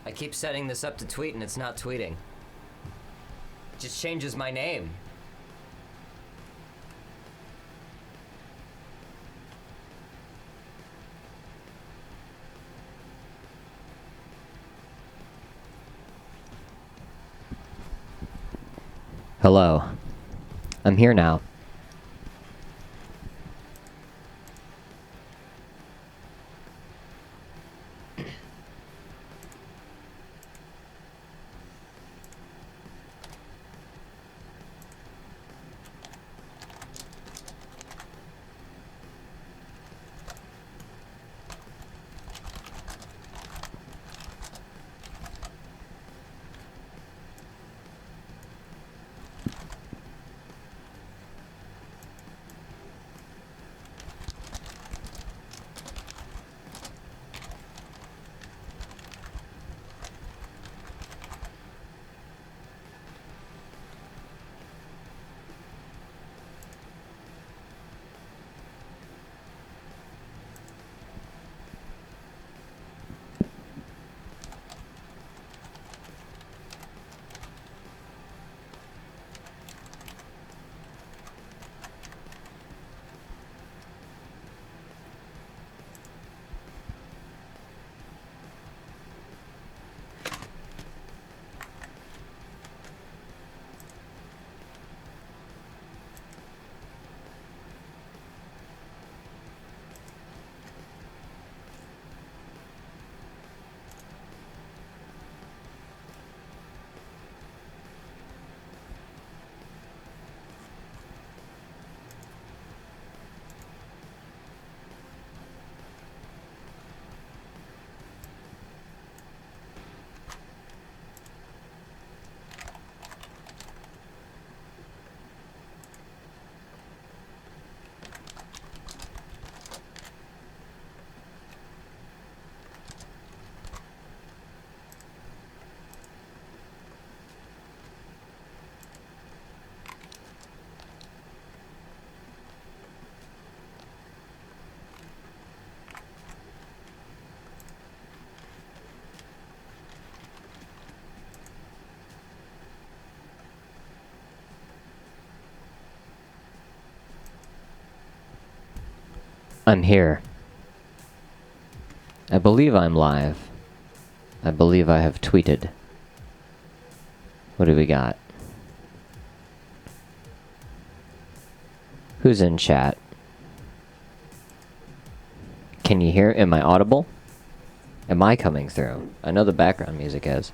I keep setting this up to tweet and it's not tweeting. It just changes my name. Hello. I'm here now. I'm here. I believe I'm live. I believe I have tweeted. What do we got? Who's in chat? Can you hear? Am I audible? Am I coming through? I know the background music is.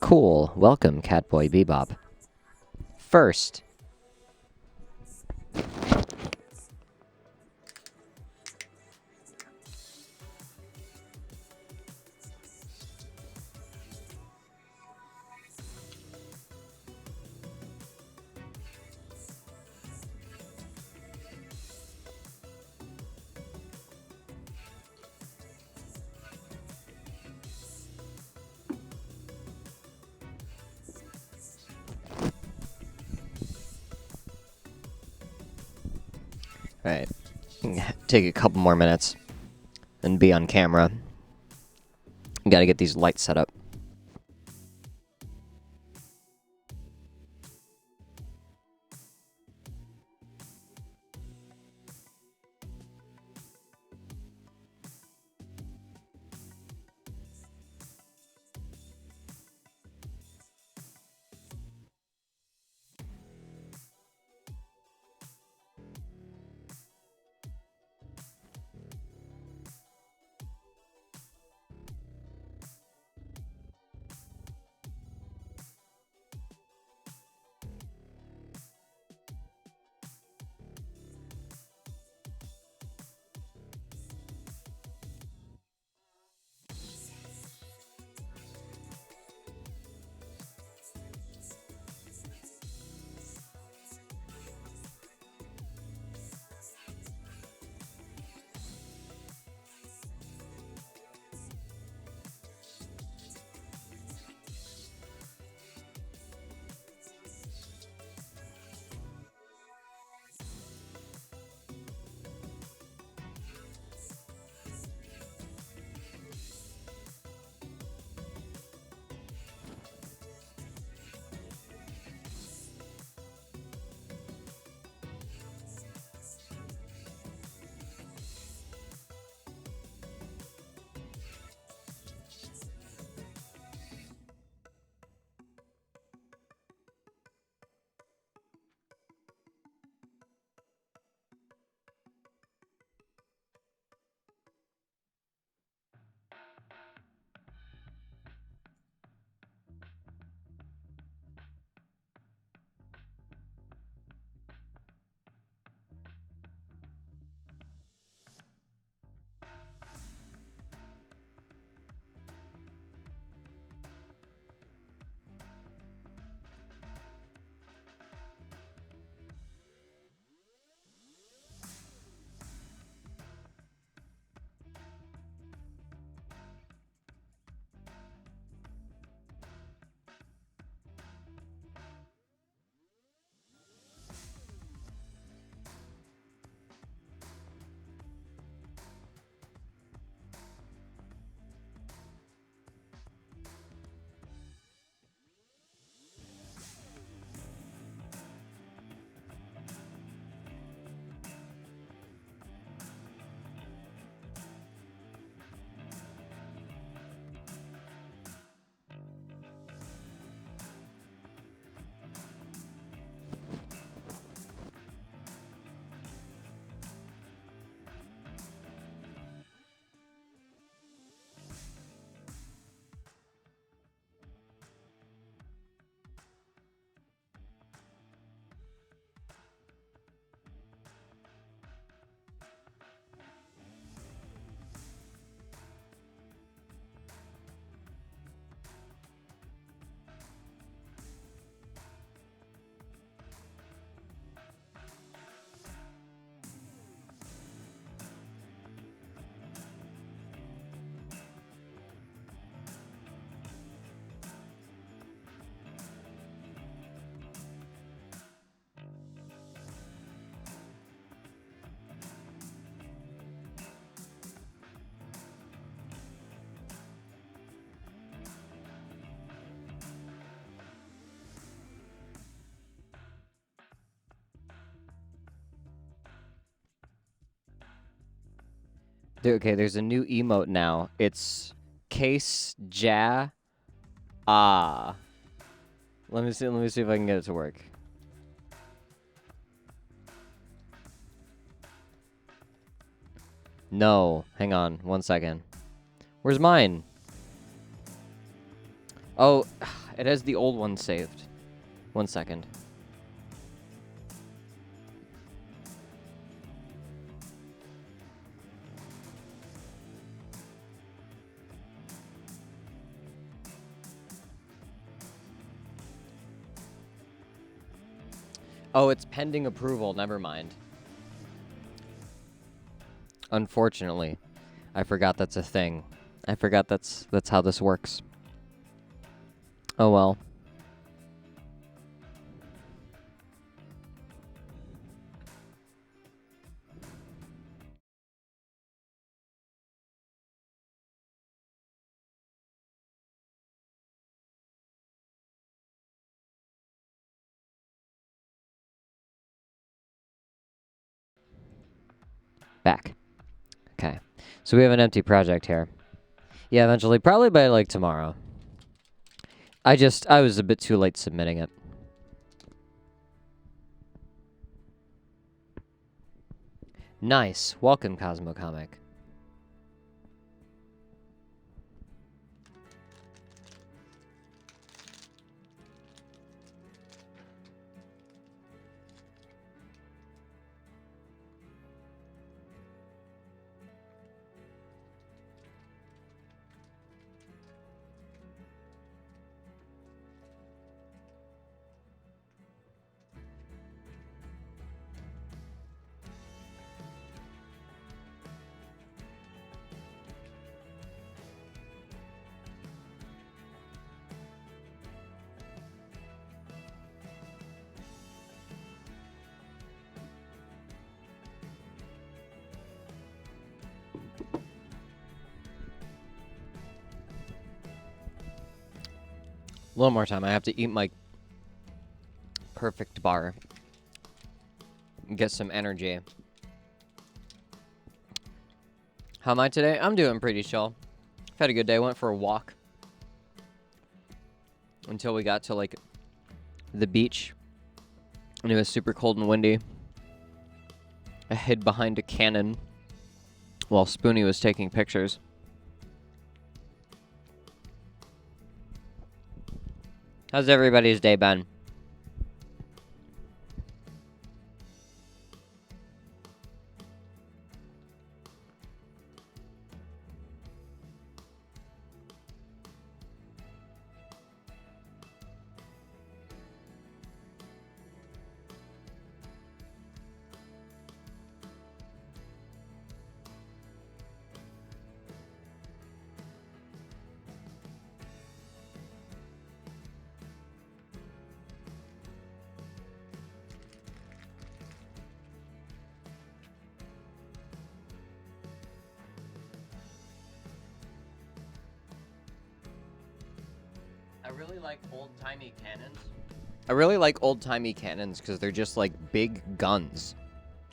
Cool. Welcome, Catboy Bebop. First. Alright. Take a couple more minutes and be on camera. Gotta get these lights set up. Okay, there's a new emote now. It's case ja ah. Let me see if I can get it to work. No, hang on, 1 second. Where's mine? Oh, it has the old one saved. 1 second. Oh, it's pending approval. Never mind. Unfortunately, I forgot that's a thing. I forgot that's how this works. Oh well. Back. Okay. So we have an empty project here. Yeah, eventually. Probably by, like, tomorrow. I was a bit too late submitting it. Nice. Welcome, Cosmo Comic. A little more time. I have to eat my perfect bar. Get some energy. How am I today? I'm doing pretty chill. I've had a good day. Went for a walk. Until we got to, like, the beach. And it was super cold and windy. I hid behind a cannon while Spoonie was taking pictures. How's everybody's day been? I really like old-timey cannons. I really like old-timey cannons because they're just, like, big guns.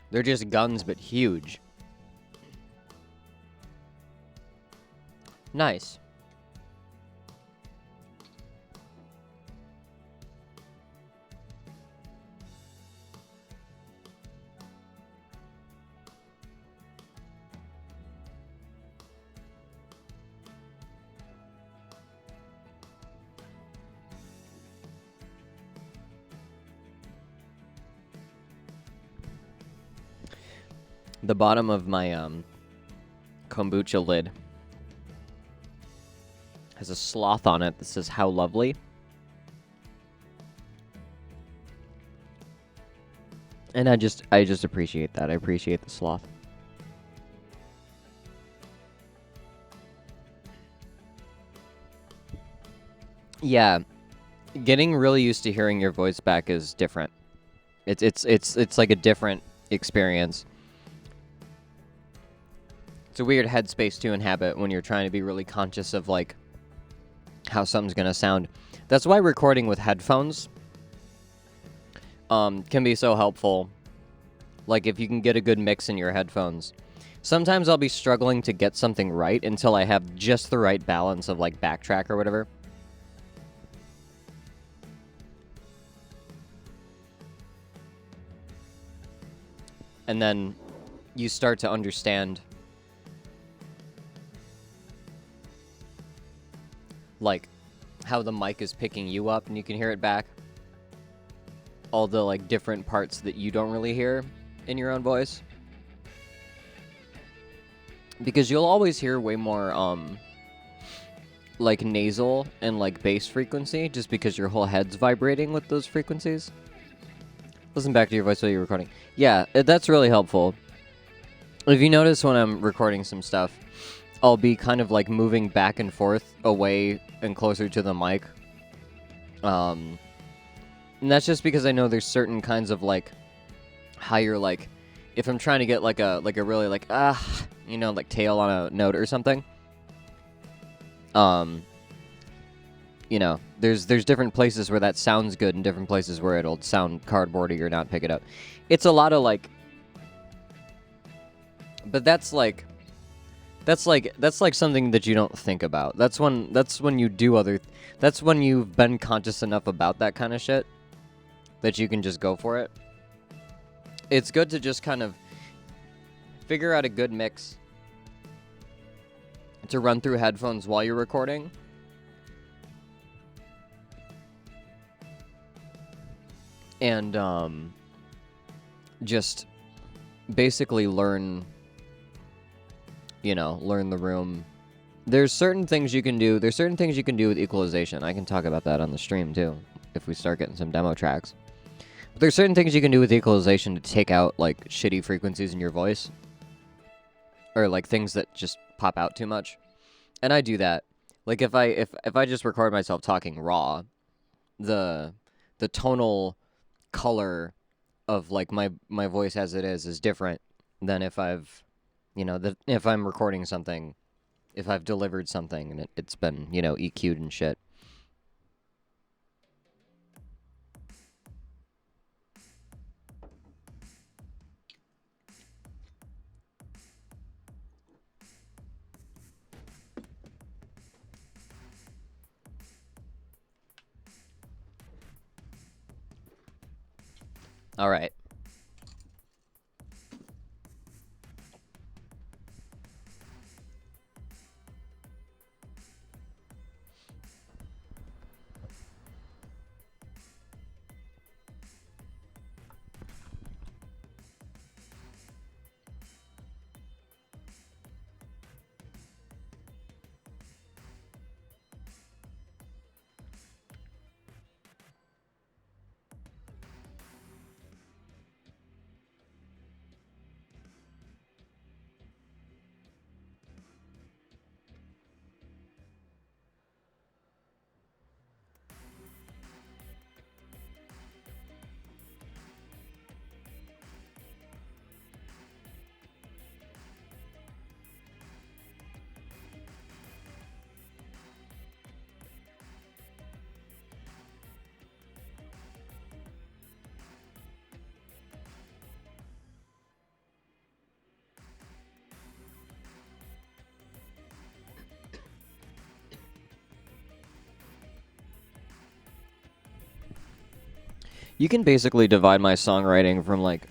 They're just guns, but huge. Nice. The bottom of my kombucha lid has a sloth on it that says "How lovely," and I just appreciate that. I appreciate the sloth. Yeah, getting really used to hearing your voice back is different. It's like a different experience. It's a weird headspace to inhabit when you're trying to be really conscious of, like, how something's gonna sound. That's why recording with headphones can be so helpful. Like, if you can get a good mix in your headphones. Sometimes I'll be struggling to get something right until I have just the right balance of, like, backtrack or whatever. And then you start to understand, like, how the mic is picking you up and you can hear it back. All the, like, different parts that you don't really hear in your own voice. Because you'll always hear way more, like, nasal and, like, bass frequency, just because your whole head's vibrating with those frequencies. Listen back to your voice while you're recording. Yeah, that's really helpful. If you notice when I'm recording some stuff, I'll be kind of, like, moving back and forth away and closer to the mic. And that's just because I know there's certain kinds of, like, higher, like, if I'm trying to get, like a really, like, you know, like, tail on a note or something. You know, there's different places where that sounds good and different places where it'll sound cardboardy or not pick it up. It's a lot of, like, but that's like something that you don't think about. That's when you do that's when you've been conscious enough about that kind of shit that you can just go for it. It's good to just kind of figure out a good mix to run through headphones while you're recording. And just basically learn the room. There's certain things you can do. There's certain things you can do with equalization. I can talk about that on the stream too, if we start getting some demo tracks. But there's certain things you can do with equalization to take out, like, shitty frequencies in your voice. Or, like, things that just pop out too much. And I do that. Like, if I just record myself talking raw, the tonal color of, like, my voice as it is different than if I've, if I'm recording something, if I've delivered something and it's been, EQ'd and shit. All right. You can basically divide my songwriting from, like,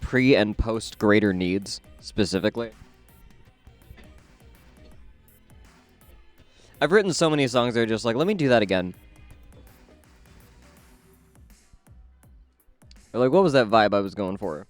pre and post greater needs, specifically. I've written so many songs that are just like, let me do that again. Or, like, what was that vibe I was going for?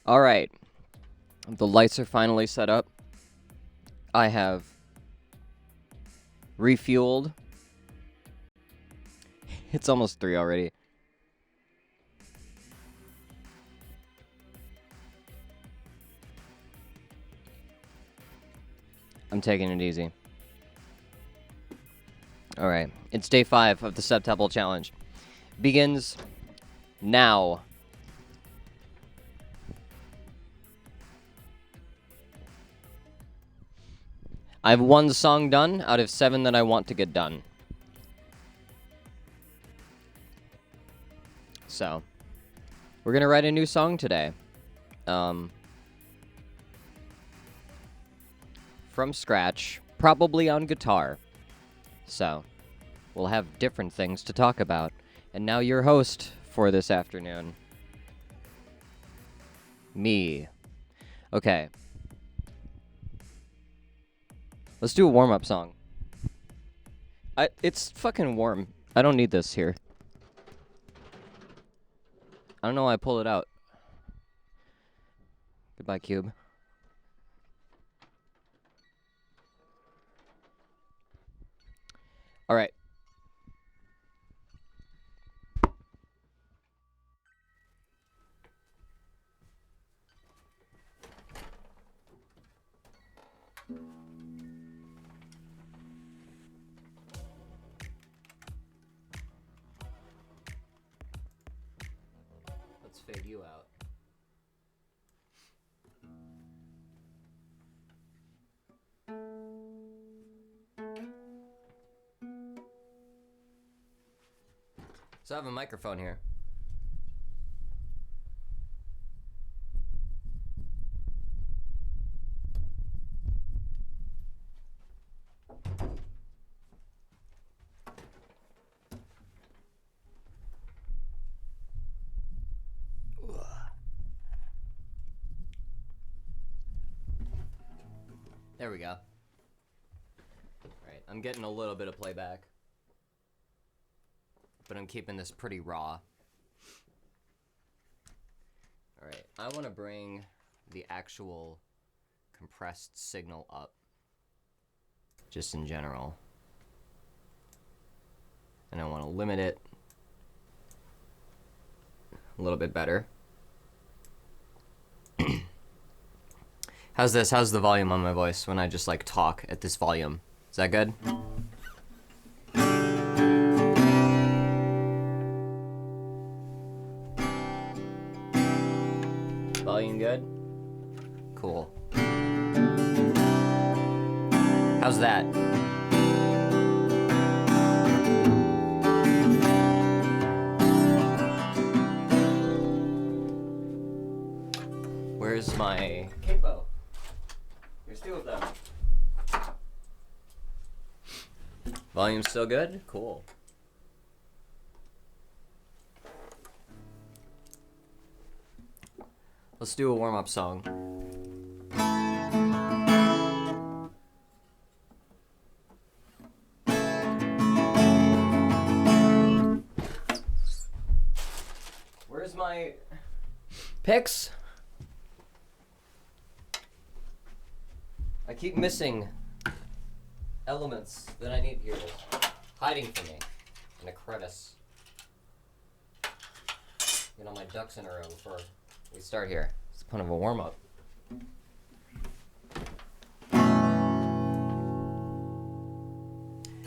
All right. The lights are finally set up. I have refueled. It's almost 3 already. I'm taking it easy. Alright, it's day 5 of the SEPTUPLE challenge. Begins now. I have 1 song done out of 7 that I want to get done. So, we're gonna write a new song today. From scratch, probably on guitar. So, we'll have different things to talk about. And now your host for this afternoon. Me. Okay. Let's do a warm-up song. It's fucking warm. I don't need this here. I don't know why I pulled it out. Goodbye, Cube. All right. Let's fade you out. So I have a microphone here. There we go. Alright, I'm getting a little bit of playback. But I'm keeping this pretty raw. Alright, I want to bring the actual compressed signal up. Just in general. And I want to limit it a little bit better. How's this? How's the volume on my voice when I just like talk at this volume? Is that good? Volume good? Cool. How's that? Where's my capo? There's 2 of them. Volume still good? Cool. Let's do a warm-up song. Where's my picks? I keep missing elements that I need here. Hiding from me in a crevice. Get all my ducks in a row before we start here. It's kind of a warm-up.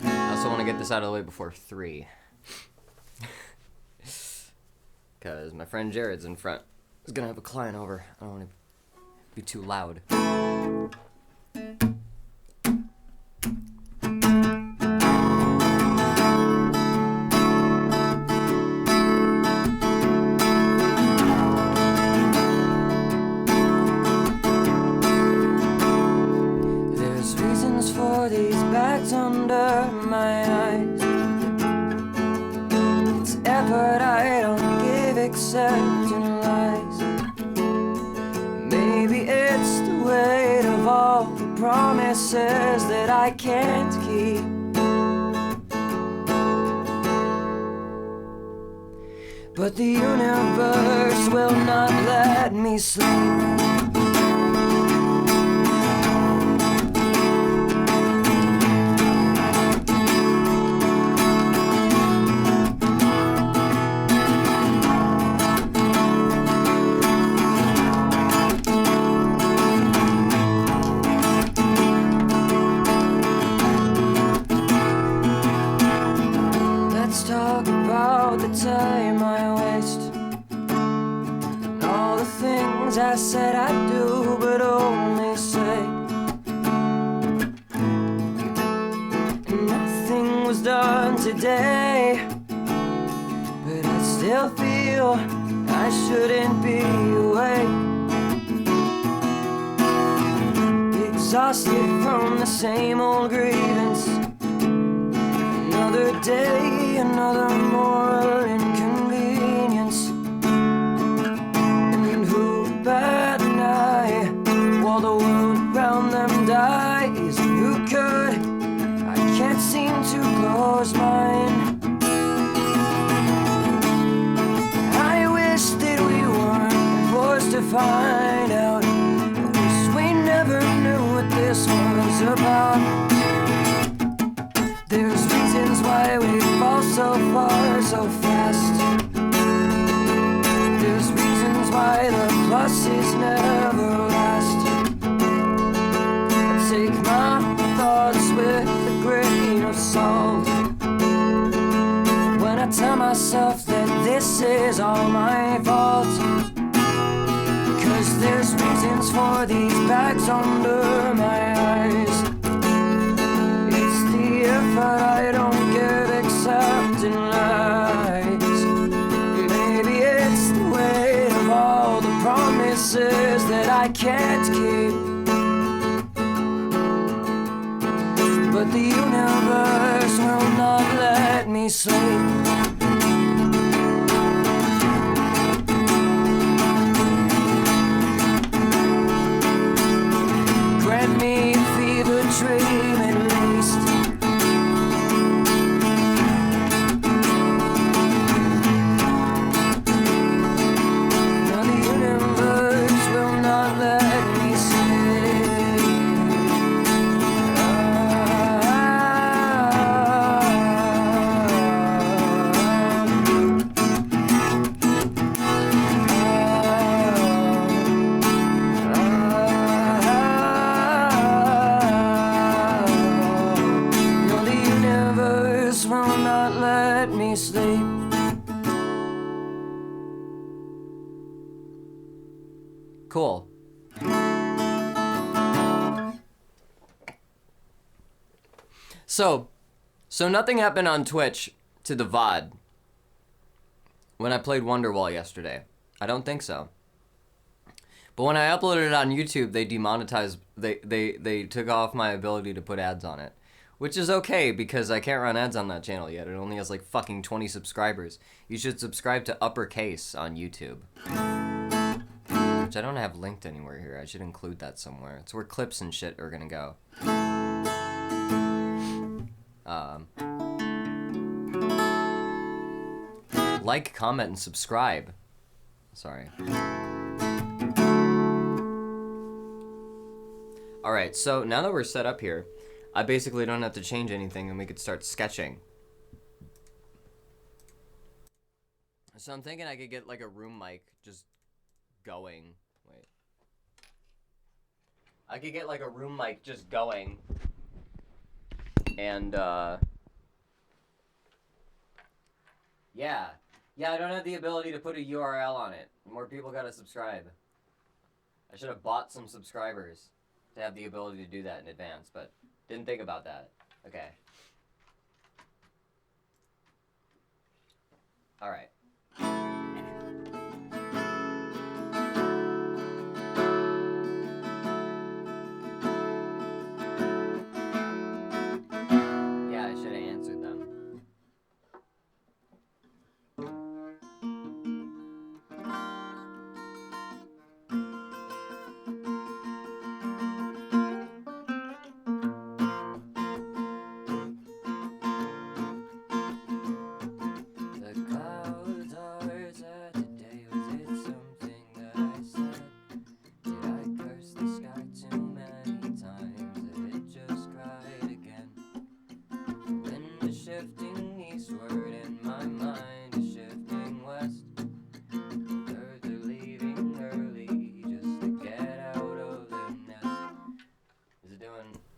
I also want to get this out of the way before 3. Because my friend Jared's in front. He's going to have a client over. I don't want to be too loud. Under my eyes, it's effort I don't give except in lies. Maybe it's the weight of all the promises that I can't keep. But the universe will not let me sleep. the things I said I'd do, but only say. And nothing was done today, but I still feel I shouldn't be awake. Exhausted from the same old grievance. Another day, another moral inconvenience. And who bat an eye while the world around them dies? Who could? I can't seem to close mine. I wish that we weren't forced to find out. I wish we never knew what this was about. There's reasons why we fall so far so fast. There's reasons why the pluses never last. I take my thoughts with a grain of salt when I tell myself that this is all my fault. 'Cause there's reasons for these bags under my eyes. But I don't give except in lies. Maybe it's the weight of all the promises that I can't keep. But the universe will not let me sleep. Grant me a fever dream at least. Cool. So nothing happened on Twitch to the VOD when I played Wonderwall yesterday. I don't think so. But when I uploaded it on YouTube, they demonetized, they took off my ability to put ads on it. Which is okay, because I can't run ads on that channel yet. It only has like fucking 20 subscribers. You should subscribe to Uppercase on YouTube. Which I don't have linked anywhere here. I should include that somewhere. It's where clips and shit are gonna go. Like, comment, and subscribe. Sorry. Alright, so now that we're set up here, I basically don't have to change anything and we could start sketching. So I'm thinking I could get like a room mic just going. Wait. I could get like a room mic just going. And yeah. Yeah, I don't have the ability to put a URL on it. More people gotta subscribe. I should have bought some subscribers to have the ability to do that in advance, but didn't think about that. Okay. Alright. Yeah, I should have answered them.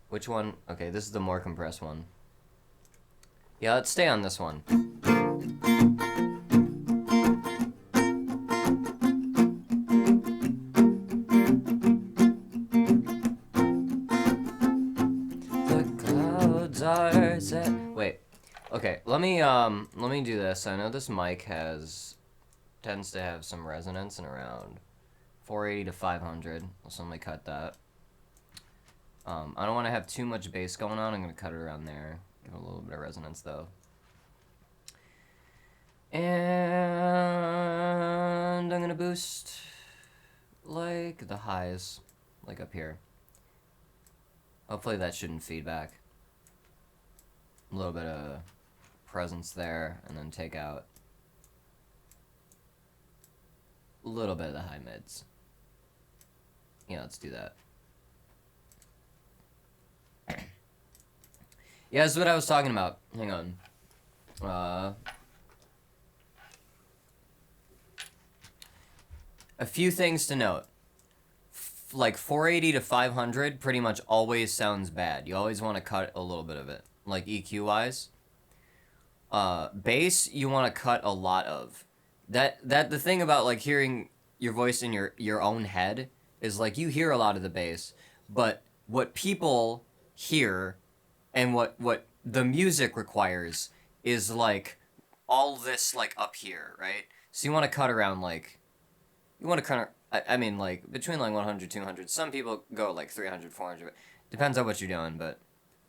Which one? Okay, this is the more compressed one. Yeah, let's stay on this one. Okay, let me do this. I know this mic tends to have some resonance in around 480 to 500. So let me cut that. I don't want to have too much bass going on. I'm going to cut it around there. Give it a little bit of resonance, though. And I'm going to boost, like, the highs, like up here. Hopefully that shouldn't feedback. A little bit of presence there, and then take out a little bit of the high mids. Yeah, let's do that. Yeah, that's what I was talking about. Hang on. A few things to note. Like 480 to 500 pretty much always sounds bad. You always want to cut a little bit of it, like EQ wise. Bass you want to cut a lot of. The thing about like hearing your voice in your own head is like you hear a lot of the bass, but what people hear and what the music requires is like all this like up here, right? So you want to cut around like you want to cut. I mean like between like 100, 200. Some people go like 300, 400. Depends on what you're doing, but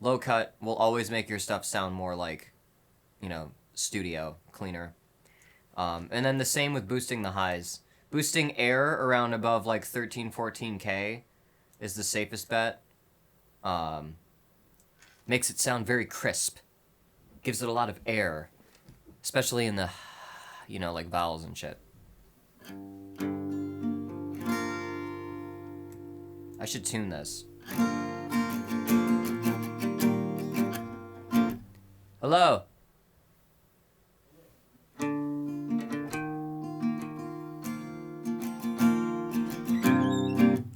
low cut will always make your stuff sound more like, you know, studio, cleaner. And then the same with boosting the highs. Boosting air around above like 13, 14K is the safest bet. Makes it sound very crisp. Gives it a lot of air, especially in the, you know, like vowels and shit. I should tune this. Hello.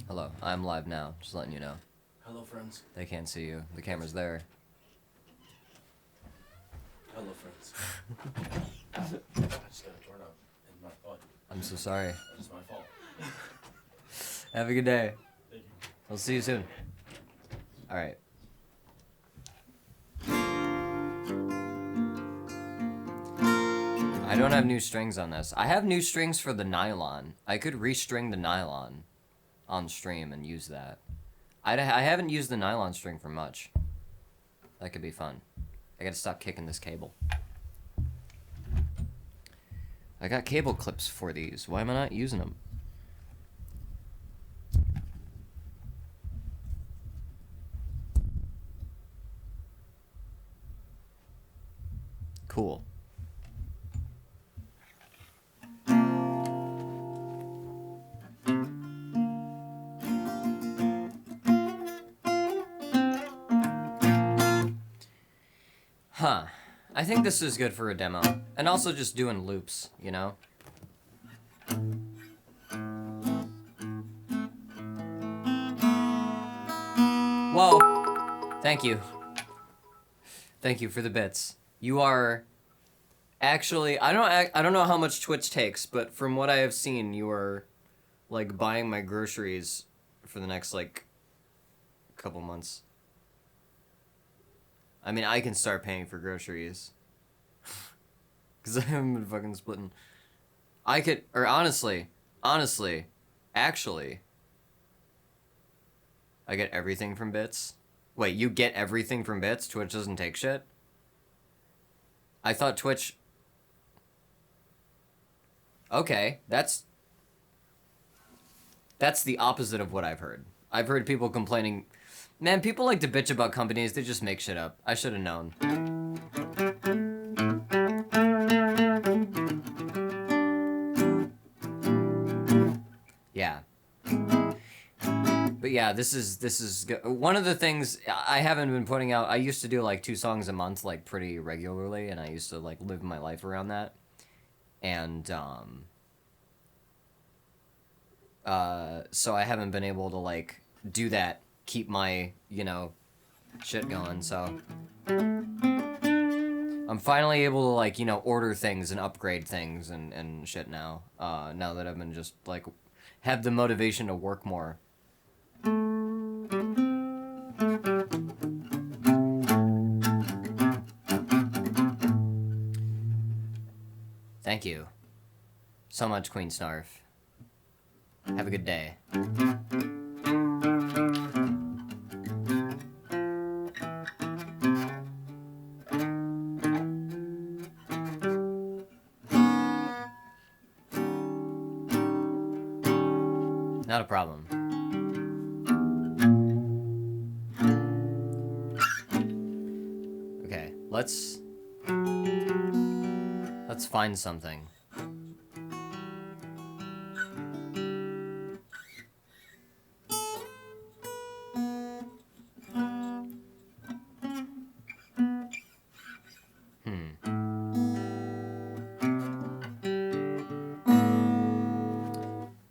Hello, I'm live now, just letting you know. Hello, friends. They can't see you. The camera's there. Hello, friends. I just got a doorknob in my butt. I'm so sorry. That's my fault. Have a good day. Thank you. I'll see you soon. Alright. I don't have new strings on this. I have new strings for the nylon. I could restring the nylon on stream and use that. I haven't used the nylon string for much. That could be fun. I gotta stop kicking this cable. I got cable clips for these. Why am I not using them? Cool. Huh. I think this is good for a demo. And also just doing loops, you know? Whoa! Thank you. Thank you for the bits. You are actually, I don't know how much Twitch takes, but from what I have seen, you are like buying my groceries for the next like couple months. I mean, I can start paying for groceries. Because I haven't been fucking splitting. I could, or honestly, actually, I get everything from bits. Wait, you get everything from bits? Twitch doesn't take shit? I thought Twitch... Okay, that's the opposite of what I've heard. I've heard people complaining... Man, people like to bitch about companies, they just make shit up. I should have known. Yeah. But yeah, this is one of the things I haven't been putting out. I used to do like 2 songs a month, like pretty regularly, and I used to like live my life around that. And so I haven't been able to like do that, keep my, you know, shit going. So I'm finally able to like, you know, order things and upgrade things and shit now. Now that I've been just like have the motivation to work more. Thank you so much, Queen Snarf. Have a good day. Not a problem. Okay, let's find something.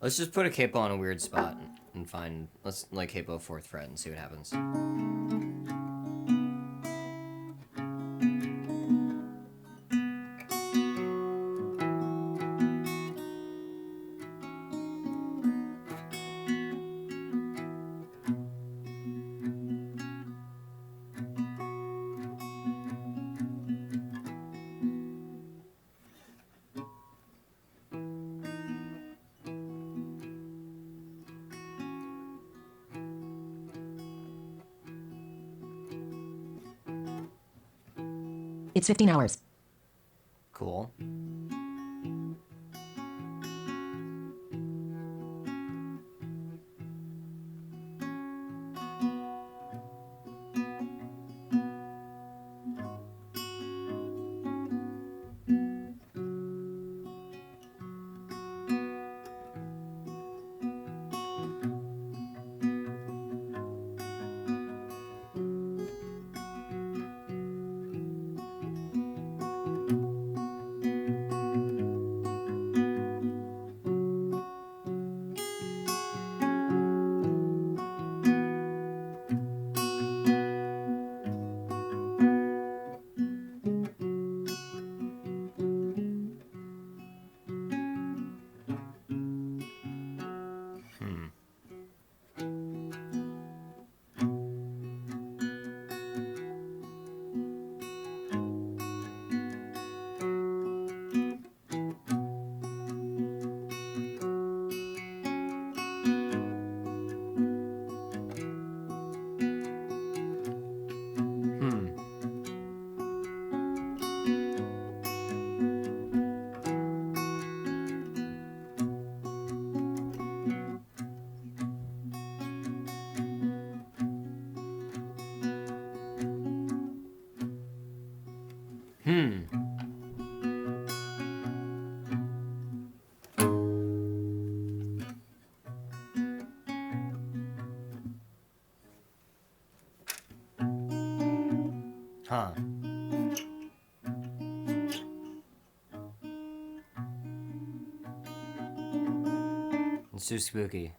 Let's just put a capo on a weird spot and find. Let's like capo 4th fret and see what happens. It's 15 hours. Cool. Huh. It's too spooky.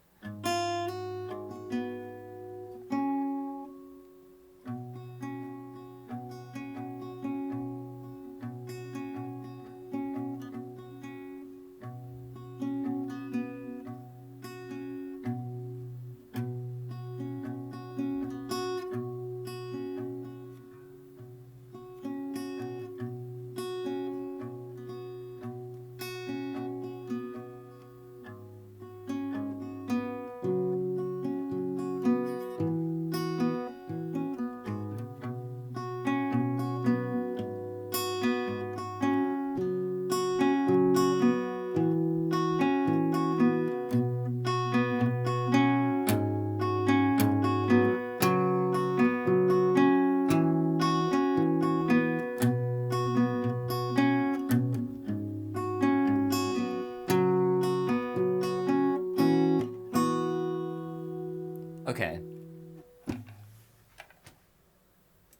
Okay.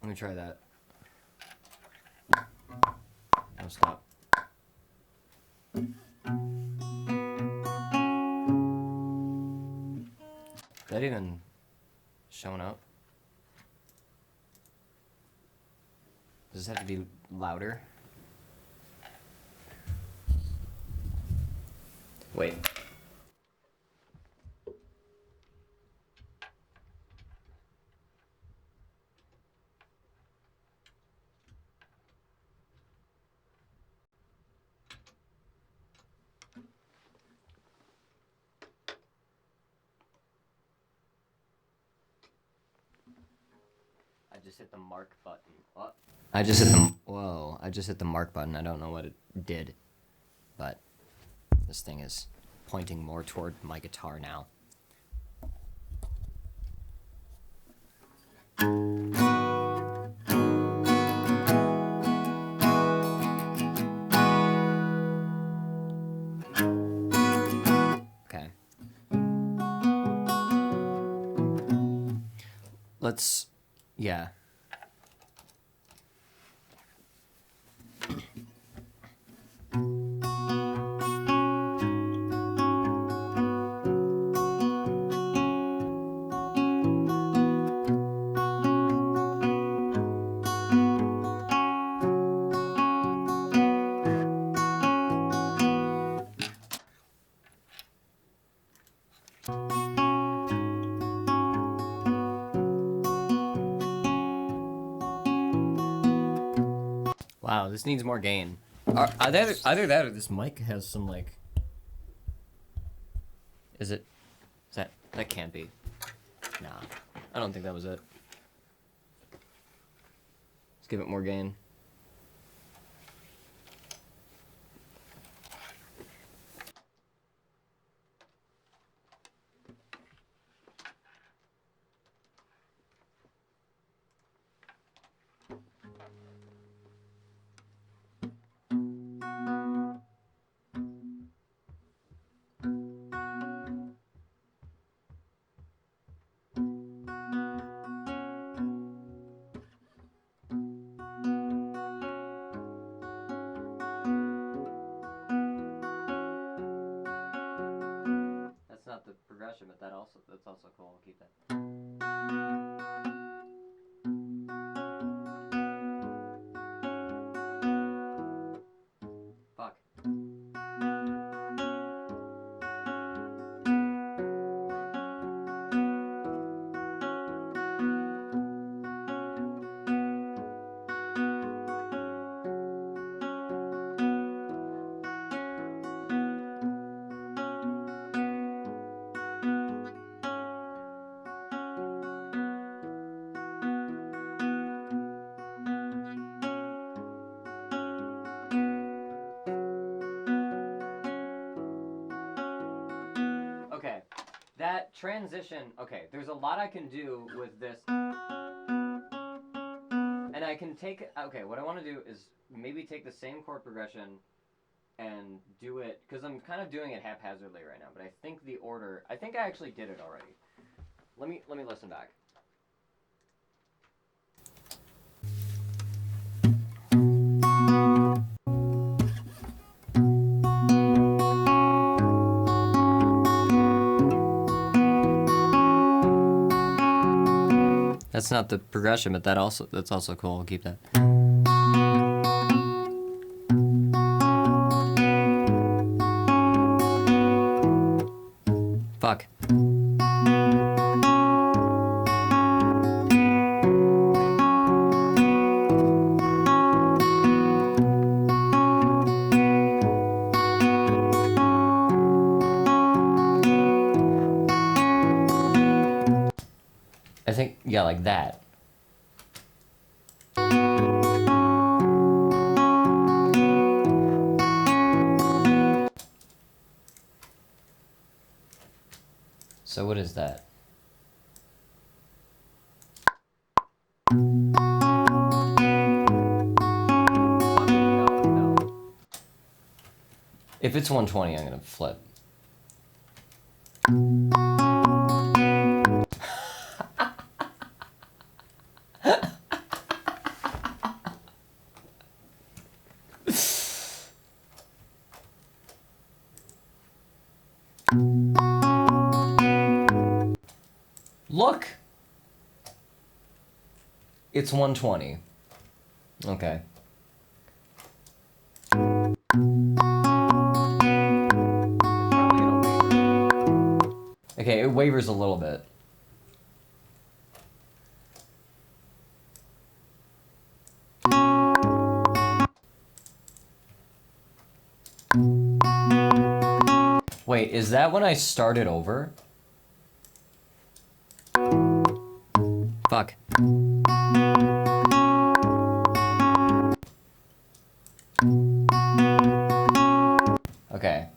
Let me try that. No, stop. Is that even showing up? Does this have to be louder? Wait. just hit the mark button. What? I just hit the... Whoa. I just hit the mark button. I don't know what it did. But this thing is pointing more toward my guitar now. Okay. Let's... Yeah. Wow, this needs more gain. Either that or this mic has some, like... Is it... That can't be. Nah. I don't think that was it. Let's give it more gain. That's not the progression, but that's also cool. I'll keep that. Fuck. Okay, that transition, okay, there's a lot I can do with this. And I can take, okay, what I want to do is maybe take the same chord progression and do it, because I'm kind of doing it haphazardly right now, but I think the order, I think I actually did it already. Let me listen back. That's not the progression, but that's also cool. I'll keep that. Fuck. I think, yeah, like that. So what is that? No. If it's 120, I'm gonna flip. Look! It's 120. Okay. Okay, it wavers a little bit. Wait, is that when I started over? Fuck. Okay.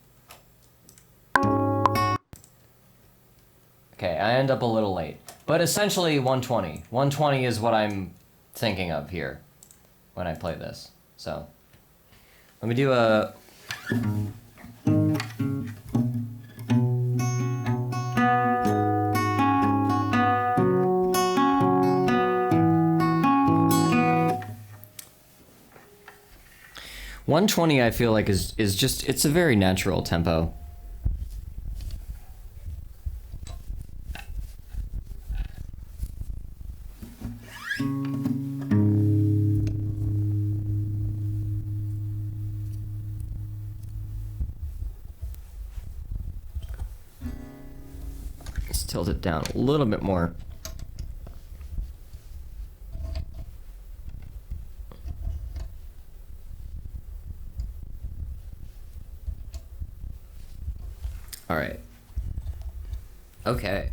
Okay, I end up a little late. But essentially 120. 120 is what I'm thinking of here when I play this. So, let me do a... .120 I feel like is just, it's a very natural tempo. Let's tilt it down a little bit more. All right. Okay.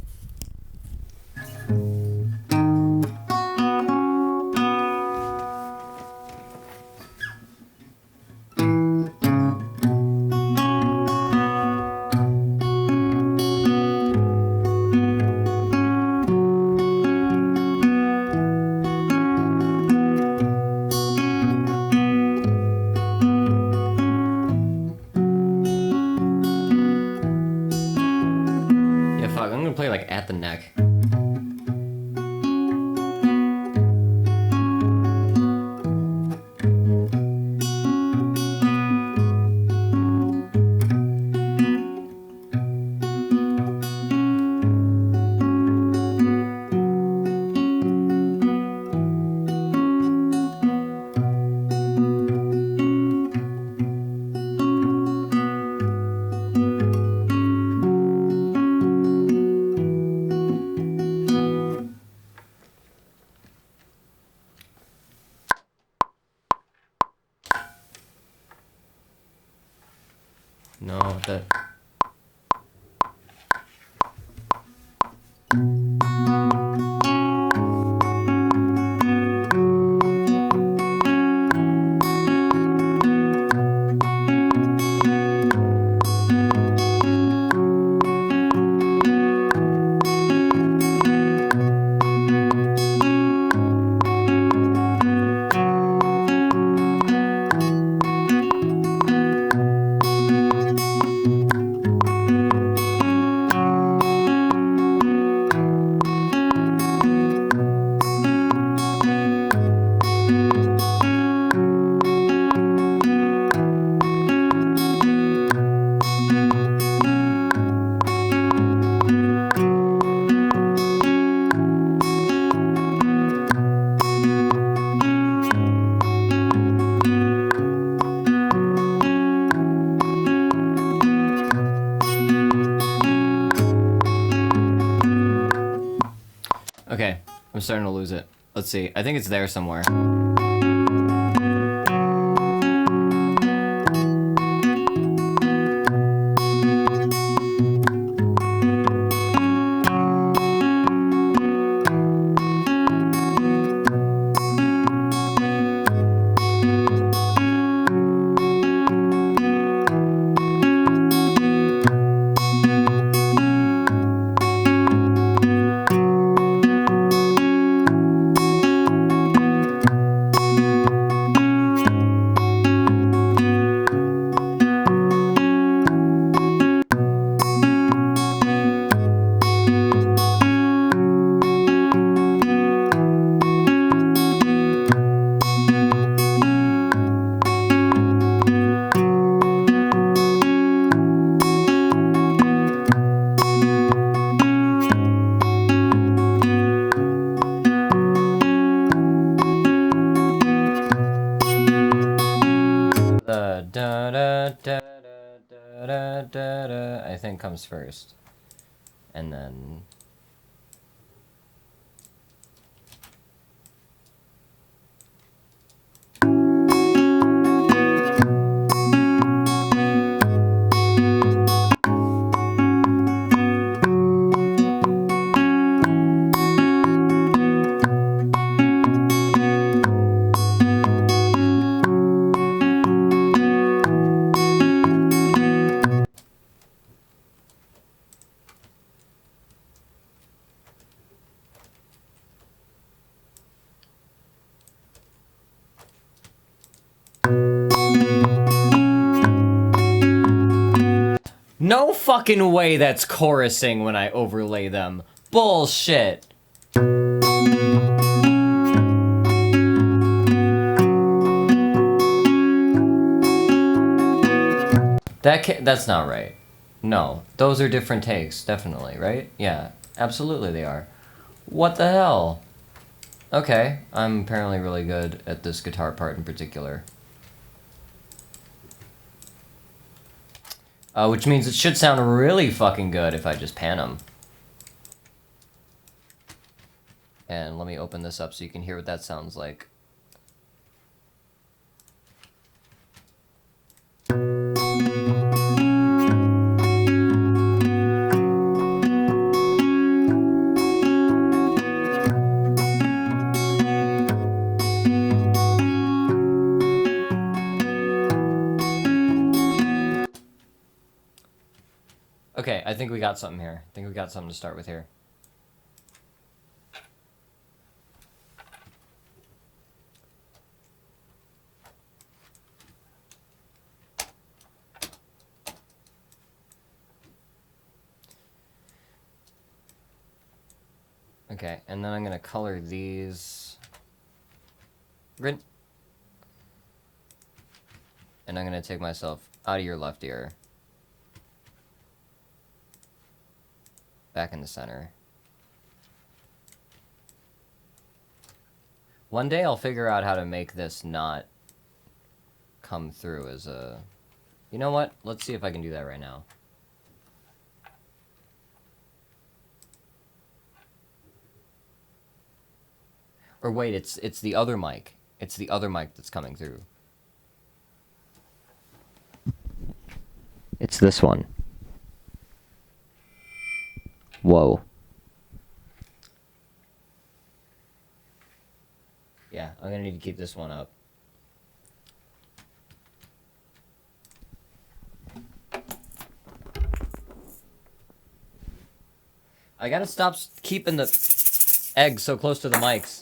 I'm gonna play like at the neck. No, that... Okay, I'm starting to lose it. Let's see. I think it's there somewhere. I think comes first, and then No fucking way that's chorusing when I overlay them. Bullshit. That's not right. No, those are different takes, definitely, right? Yeah, absolutely they are. What the hell? Okay, I'm apparently really good at this guitar part in particular. Which means it should sound really fucking good if I just pan them. And let me open this up so you can hear what that sounds like. Okay, I think we got something here. I think we got something to start with here. Okay, and then I'm gonna color these red. And I'm gonna take myself out of your left ear. Back in the center. One day I'll figure out how to make this not come through as a... You know what? Let's see if I can do that right now. Or wait, it's the other mic. It's the other mic that's coming through. It's this one. Whoa. Yeah, I'm gonna need to keep this one up. I gotta stop keeping the eggs so close to the mics.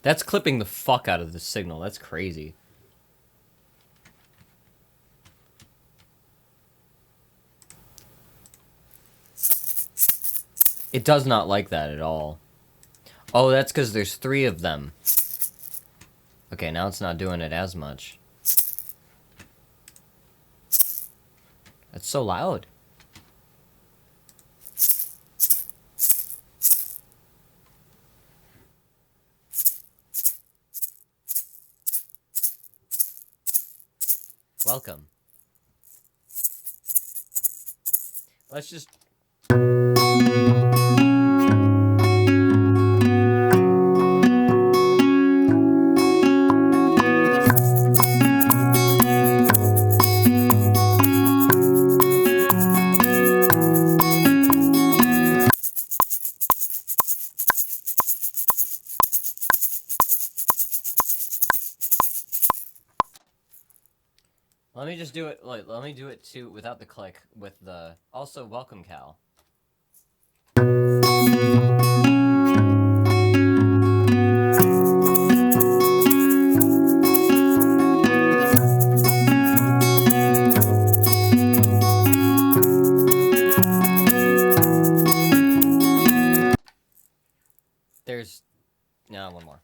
That's clipping the fuck out of the signal. That's crazy. It does not like that at all. Oh, that's because there's 3 of them. Okay, now it's not doing it as much. That's so loud. Welcome. Let's just... Let me just do it, like, let me do it too, without the click, with the... Also, welcome, Cal. There's... No, one more.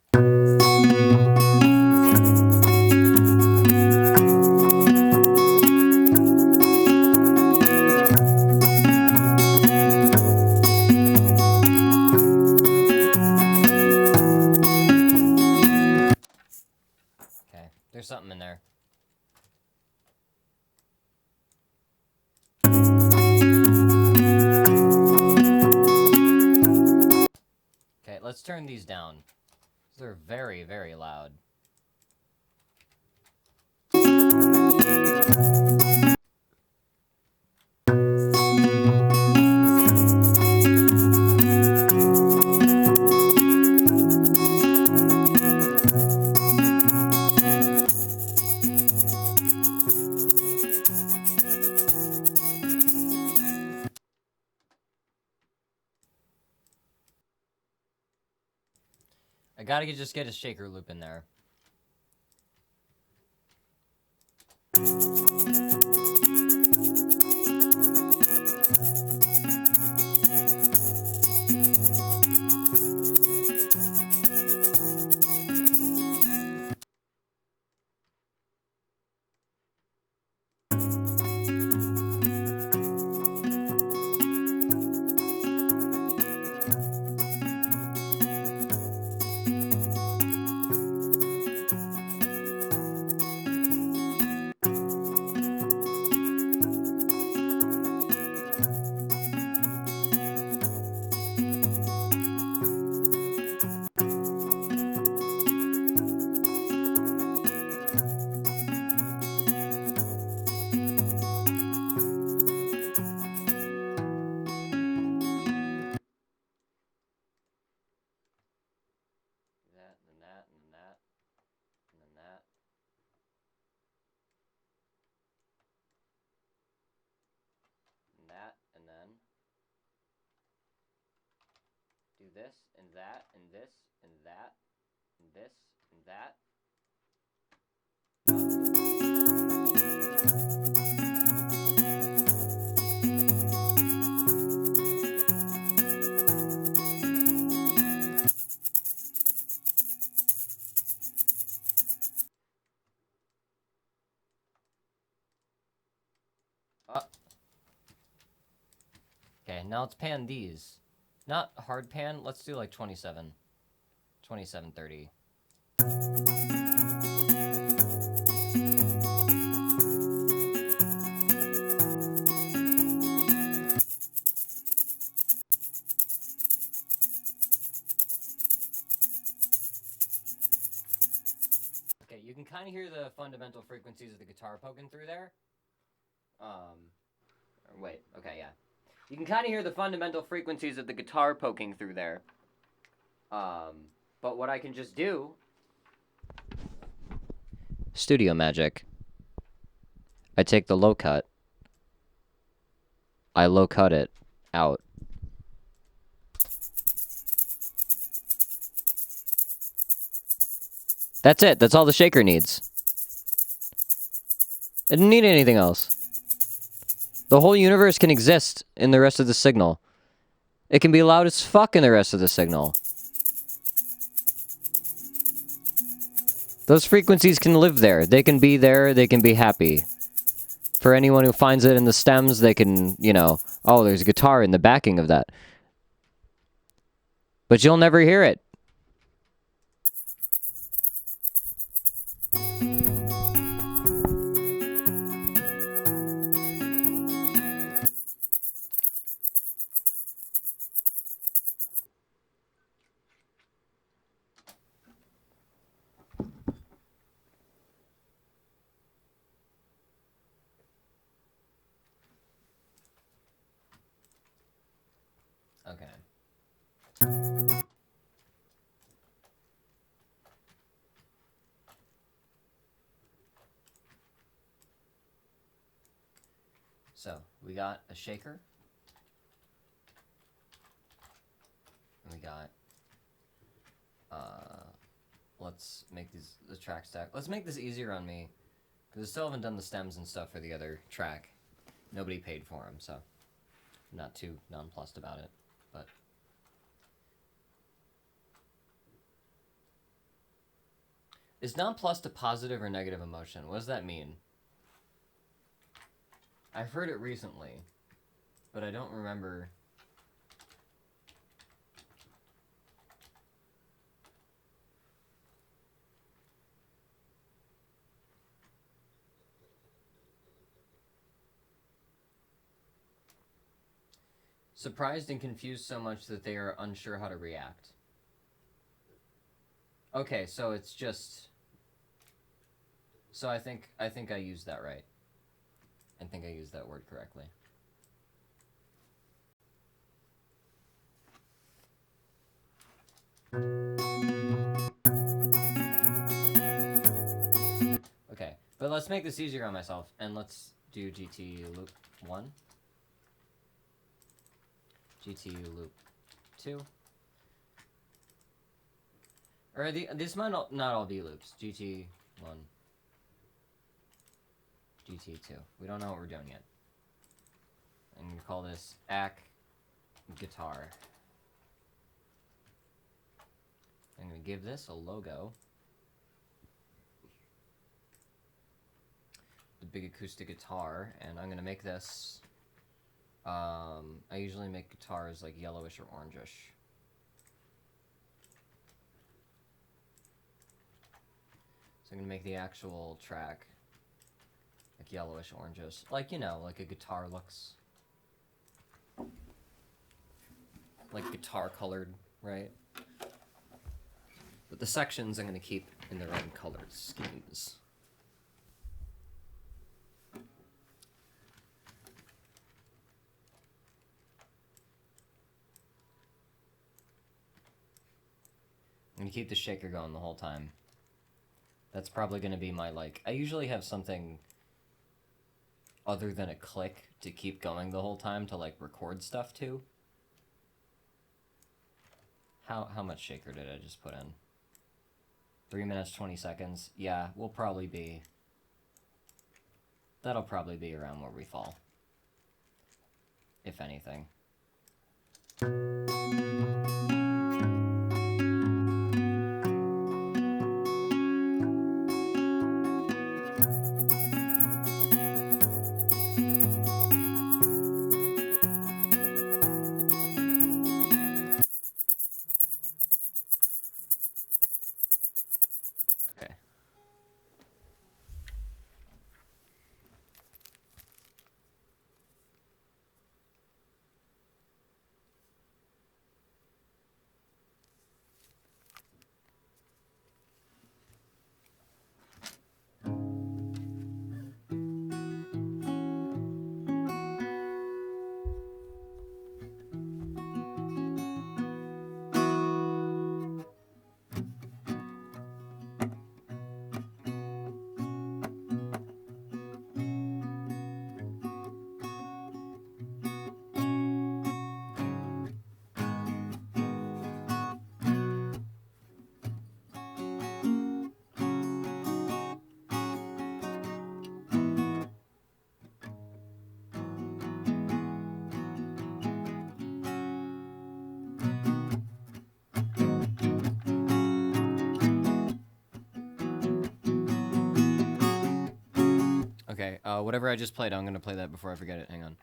There's something in there. Okay, let's turn these down. They're very, very loud. gotta just get a shaker loop in there. Do this and that and this and that and this and that. Okay, now let's pan these. Not hard pan, let's do like 27. 2730. Okay, you can kind of hear the fundamental frequencies of the guitar poking through there. Wait, okay, yeah. You can kind of hear the fundamental frequencies of the guitar poking through there. But what I can just do... Studio magic. I take the low cut. I low cut it out. That's it. That's all the shaker needs. It didn't need anything else. The whole universe can exist in the rest of the signal. It can be loud as fuck in the rest of the signal. Those frequencies can live there. They can be there. They can be happy. For anyone who finds it in the stems, they can, you know, oh, there's a guitar in the backing of that. But you'll never hear it. Okay. So, we got a shaker. And we got, let's make the track stack. Let's make this easier on me, because I still haven't done the stems and stuff for the other track. Nobody paid for them, so I'm not too nonplussed about it, but. Is nonplussed a positive or negative emotion? What does that mean? I've heard it recently, but I don't remember. Surprised and confused so much that they are unsure how to react. Okay, so it's just... So I think I used that right. I think I used that word correctly. Okay, but let's make this easier on myself, and let's do GT loop 1. GT loop 2. Or this might not all be loops. GT1. GT2. We don't know what we're doing yet. I'm going to call this AC guitar. I'm going to give this a logo. The big acoustic guitar, and I'm going to make this... I usually make guitars like yellowish or orangish. So I'm going to make the actual track like yellowish, orangish. Like, you know, like a guitar looks. Like guitar colored, right? But the sections I'm going to keep in their own colored schemes. I'm going to keep the shaker going the whole time. That's probably going to be my, like... I usually have something other than a click to keep going the whole time to, like, record stuff to. How much shaker did I just put in? 3 minutes, 20 seconds. Yeah, we'll probably be... That'll probably be around where we fall. If anything. Okay, whatever I just played, I'm gonna play that before I forget it. Hang on.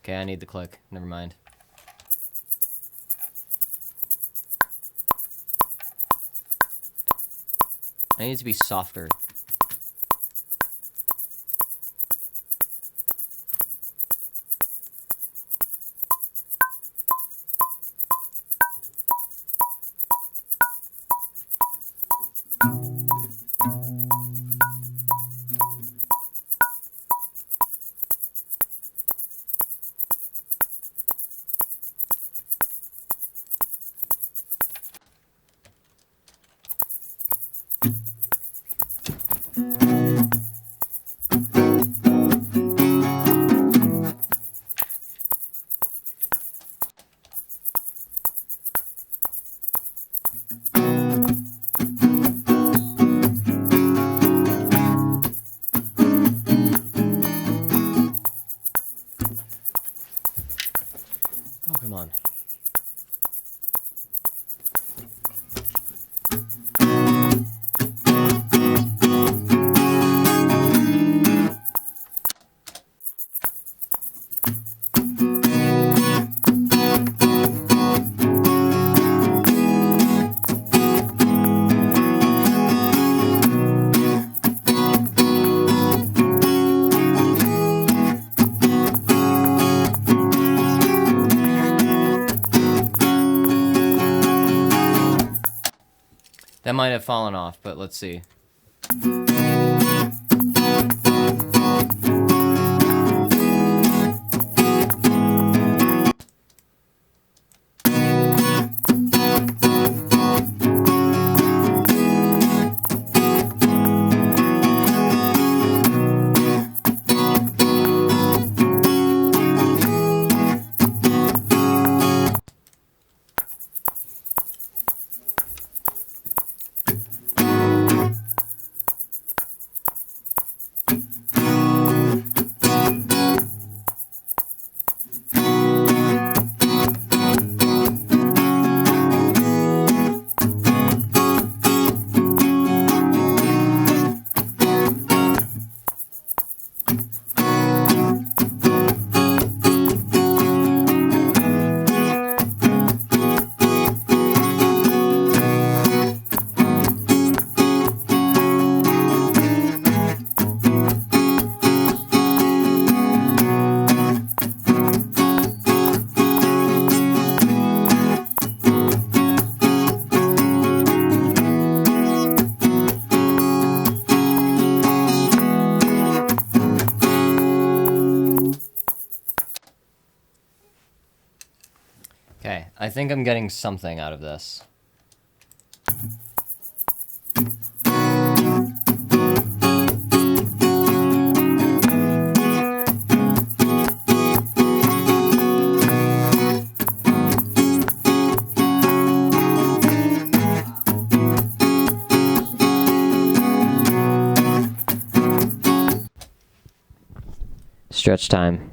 Okay, I need the click. Never mind. I need it to be softer. Oh, come on. That might have fallen off, but let's see. Okay, I think I'm getting something out of this. Stretch time.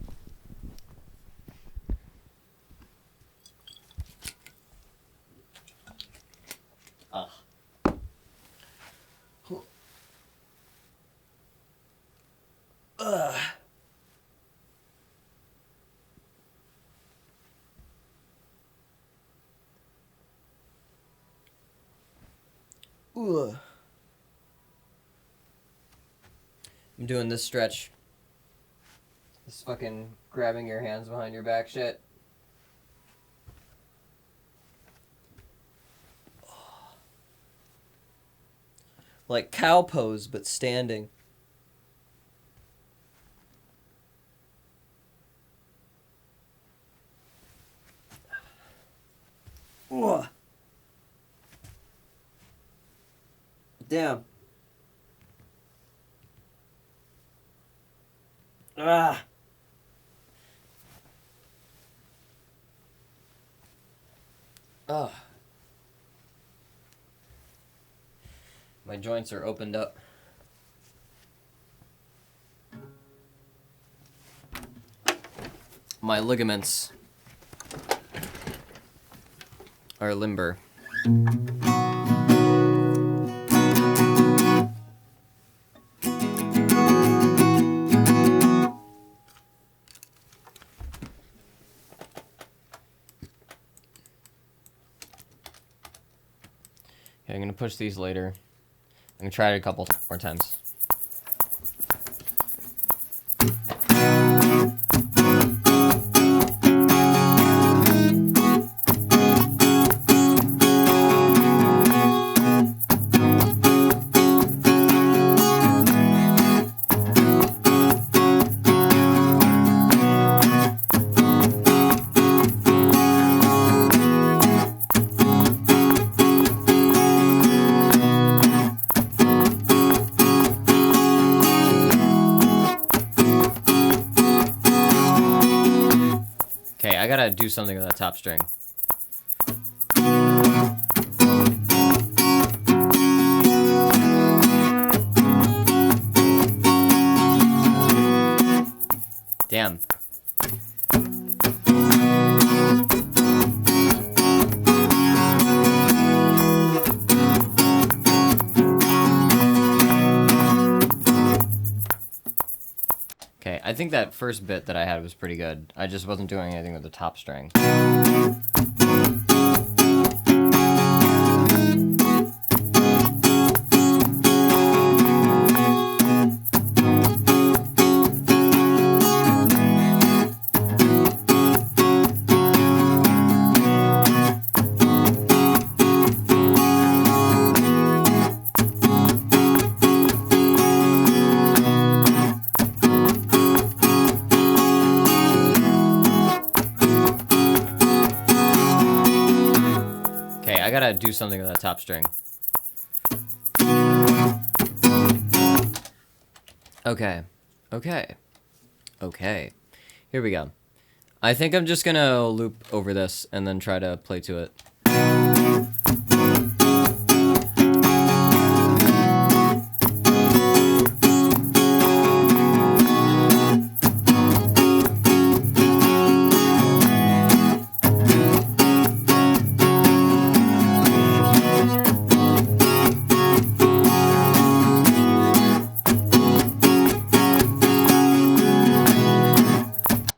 I'm doing this stretch. This fucking grabbing your hands behind your back shit. Like cow pose, but standing. Ugh. Damn. Ah. Ugh. My joints are opened up. My ligaments are limber. Okay, I'm gonna push these later. I'm gonna try it a couple more times. I gotta do something with that top string. Damn. Okay, I think that first bit that I had was pretty good. I just wasn't doing anything with the top string. do something with that top string. Okay. Okay. Okay. Here we go. I think I'm just gonna loop over this and then try to play to it.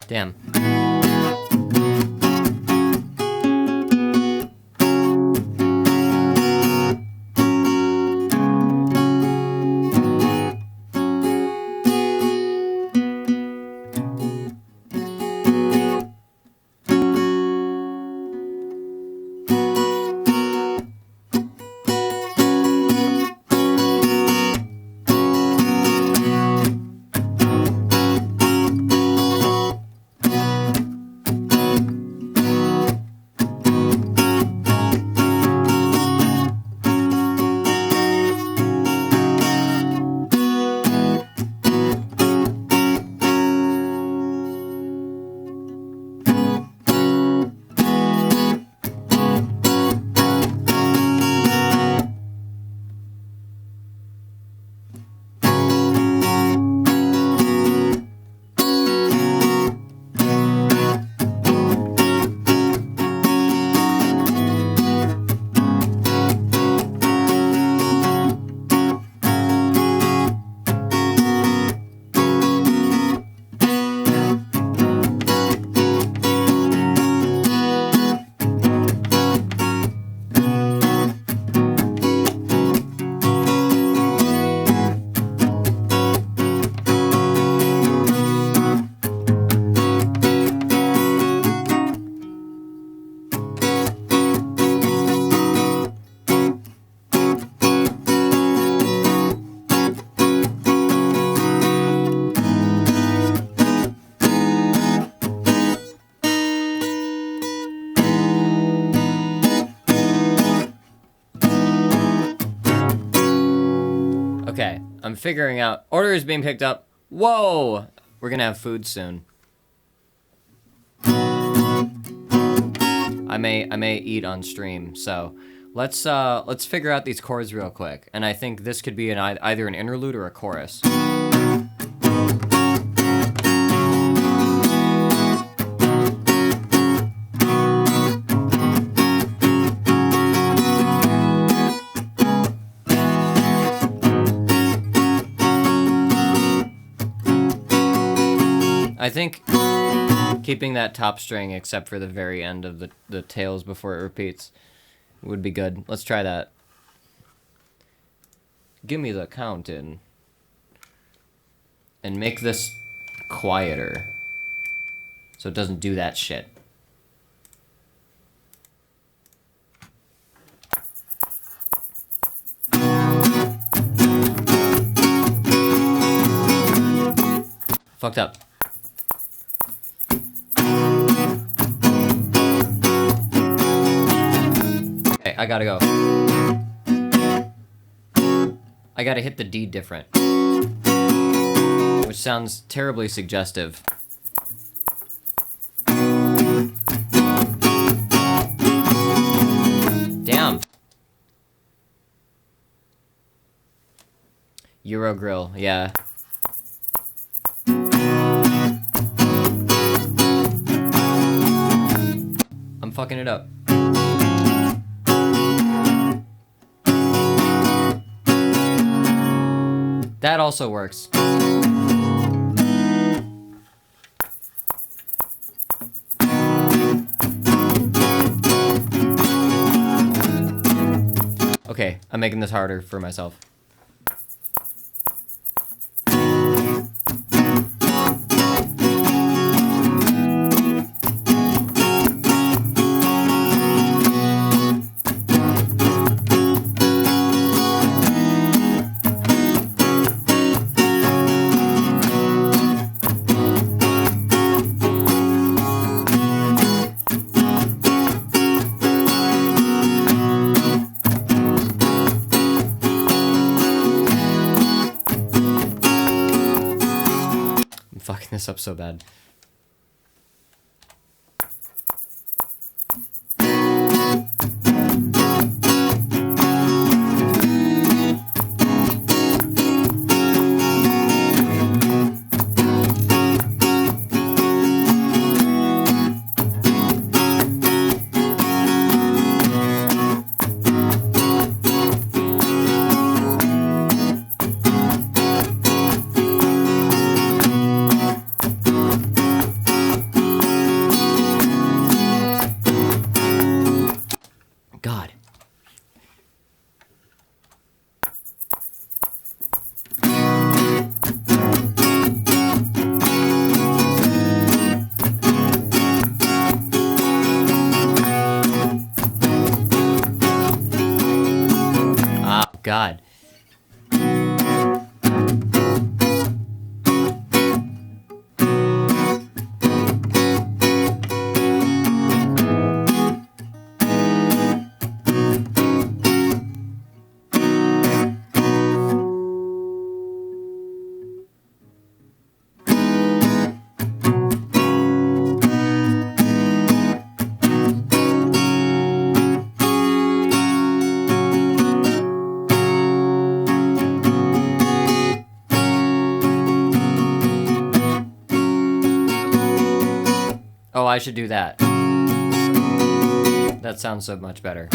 Damn. Okay, I'm figuring out. Order is being picked up. Whoa! We're gonna have food soon. I may eat on stream, so let's figure out these chords real quick. And I think this could be either an interlude or a chorus. I think keeping that top string except for the very end of the tails before it repeats would be good. Let's try that. Give me the count in. And make this quieter. So it doesn't do that shit. Fucked up. Okay, I gotta go. I gotta hit the D different. Which sounds terribly suggestive. Damn. Euro Grill, yeah. I'm fucking it up. That also works. Okay, I'm making this harder for myself. fucking this up so bad. God. Ah, God. Oh, I should do that. That sounds so much better.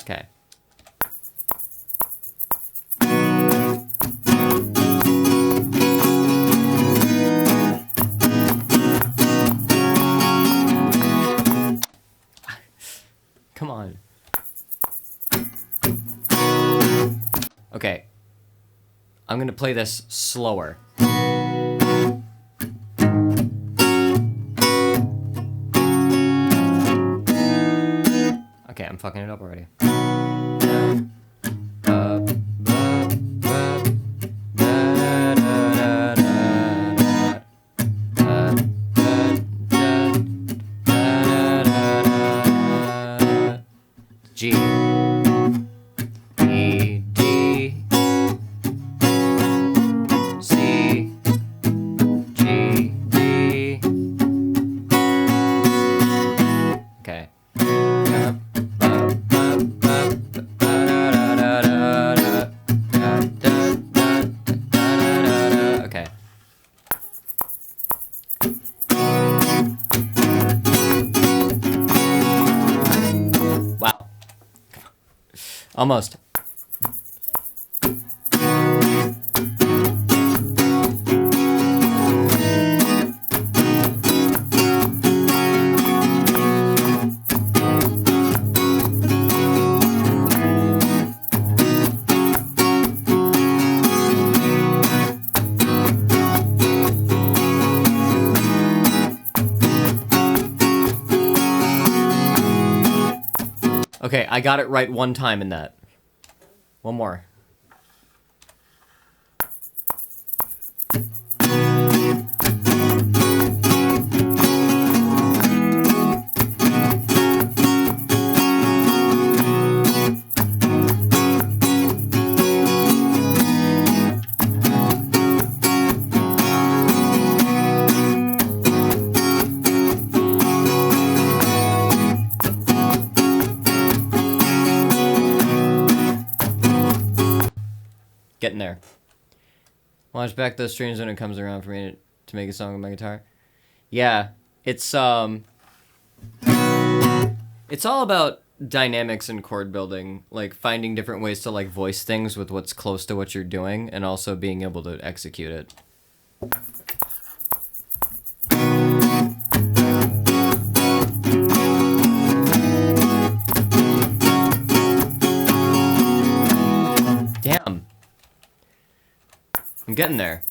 Okay. Come on. Okay. I'm gonna play this slower. Okay, I'm fucking it up already. G E D C G D. Okay. Okay. Wow. Almost. Okay, I got it right one time in that. One more. Getting there. Watch back those streams when it comes around for me to make a song with my guitar. Yeah, it's all about dynamics and chord building, like finding different ways to like voice things with what's close to what you're doing and also being able to execute it. Damn. I'm getting there.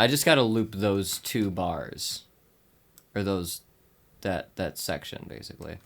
I just gotta loop those 2 bars. Or that section, basically.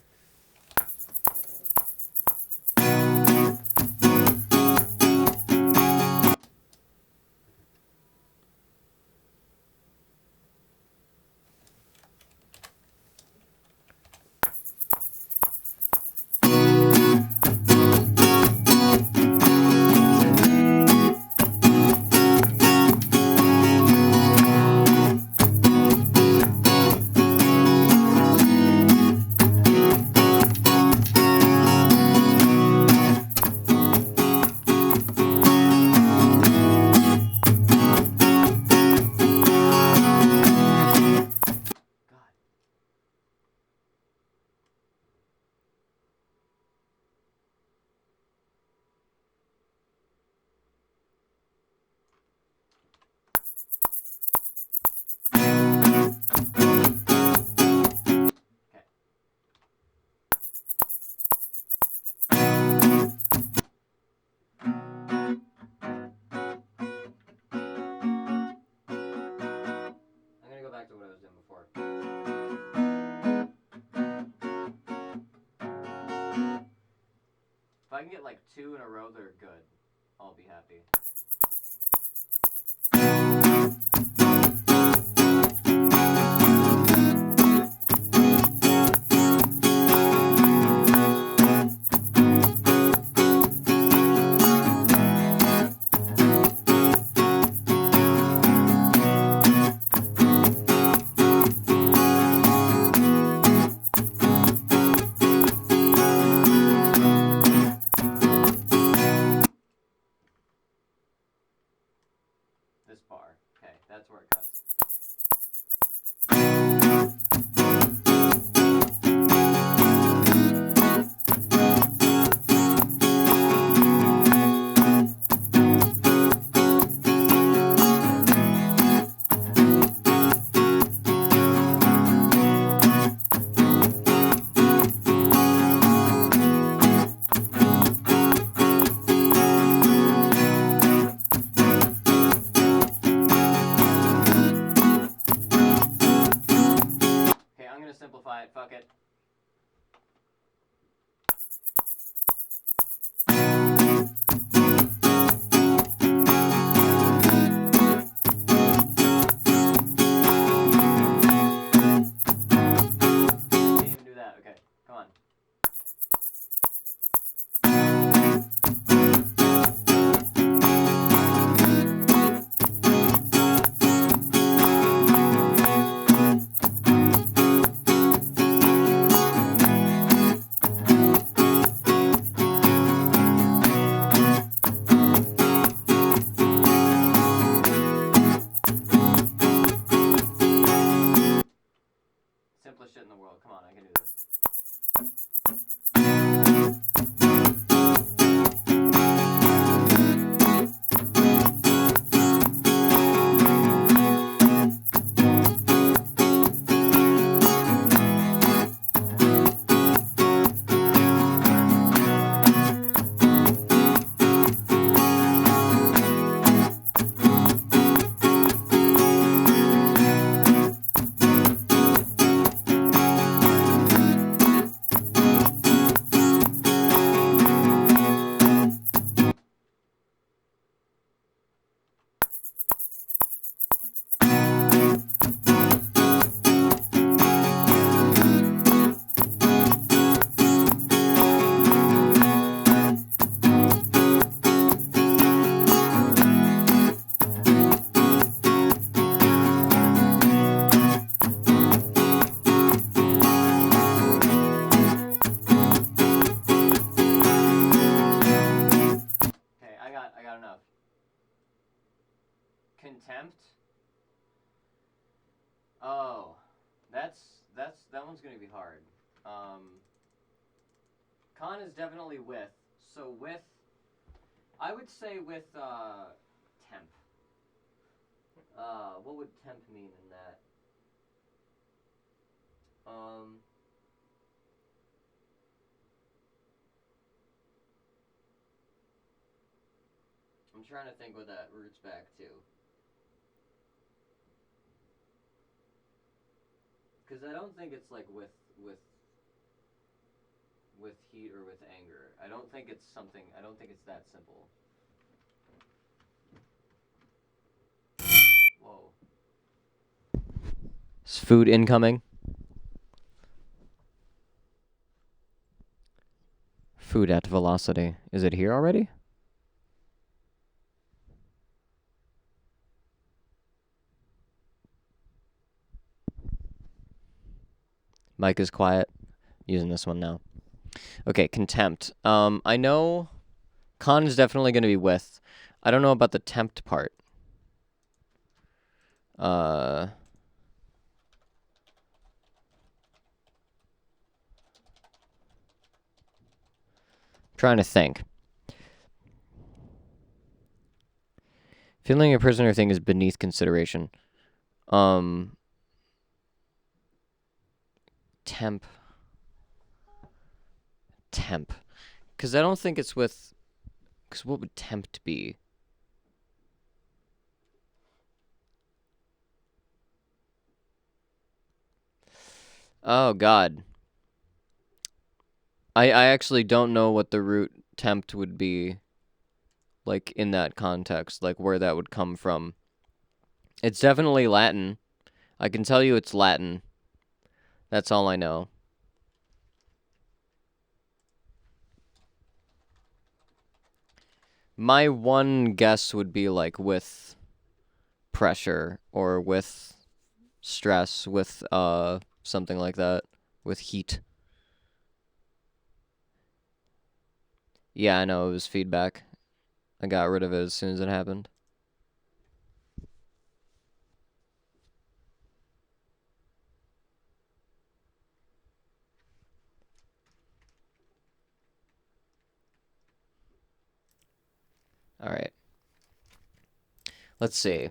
Back to what I was doing before. If I can get like 2 in a row that are good, I'll be happy. This bar. Okay, that's where it cuts. Simplify it, fuck it. Can't even do that, okay, come on. Simplest shit in the world. Come on, I can do this. I got enough. Contempt? Oh, that one's gonna be hard. Con is definitely with, so with, I would say with, temp. What would temp mean in that? I'm trying to think what that roots back to. Because I don't think it's like with heat or with anger. I don't think it's something. I don't think it's that simple. Whoa. Is food incoming? Food at velocity. Is it here already? Mic is quiet. Using this one now. Okay, contempt. I know con is definitely going to be with. I don't know about the tempt part. Trying to think. Feeling a prisoner thing is beneath consideration. Temp. Because I don't think it's with... Because what would tempt be? Oh, God. I actually don't know what the root tempt would be, like, in that context, like, where that would come from. It's definitely Latin. I can tell you it's Latin. That's all I know. My one guess would be, like, with pressure or with stress, with, something like that, with heat. Yeah, I know, it was feedback. I got rid of it as soon as it happened. All right. Let's see.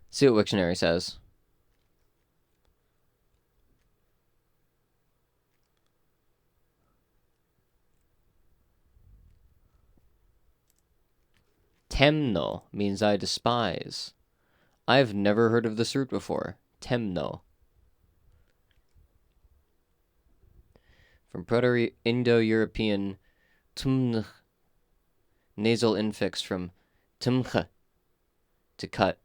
See what Wiktionary says. Temno means I despise. I've never heard of this root before. Temno. From Proto-Indo-European tumn, nasal infix from tumcha, to cut.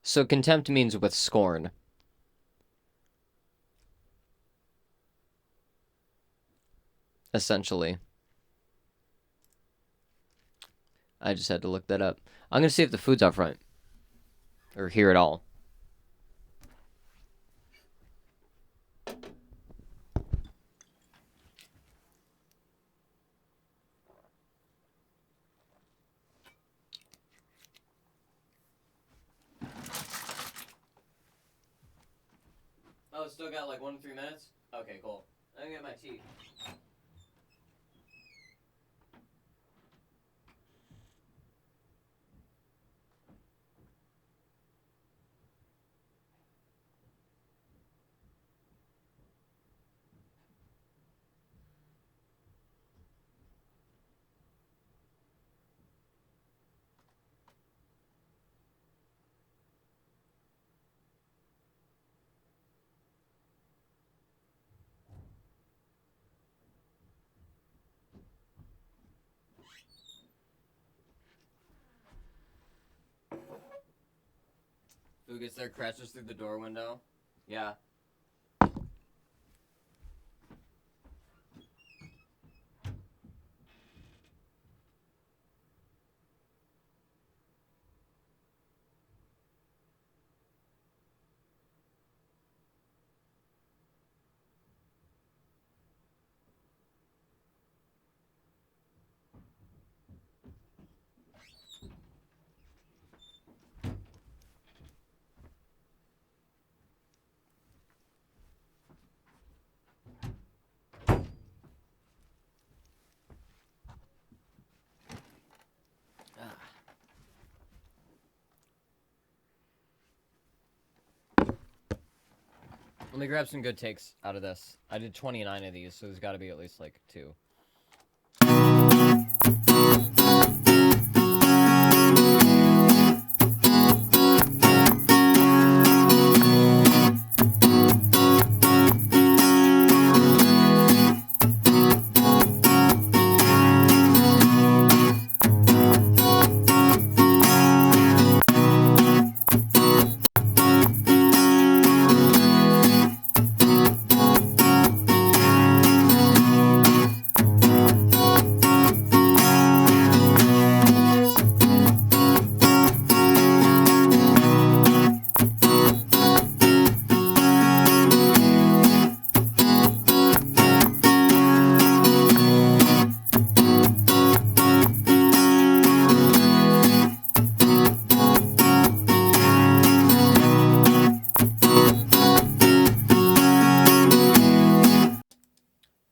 So contempt means with scorn. Essentially. I just had to look that up. I'm going to see if the food's out front. Or here at all. Oh, still got like 1 to 3 minutes? Okay, cool. I'm gonna get my tea. Who gets there, crashes through the door window? Yeah. Let me grab some good takes out of this. I did 29 of these, so there's got to be at least like 2.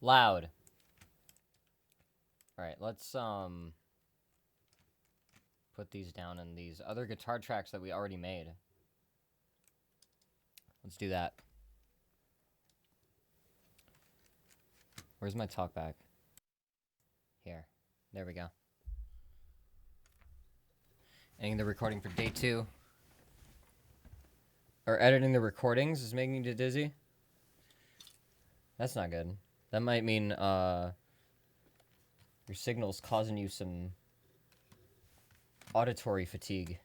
Loud. All right, let's put these down in these other guitar tracks that we already made. Let's do that. Where's my talkback? Here. There we go. Ending the recording for day 2. Or editing the recordings is making you dizzy? That's not good. That might mean your signal's causing you some auditory fatigue.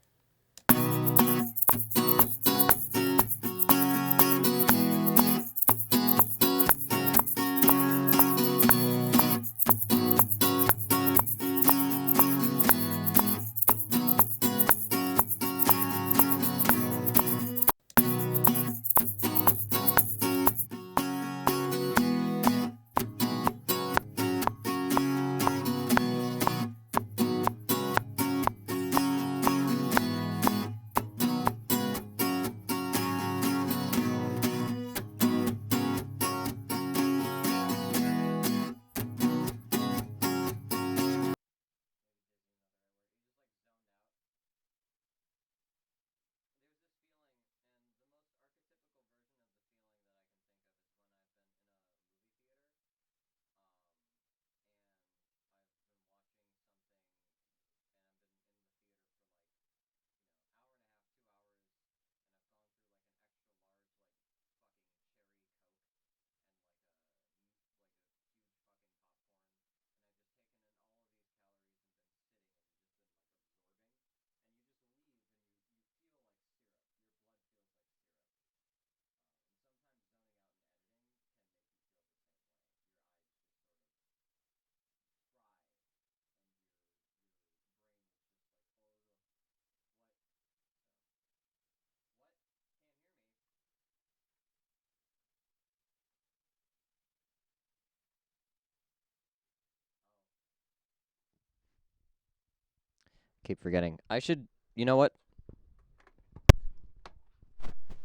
Keep forgetting. I should, you know what?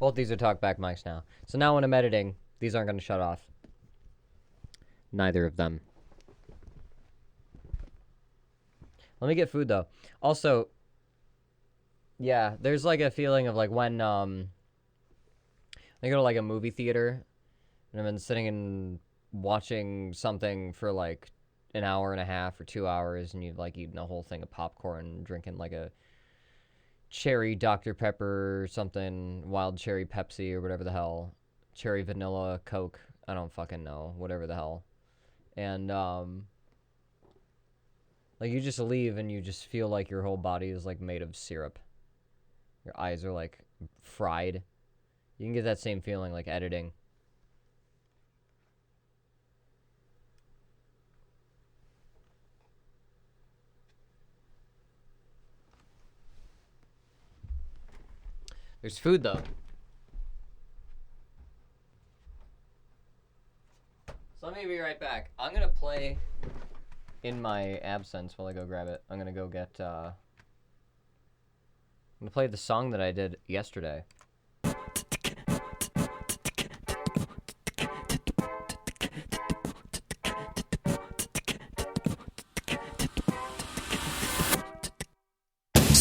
Both these are talkback mics now. So now when I'm editing, these aren't going to shut off. Neither of them. Let me get food though. Also, yeah, there's like a feeling of like when I go to like a movie theater and I've been sitting and watching something for like an hour and a half or 2 hours, and you've like eaten a whole thing of popcorn, drinking like a cherry Dr. Pepper or something, wild cherry Pepsi or whatever the hell, cherry vanilla Coke, I don't fucking know, whatever the hell. And like you just leave and you just feel like your whole body is like made of syrup. Your eyes are like fried. You can get that same feeling like editing. There's food though. So let me be right back. I'm gonna play in my absence while I go grab it. I'm gonna go get I'm gonna play the song that I did yesterday.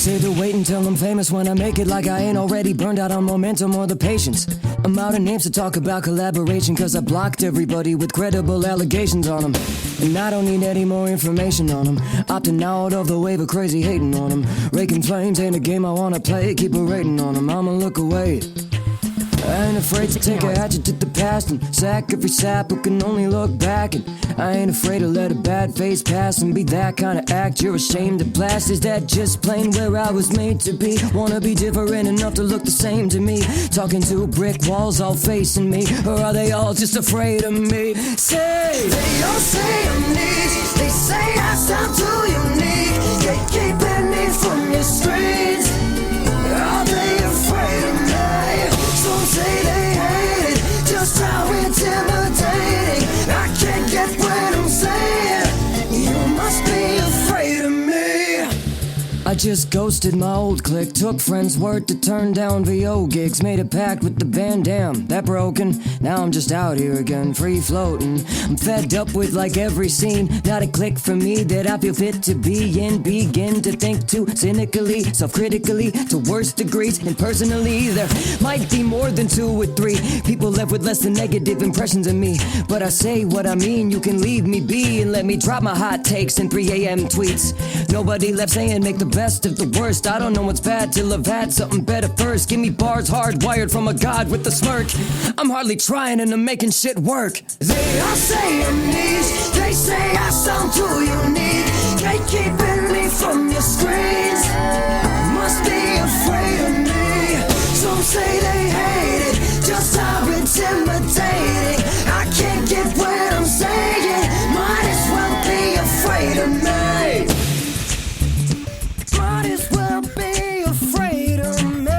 say to wait until I'm famous when I make it, like I ain't already burned out on momentum or the patience. I'm out of names to talk about collaboration, cause I blocked everybody with credible allegations on them. And I don't need any more information on them. Opting out of the wave of crazy hating on them. Raking flames ain't a game I wanna play, keep a rating on them, I'ma look away. I ain't afraid to take a hatchet to the past and sack every sap who can only look back. And I ain't afraid to let a bad phase pass and be that kind of act you're ashamed to blast. Is that just plain where I was made to be? Wanna be different enough to look the same to me? Talking to brick walls all facing me, or are they all just afraid of me? Say, they all say I'm neat, they say I sound too unique. Gatekeeping me from your screens, are they afraid of me? Some say they hate it, just how intimidating. I can't get what I'm saying, you must be afraid of me. I just ghosted my old clique, took friends' word to turn down VO gigs, made a pact with the band, damn, that broken. Now I'm just out here again, free floating. I'm fed up with like every scene, not a click for me that I feel fit to be in. Begin to think too cynically, self-critically, to worse degrees. And personally, there might be more than 2 or 3 people left with less than negative impressions of me. But I say what I mean, you can leave me be and let me drop my hot takes in 3 a.m. tweets. Nobody left saying make the best of the worst. I don't know what's bad till I've had something better first. Give me bars hardwired from a god with a smirk. I'm hardly trying and I'm making shit work. They all say I'm niche, they say I sound too unique. Gatekeeping me from your screens, must be afraid of me. Some say they hate it, just how intimidating. I can't get what I'm saying, might as well be afraid of me. Might as well be afraid of me.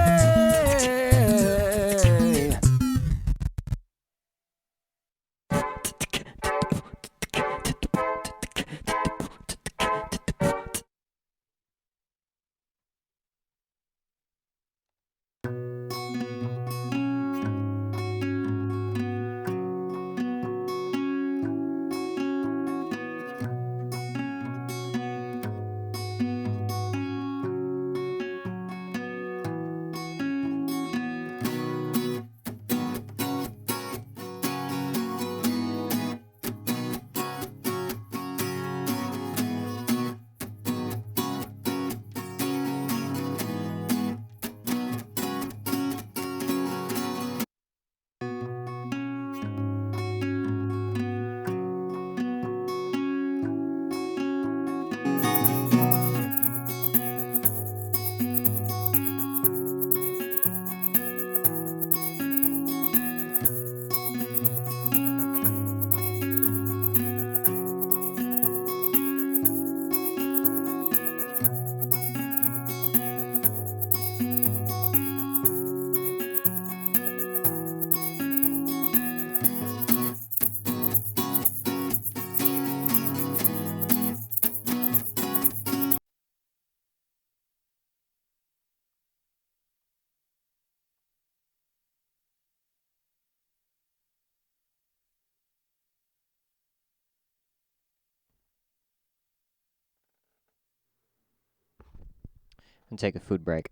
And take a food break.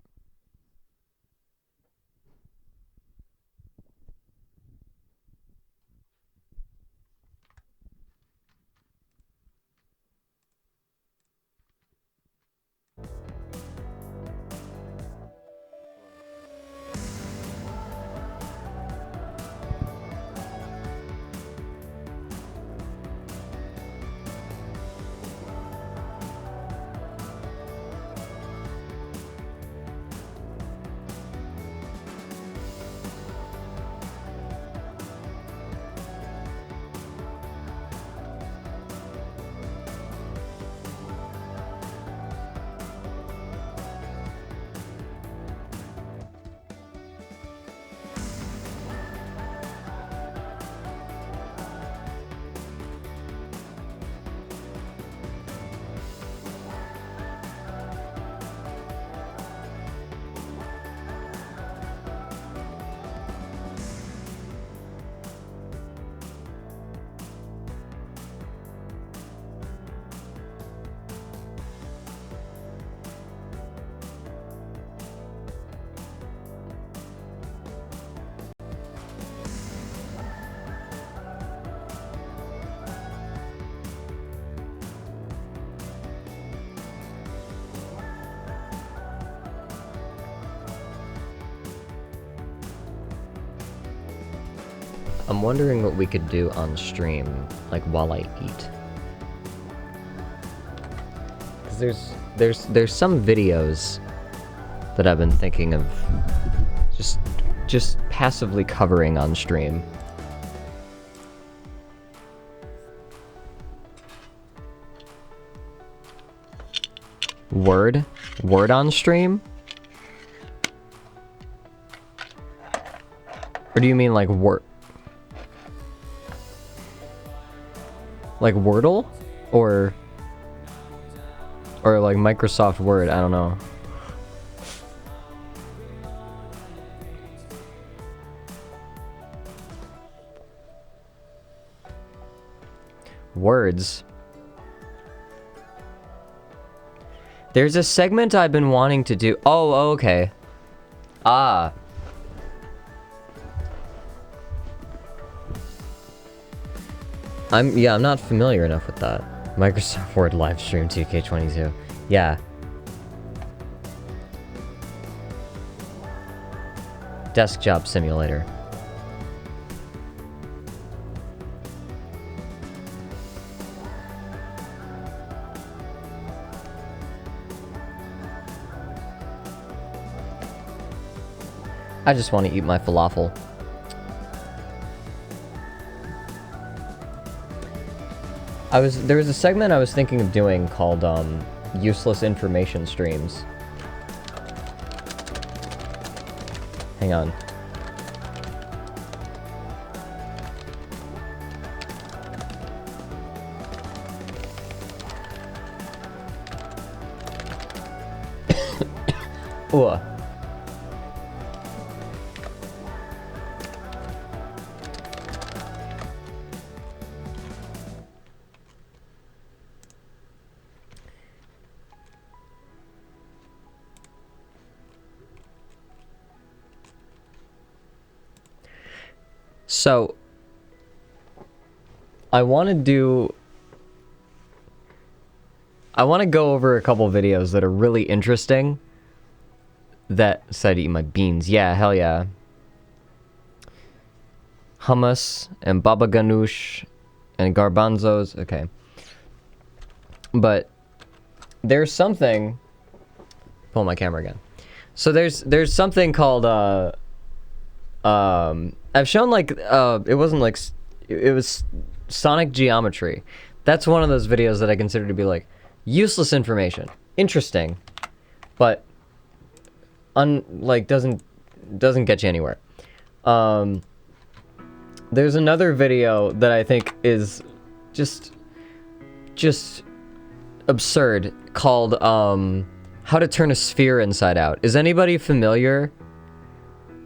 I'm wondering what we could do on stream, like while I eat. Cause there's some videos that I've been thinking of just passively covering on stream. Word on stream? Or do you mean like word? Like Wordle? Or like Microsoft Word, I don't know. Words. There's a segment I've been wanting to do. Oh, okay. Ah. I'm not familiar enough with that. Microsoft Word live stream 2K22. Yeah. Desk job simulator. I just want to eat my falafel. There was a segment I was thinking of doing called useless information streams. Hang on. Ooh. So, I want to go over a couple videos that are really interesting. That said, eat my beans. Yeah, hell yeah. Hummus and baba ganoush and garbanzos. Okay. But there's something. Pull my camera again. So there's something called I've shown like it was sonic geometry. That's one of those videos that I consider to be like useless information. Interesting, but doesn't get you anywhere. There's another video that I think is just absurd called how to turn a sphere inside out. Is anybody familiar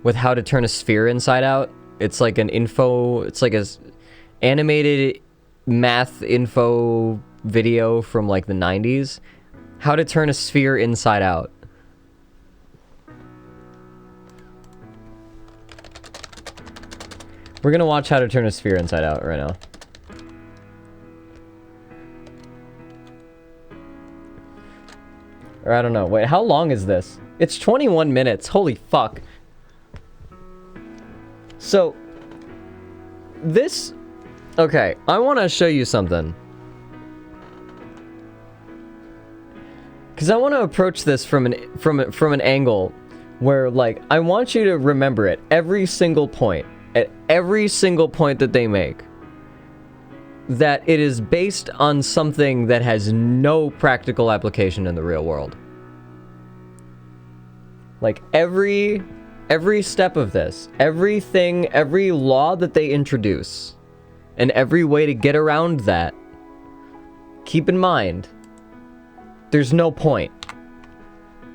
with how to turn a sphere inside out? It's like it's like a animated math info video from like the 90s. How to turn a sphere inside out. We're gonna watch how to turn a sphere inside out right now. Or I don't know. Wait, how long is this? It's 21 minutes. Holy fuck. So, this... Okay, I want to show you something. Because I want to approach this from an angle where, like, I want you to remember at every single point that they make, that it is based on something that has no practical application in the real world. Like, every step of this, everything, every law that they introduce, and every way to get around that, keep in mind, there's no point.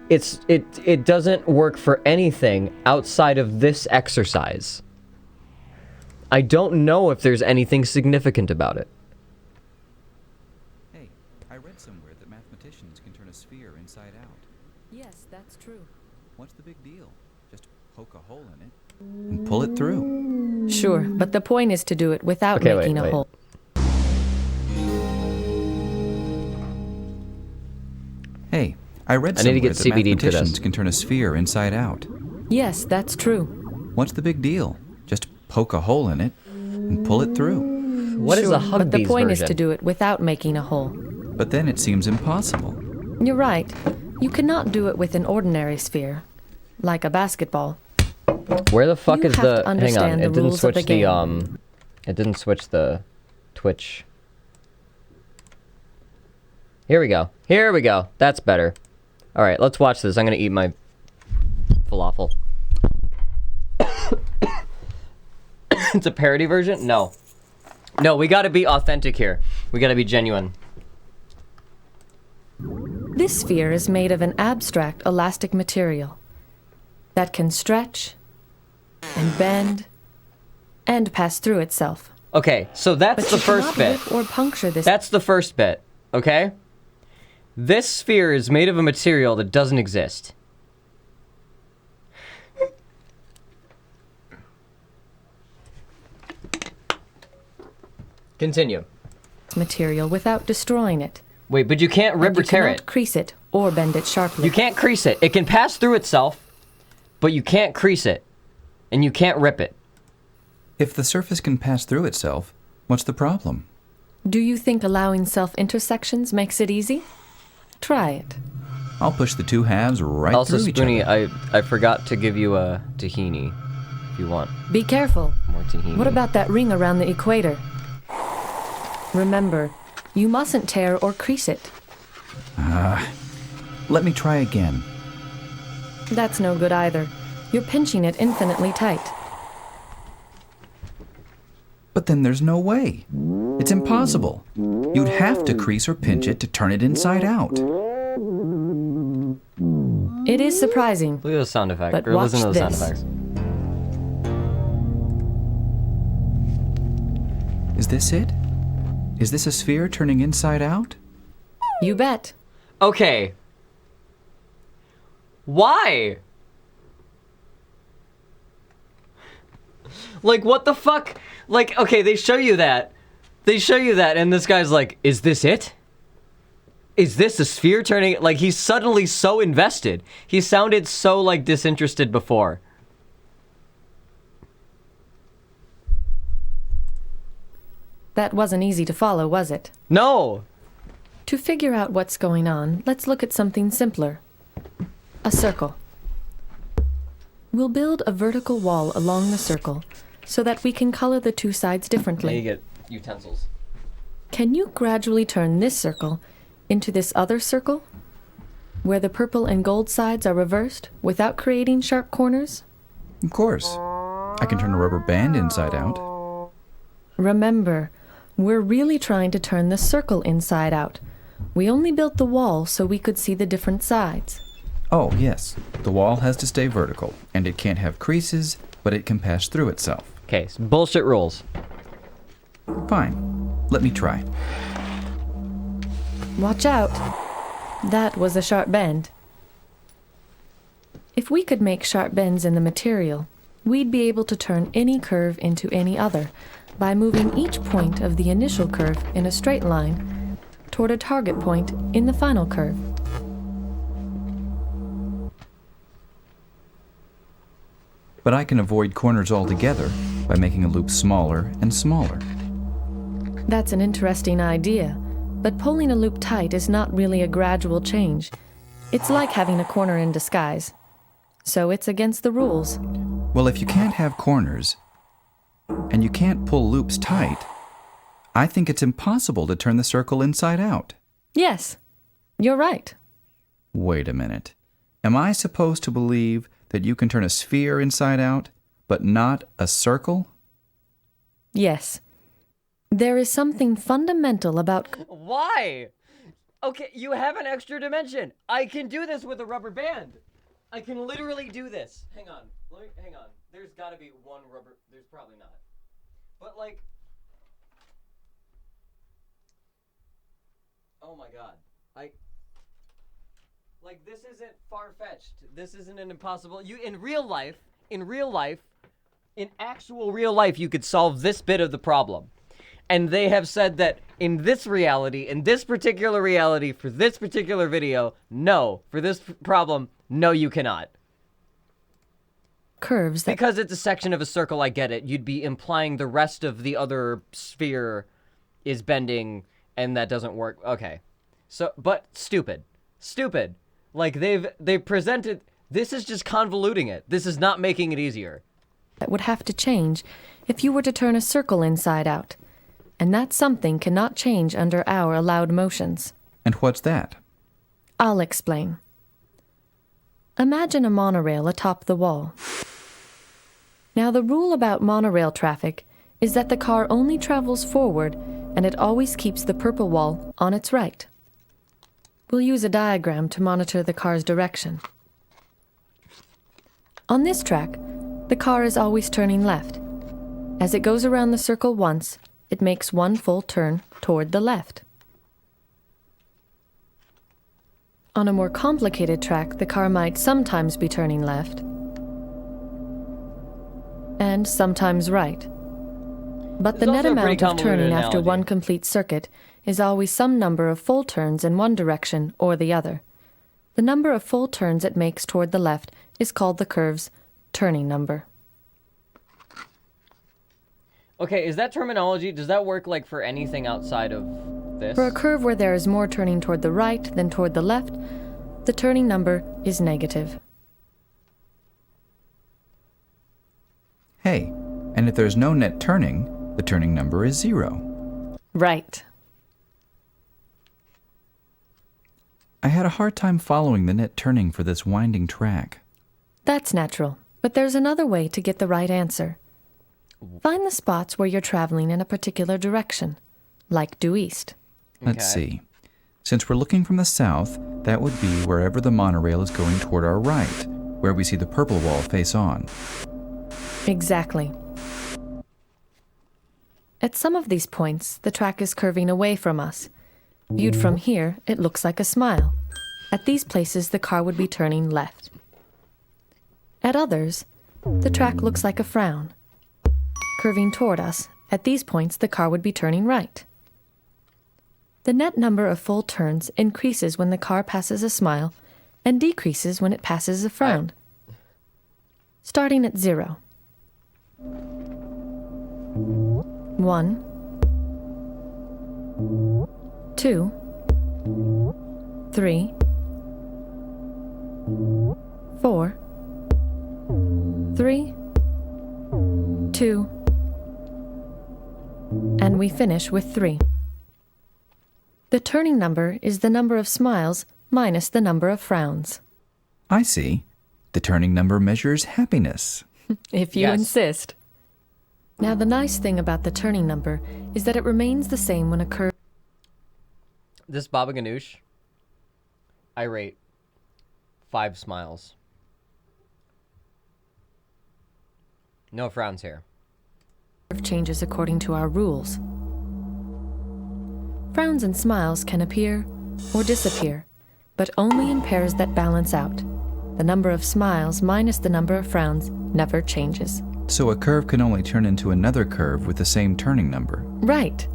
It doesn't work for anything outside of this exercise. I don't know if there's anything significant about it. Hey, I read somewhere that mathematicians can turn a sphere inside out. Yes, that's true. What's the big deal? Just poke a hole in it and pull it through. Sure, but the point is to do it without making a hole. Hey, I read somewhere that CBD mathematicians can turn a sphere inside out. Yes, that's true. What's the big deal? Just poke a hole in it and pull it through. What is Sure, a hug but the bees point is version? to do it without making a hole. But then it seems impossible. You're right. You cannot do it with an ordinary sphere, like a basketball. Where the fuck You is have the? to Hang on, understand the it didn't rules of switch the the It didn't switch the Twitch. Here we go. Here we go. That's better. All right, let's watch this. I'm gonna eat my falafel. It's a parody version? No. No, we gotta be authentic here. We gotta be genuine. This sphere is made of an abstract elastic material that can stretch and bend and pass through itself. Okay, so that's But the you first cannot bit. rip or puncture this. That's the first bit, okay? This sphere is made of a material that doesn't exist. Continue. material without destroying it. Wait, but you can't rip And or you tear cannot it. crease it or bend it sharply. You can't crease it. It can pass through itself, but you can't crease it. And you can't rip it. If the surface can pass through itself, what's the problem? Do you think allowing self-intersections makes it easy? Try it. I'll push the two halves right Also, through each Spoonie, other. I forgot to give you a tahini, if you want Be careful. more tahini. What about that ring around the equator? Remember, you mustn't tear or crease it. Let me try again. That's no good either. You're pinching it infinitely tight. But then there's no way. It's impossible. You'd have to crease or pinch it to turn it inside out. It is surprising. Look at the sound effect. But Or listen to watch the sound this. effects. Is this it? Is this a sphere turning inside out? You bet. Okay. Why? Like, what the fuck? Like, okay, they show you that. They show you that, and this guy's like, is this it? Is this a sphere turning? Like, he's suddenly so invested. He sounded so, like, disinterested before. That wasn't easy to follow, was it? No! To figure out what's going on, let's look at something simpler. A circle. We'll build a vertical wall along the circle so that we can color the two sides Now you differently. get utensils. Can you gradually turn this circle into this other circle, where the purple and gold sides are reversed without creating sharp corners? Of course. I can turn a rubber band inside out. Remember, we're really trying to turn the circle inside out. We only built the wall so we could see the different sides. Oh, yes. The wall has to stay vertical, and it can't have creases, but it can pass through itself. Okay, so bullshit rules. Fine. Let me try. Watch out. That was a sharp bend. If we could make sharp bends in the material, we'd be able to turn any curve into any other by moving each point of the initial curve in a straight line toward a target point in the final curve. But I can avoid corners altogether by making a loop smaller and smaller. That's an interesting idea, but pulling a loop tight is not really a gradual change. It's like having a corner in disguise. So it's against the rules. Well, if you can't have corners, and you can't pull loops tight, I think it's impossible to turn the circle inside out. Yes, you're right. Wait a minute. Am I supposed to believe that you can turn a sphere inside out, but not a circle? Yes. There is something fundamental about... Why? Okay, you have an extra dimension. I can do this with a rubber band. I can literally do this. Hang on. Hang on. There's gotta be one rubber... There's probably not. But, like... Oh my god. Like, this isn't far-fetched. This isn't an impossible... In real life, in actual real life, you could solve this bit of the problem. And they have said that in this reality, in this particular reality, for this particular video, no. For this problem, no, you cannot. curves that Because it's a section of a circle, I get it. You'd be implying the rest of the other sphere is bending, and that doesn't work. Okay. So, but stupid. Stupid. Like, they've presented... This is just convoluting it. This is not making it easier. would have to change if you were to turn a circle inside out. And that something cannot change under our allowed motions. And what's that? I'll explain. Imagine a monorail atop the wall. Now, the rule about monorail traffic is that the car only travels forward and it always keeps the purple wall on its right. We'll use a diagram to monitor the car's direction. On this track, the car is always turning left. As it goes around the circle once, it makes one full turn toward the left. On a more complicated track, the car might sometimes be turning left and sometimes right. But the It's net also a pretty amount of turning convoluted after analogy. one complete circuit is always some number of full turns in one direction or the other. The number of full turns it makes toward the left is called the curve's turning number. Okay, is that terminology, does that work, like, for anything outside of this? For a curve where there is more turning toward the right than toward the left, the turning number is negative. Hey, and if there's no net turning, the turning number is 0. Right. I had a hard time following the net turning for this winding track. That's natural, but there's another way to get the right answer. Find the spots where you're traveling in a particular direction, like due east. Let's Okay. see. Since we're looking from the south, that would be wherever the monorail is going toward our right, where we see the purple wall face on. Exactly. At some of these points, the track is curving away from us. Viewed from here, it looks like a smile. At these places, the car would be turning left. At others, the track looks like a frown. Curving toward us, at these points, the car would be turning right. The net number of full turns increases when the car passes a smile and decreases when it passes a frown. Starting at 0. 1, 2, 3, 4, 3, 2, and we finish with 3. The turning number is the number of smiles minus the number of frowns. I see. The turning number measures happiness. If you Yes. insist. Now, the nice thing about the turning number is that it remains the same when a curve This Baba Ganoush, I rate 5 smiles. No frowns here. changes according to our rules. Frowns and smiles can appear or disappear, but only in pairs that balance out. The number of smiles minus the number of frowns never changes. So a curve can only turn into another curve with the same turning number. Right.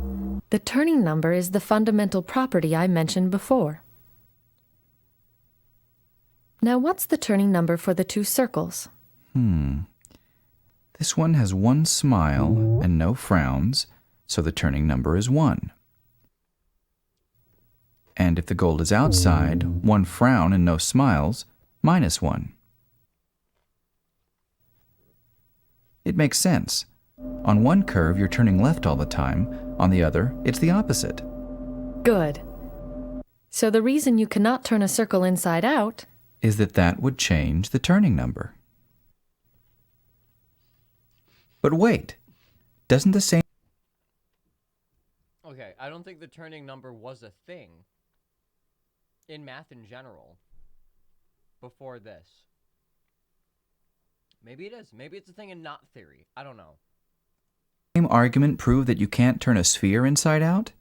The turning number is the fundamental property I mentioned before. Now, what's the turning number for the two circles? This one has 1 smile and no frowns, so the turning number is 1. And if the goal is outside, 1 frown and no smiles, minus 1. It makes sense. On one curve, you're turning left all the time. On the other, it's the opposite. Good. So the reason you cannot turn a circle inside out Is that would change the turning number. But wait, doesn't the same... Okay, I don't think the turning number was a thing in math in general before this. Maybe it is. Maybe it's a thing in knot theory. I don't know. same argument prove that you can't turn a sphere inside out?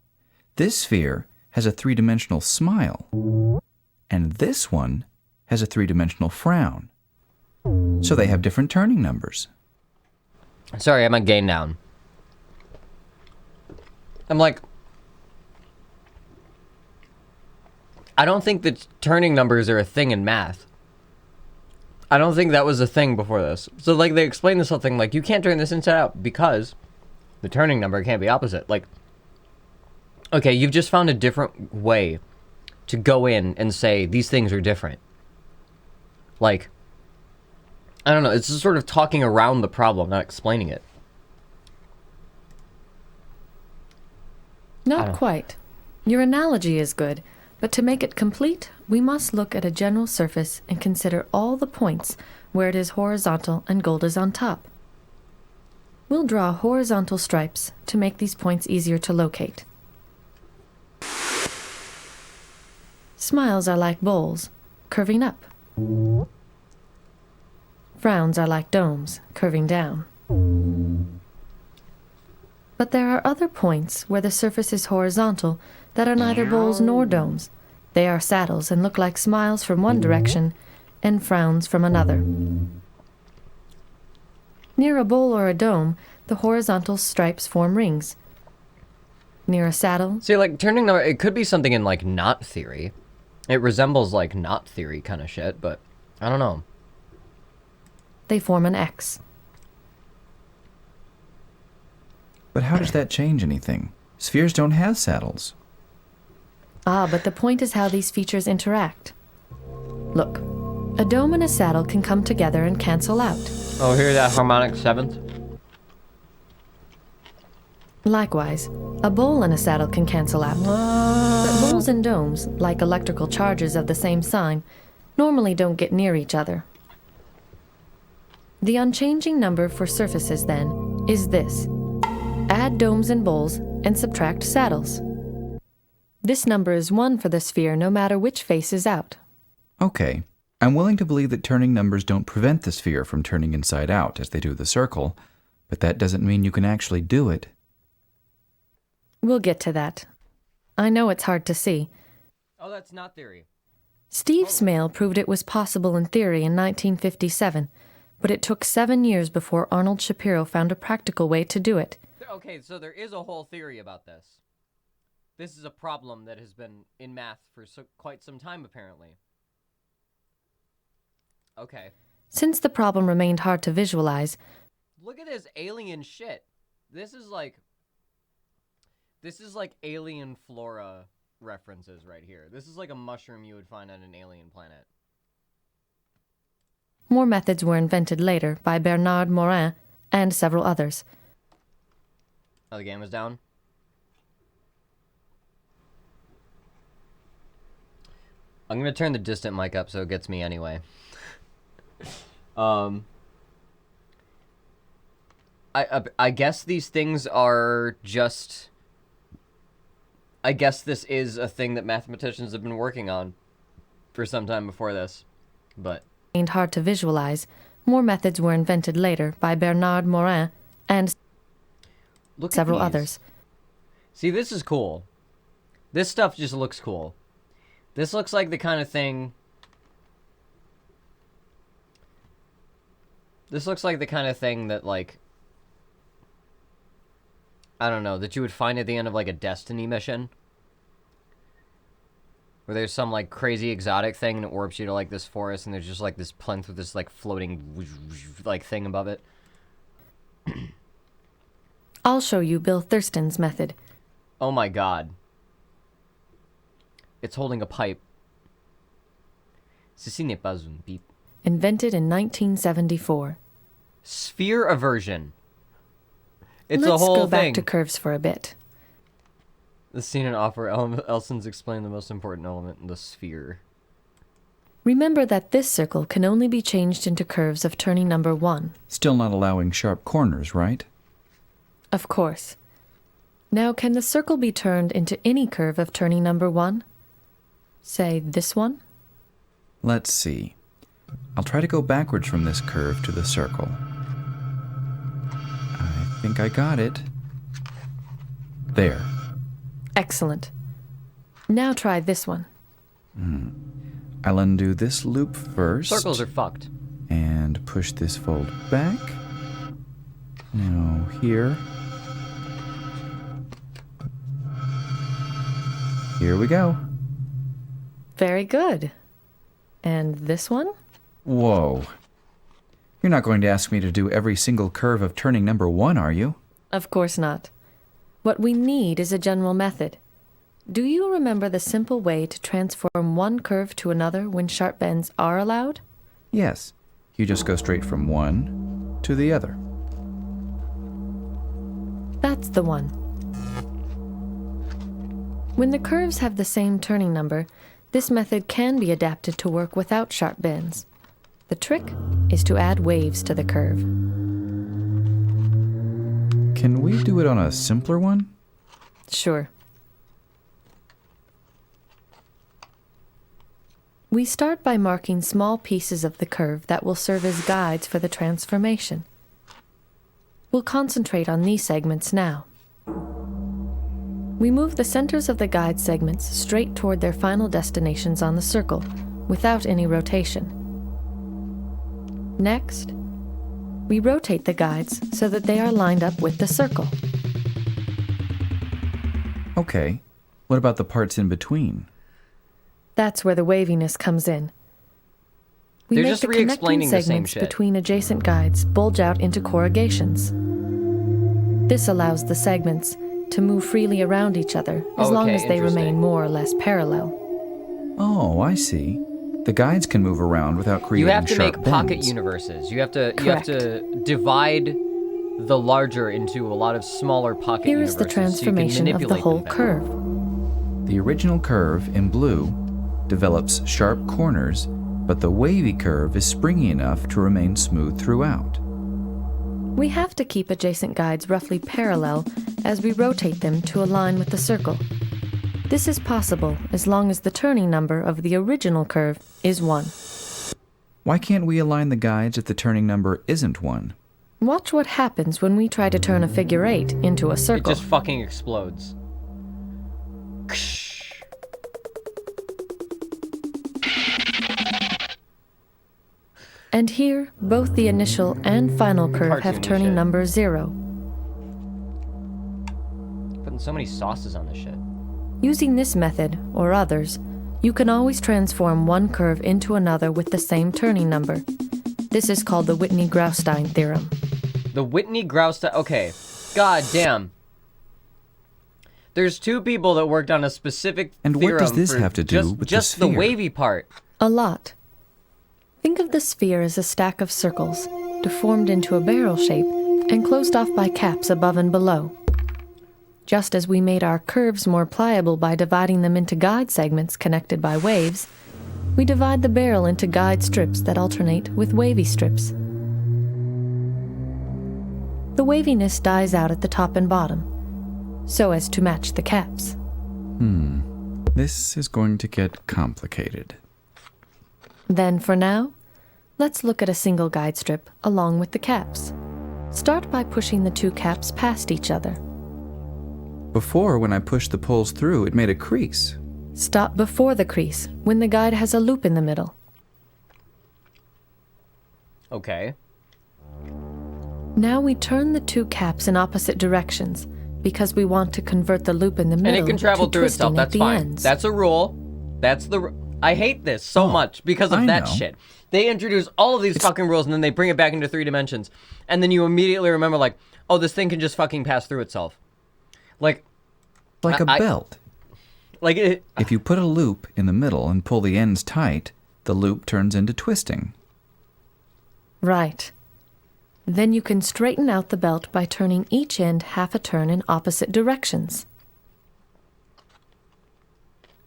This sphere has a 3-dimensional smile, and this one has a 3-dimensional frown. So they have different turning numbers. Sorry, I meant gain down. I'm like, I don't think that turning numbers are a thing in math. I don't think that was a thing before this. So, like, they explained this whole thing, like, you can't turn this inside out because the turning number can't be opposite. Like, okay, you've just found a different way to go in and say these things are different. Like, I don't know, it's just sort of talking around the problem, not explaining it. Not quite. Your analogy is good, but to make it complete, we must look at a general surface and consider all the points where it is horizontal and gold is on top. We'll draw horizontal stripes to make these points easier to locate. Smiles are like bowls, curving up. Frowns are like domes, curving down. But there are other points where the surface is horizontal that are neither bowls nor domes. They are saddles and look like smiles from one direction and frowns from another. Near a bowl or a dome, the horizontal stripes form rings. Near a saddle... See, like, turning number, it could be something in, like, knot theory. It resembles, like, knot theory kind of shit, but I don't know. They form an X. But how does that change anything? Spheres don't have saddles. Ah, but the point is how these features interact. Look, a dome and a saddle can come together and cancel out. Oh, hear that harmonic seventh? Likewise, a bowl and a saddle can cancel out. But bowls and domes, like electrical charges of the same sign, normally don't get near each other. The unchanging number for surfaces, then, is this. Add domes and bowls and subtract saddles. This number is 1 for the sphere no matter which face is out. Okay, I'm willing to believe that turning numbers don't prevent the sphere from turning inside out as they do the circle, but that doesn't mean you can actually do it. We'll get to that. I know it's hard to see. Oh, that's not theory. Steve Smale proved it was possible in theory in 1957, but it took 7 years before Arnold Shapiro found a practical way to do it. Okay, so there is a whole theory about this. This is a problem that has been in math for quite some time, apparently. Okay. Since the problem remained hard to visualize... Look at this alien shit. This is like alien flora references right here. This is like a mushroom you would find on an alien planet. More methods were invented later by Bernard Morin and several others. Oh, the game was down? I'm gonna turn the distant mic up so it gets me anyway. I guess these things are just... I guess this is a thing that mathematicians have been working on for some time before this, but... Hard to visualize. More methods were invented later by Bernard Morin and several others. See, this is cool. This stuff just looks cool. This looks like the kind of thing... This looks like the kind of thing that, like... I don't know, that you would find at the end of, like, a Destiny mission. Where there's some, like, crazy exotic thing and it warps you to, like, this forest and there's just, like, this plinth with this, like, floating, like, thing above it. I'll show you Bill Thurston's method. Oh my god. It's holding a pipe. Ceci n'est pas une pipe. Invented in 1974. Sphere aversion. It's Let's a whole go back thing. to curves for a bit. The scene and offer Elson's explain the most important element in the sphere. Remember that this circle can only be changed into curves of turning number 1. Still not allowing sharp corners, right? Of course. Now, can the circle be turned into any curve of turning number 1? Say, this one? Let's see. I'll try to go backwards from this curve to the circle. I think I got it. There. Excellent. Now try this one. I'll undo this loop first. Circles are fucked. And push this fold back. Now here. Here we go. Very good. And this one? Whoa. You're not going to ask me to do every single curve of turning number 1, are you? Of course not. What we need is a general method. Do you remember the simple way to transform one curve to another when sharp bends are allowed? Yes. You just go straight from one to the other. That's the one. When the curves have the same turning number, this method can be adapted to work without sharp bends. The trick is to add waves to the curve. Can we do it on a simpler one? Sure. We start by marking small pieces of the curve that will serve as guides for the transformation. We'll concentrate on these segments now. We move the centers of the guide segments straight toward their final destinations on the circle, without any rotation. Next, we rotate the guides so that they are lined up with the circle. Okay. What about the parts in between? That's where the waviness comes in. We They're make just the connecting re-explaining the same segments shit. between adjacent guides bulge out into corrugations. This allows the segments to move freely around each other as long Okay, as they interesting. remain more or less parallel. Oh, I see. The guides can move around without You creating have to sharp make pocket bends. universes. You have to Correct. divide the larger into a lot of smaller pocket Here is universes. the transformation so you can of the manipulate whole them better. curve. The original curve in blue develops sharp corners, but the wavy curve is springy enough to remain smooth throughout. We have to keep adjacent guides roughly parallel as we rotate them to align with the circle. This is possible as long as the turning number of the original curve is 1. Why can't we align the guides if the turning number isn't 1? Watch what happens when we try to turn a figure 8 into a It circle. just fucking explodes. And here, both the initial and final curve have Cartoony turning shit. number 0. Putting so many sauces on this shit. Using this method, or others, you can always transform one curve into another with the same turning number. This is called the Whitney-Graustein theorem. The Whitney Graustein. Okay. God damn. There's two people that worked on a specific And what theorem does this for have to do just, with the just the sphere? wavy part. A lot. Think of the sphere as a stack of circles, deformed into a barrel shape and closed off by caps above and below. Just as we made our curves more pliable by dividing them into guide segments connected by waves, we divide the barrel into guide strips that alternate with wavy strips. The waviness dies out at the top and bottom, so as to match the caps. This is going to get complicated. Then, for now, let's look at a single guide strip along with the caps. Start by pushing the two caps past each other. Before, when I pushed the poles through, it made a crease. Stop before the crease, when the guide has a loop in the middle. Okay. Now we turn the two caps in opposite directions, because we want to convert the loop in the middle And it can travel to through itself. twisting at That's the fine. ends. That's a rule. That's the. I hate this so much because of I that know. shit. They introduce all of these fucking rules and then they bring it back into 3 dimensions, and then you immediately remember like, oh, this thing can just fucking pass through itself. Like Like a I- belt. it. If you put a loop in the middle and pull the ends tight, the loop turns into twisting. Right. Then you can straighten out the belt by turning each end half a turn in opposite directions.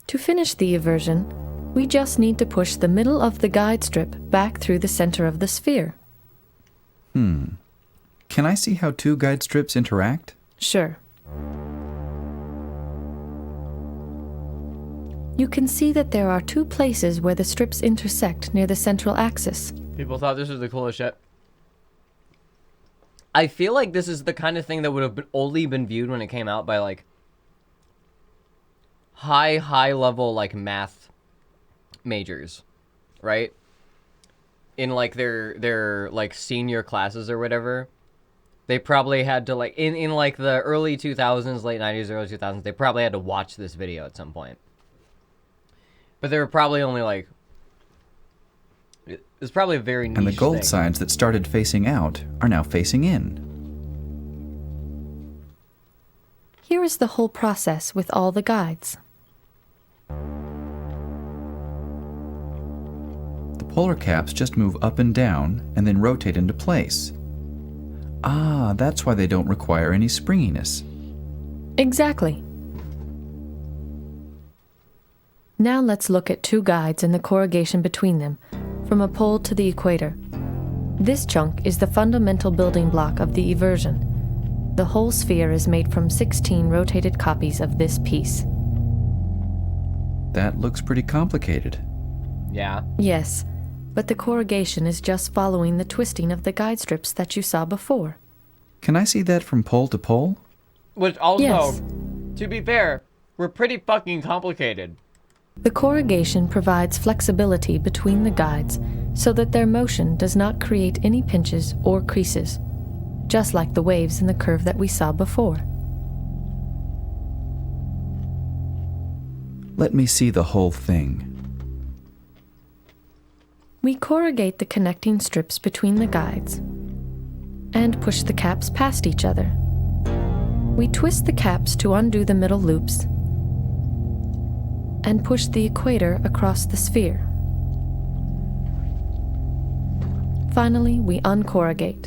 To finish the eversion, we just need to push the middle of the guide strip back through the center of the sphere. Can I see how two guide strips interact? Sure. You can see that there are 2 places where the strips intersect near the central axis. People thought this was the coolest shit. I feel like this is the kind of thing that would have only been viewed when it came out by like high level like math majors, right? In like their like senior classes or whatever. They probably had to like in like the early 2000s, late 90s, early 2000s, they probably had to watch this video at some point. But they were probably only like It's probably a very niche And the gold thing. sides that started facing out are now facing in. Here is the whole process with all the guides. The polar caps just move up and down and then rotate into place. Ah, that's why they don't require any springiness. Exactly. Now let's look at two guides and the corrugation between them, from a pole to the equator. This chunk is the fundamental building block of the eversion. The whole sphere is made from 16 rotated copies of this piece. That looks pretty complicated. Yeah. Yes, but the corrugation is just following the twisting of the guide strips that you saw before. Can I see that from pole to pole? Which also, Yes. to be fair, we're pretty fucking complicated. The corrugation provides flexibility between the guides so that their motion does not create any pinches or creases, just like the waves in the curve that we saw before. Let me see the whole thing. We corrugate the connecting strips between the guides and push the caps past each other. We twist the caps to undo the middle loops and push the equator across the sphere. Finally, we uncorrugate.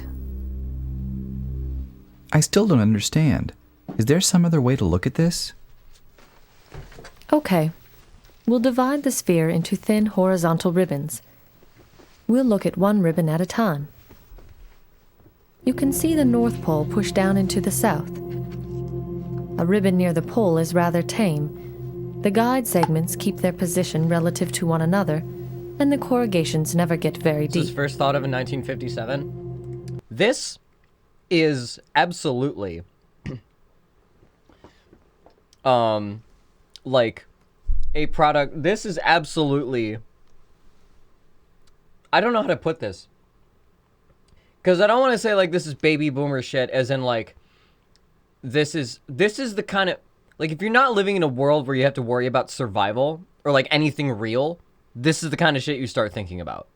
I still don't understand. Is there some other way to look at this? Okay, we'll divide the sphere into thin horizontal ribbons. We'll look at one ribbon at a time. You can see the North Pole push down into the south. A ribbon near the pole is rather tame. The guide segments keep their position relative to one another, and the corrugations never get very This was deep. first thought of in 1957. This is absolutely like a product. This is absolutely, I don't know how to put this, because I don't want to say like this is baby boomer shit, as in like this is the kind of, like, if you're not living in a world where you have to worry about survival or like anything real, this is the kind of shit you start thinking about.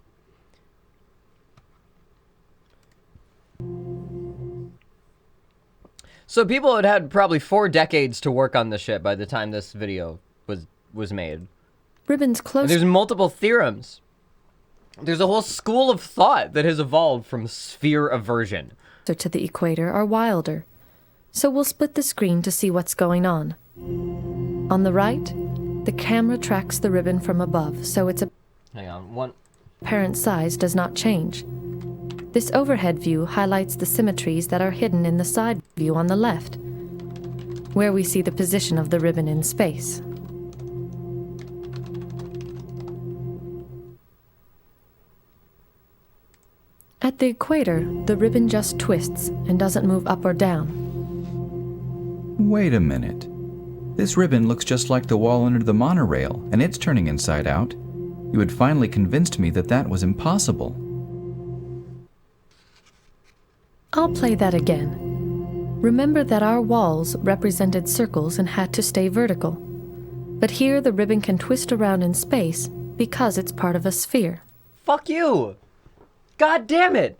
So people had had probably 4 decades to work on this shit by the time this video was made. Ribbons And close there's multiple theorems. There's a whole school of thought that has evolved from sphere aversion. to the equator are wilder, so we'll split the screen to see what's going on. On the right, the camera tracks the ribbon from above, so its Hang on, one. apparent size does not change. This overhead view highlights the symmetries that are hidden in the side view on the left, where we see the position of the ribbon in space. At the equator, the ribbon just twists and doesn't move up or down. Wait a minute. This ribbon looks just like the wall under the monorail, and it's turning inside out. You had finally convinced me that that was impossible. I'll play that again. Remember that our walls represented circles and had to stay vertical. But here the ribbon can twist around in space because it's part of a sphere. Fuck you! God damn it!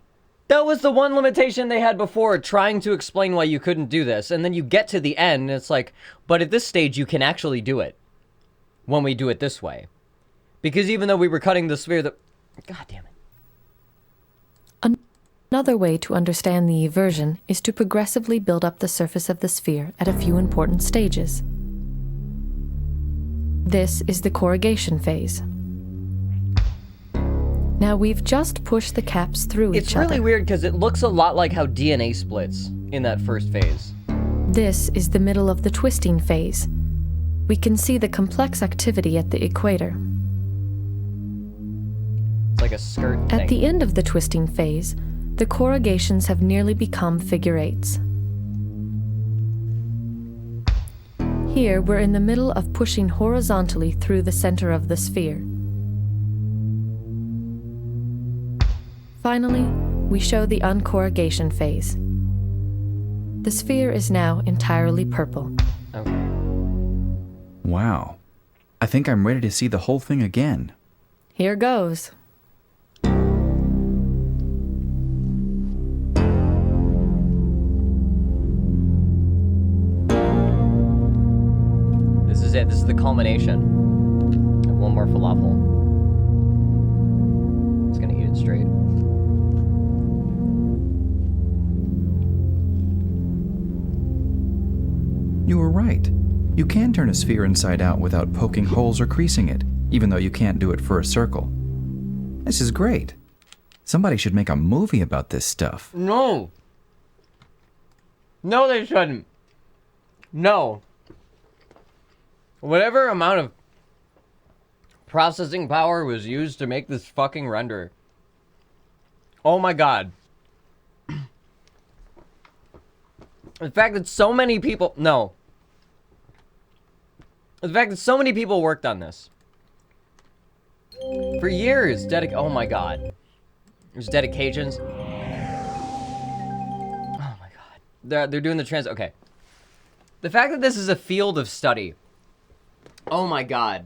That was the one limitation they had before, trying to explain why you couldn't do this. And then you get to the end, and it's like, but at this stage, you can actually do it. When we do it this way. Because even though we were cutting the sphere, God damn it. Another way to understand the eversion is to progressively build up the surface of the sphere at a few important stages. This is the corrugation phase. Now we've just pushed the caps through It's each other. really weird because it looks a lot like how DNA splits in that first phase. This is the middle of the twisting phase. We can see the complex activity at the equator. It's like a skirt thing. At the end of the twisting phase, the corrugations have nearly become figure eights. Here, we're in the middle of pushing horizontally through the center of the sphere. Finally, we show the uncorrugation phase. The sphere is now entirely purple. Okay. Wow. I think I'm ready to see the whole thing again. Here goes. is it. This is the culmination. I have one more falafel. It's gonna eat it straight. You were right. You can turn a sphere inside out without poking holes or creasing it, even though you can't do it for a circle. This is great. Somebody should make a movie about this stuff. No! No, they shouldn't. No. Whatever amount of processing power was used to make this fucking render. Oh my god. The fact that so many people... No. The fact that so many people worked on this. For years. Oh my god. There's dedications. Oh my god. They're doing the okay. The fact that this is a field of study. Oh my god.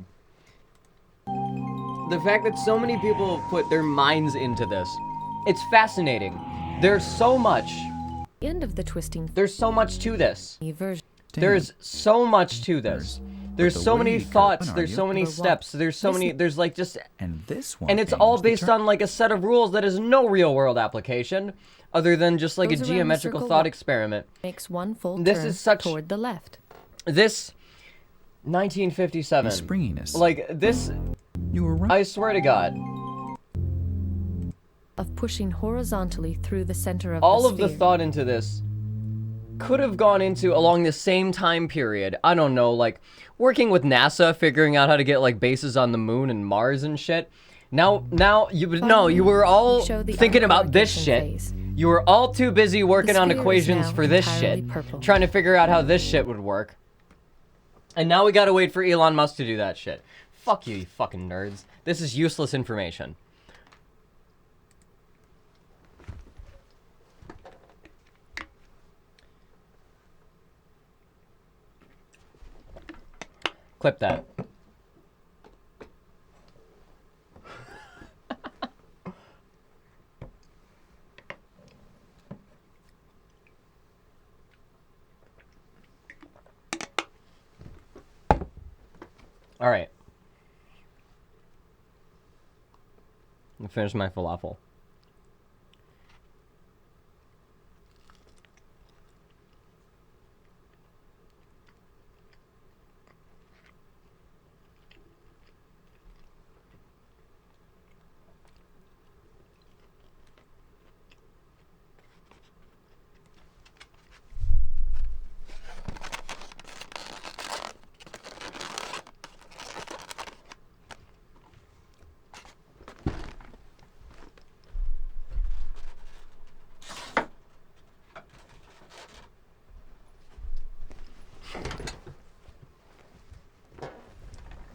The fact that so many people have put their minds into this. It's fascinating. There's so much. End of the twisting There's so much to this. version. There's so much to this. There's the so many way, thoughts, Carmen, there's are so you? many steps, there's so many, there's like just, And this one. and it's all aims to based turn- on like a set of rules that has no real world application other than just like Goes a around the geometrical circle thought walk. experiment. Makes one full This turn is such- toward the left. This 1957. The springiness. Like this, You were right. I swear to God, Of pushing horizontally through the center of all the of the sphere. thought into this could have gone into along the same time period. I don't know, like working with NASA, figuring out how to get like bases on the moon and Mars and shit. Now you were all show the thinking about this Corrugation shit. Phase. You were all too busy working The on sphere is equations now for this entirely shit, purple. trying to figure out how this shit would work. And now we gotta wait for Elon Musk to do that shit. Fuck you, you fucking nerds. This is useless information. Clip that. All right. I'm finish my falafel.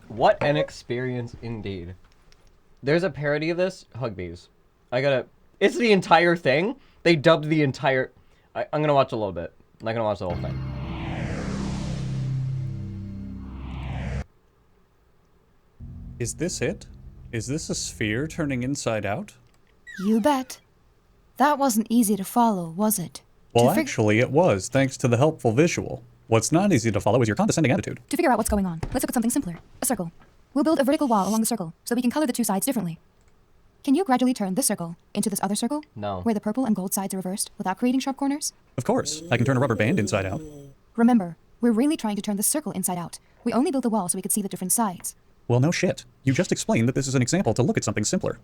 What an experience indeed. There's a parody of this, Hugbees. It's the entire thing. They dubbed the entire, I'm gonna watch a little bit. I'm not gonna watch the whole thing. Is this it? Is this a sphere turning inside out? You bet. That wasn't easy to follow, was it? Well, To fig- actually, it was, thanks to the helpful visual. What's not easy to follow is your condescending attitude. To figure out what's going on, let's look at something simpler. A circle. We'll build a vertical wall along the circle so that we can color the two sides differently. Can you gradually turn this circle into this other circle? No. Where the purple and gold sides are reversed without creating sharp corners? Of course, I can turn a rubber band inside out. Remember, we're really trying to turn the circle inside out. We only built the wall so we could see the different sides. Well, no shit. You just explained that this is an example to look at something simpler.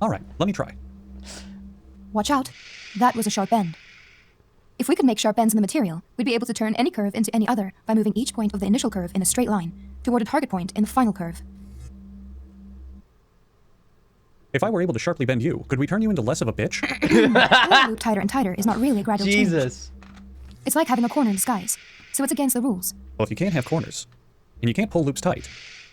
Alright, let me try. Watch out. That was a sharp bend. If we could make sharp bends in the material, we'd be able to turn any curve into any other by moving each point of the initial curve in a straight line toward a target point in the final curve. If I were able to sharply bend you, could we turn you into less of a bitch? Pulling a loop tighter and tighter is not really a gradual change. Jesus. It's like having a corner in disguise, so it's against the rules. Well, if you can't have corners, and you can't pull loops tight,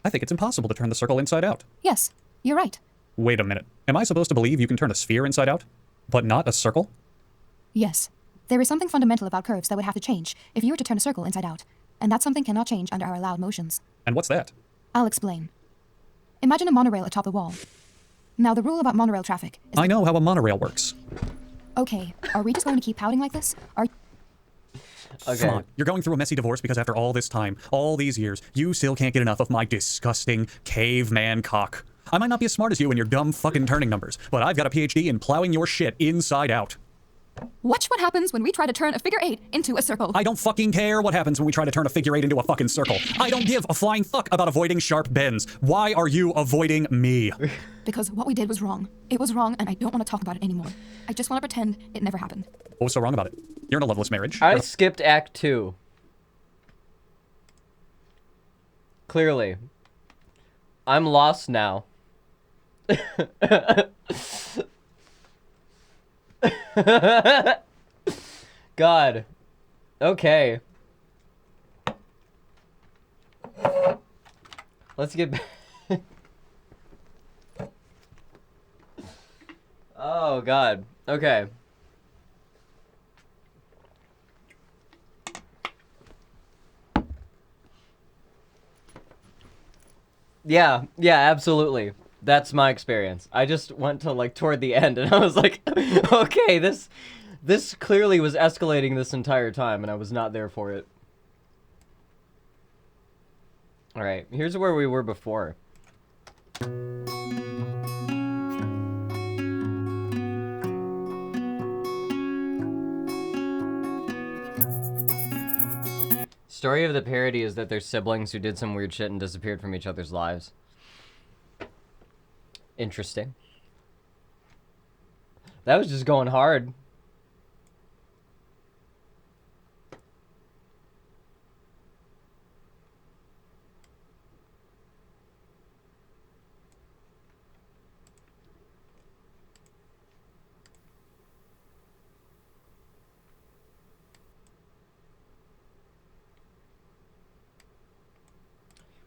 I think it's impossible to turn the circle inside out. Yes, you're right. Wait a minute. Am I supposed to believe you can turn a sphere inside out, but not a circle? Yes. There is something fundamental about curves that would have to change if you were to turn a circle inside out, and that something cannot change under our allowed motions. And what's that? I'll explain. Imagine a monorail atop the wall. Now, the rule about monorail traffic is... I know how a monorail works. Okay, are we just going to keep pouting like this? Okay. Come on. You're going through a messy divorce because after all this time, all these years, you still can't get enough of my disgusting caveman cock. I might not be as smart as you in your dumb fucking turning numbers, but I've got a PhD in plowing your shit inside out. Watch what happens when we try to turn a figure 8 into a circle. I don't fucking care what happens when we try to turn a figure 8 into a fucking circle. I don't give a flying fuck about avoiding sharp bends. Why are you avoiding me? Because what we did was wrong. It was wrong, and I don't want to talk about it anymore. I just want to pretend it never happened. What was so wrong about it? You're in a loveless marriage. I skipped Act 2. Clearly. I'm lost now. God. Okay. Let's get back. Oh, God. Okay. Yeah, absolutely. That's my experience. I just went to like toward the end and I was like, okay, this clearly was escalating this entire time and I was not there for it. All right, here's where we were before. Story of the parody is that they're siblings who did some weird shit and disappeared from each other's lives. Interesting. That was just going hard.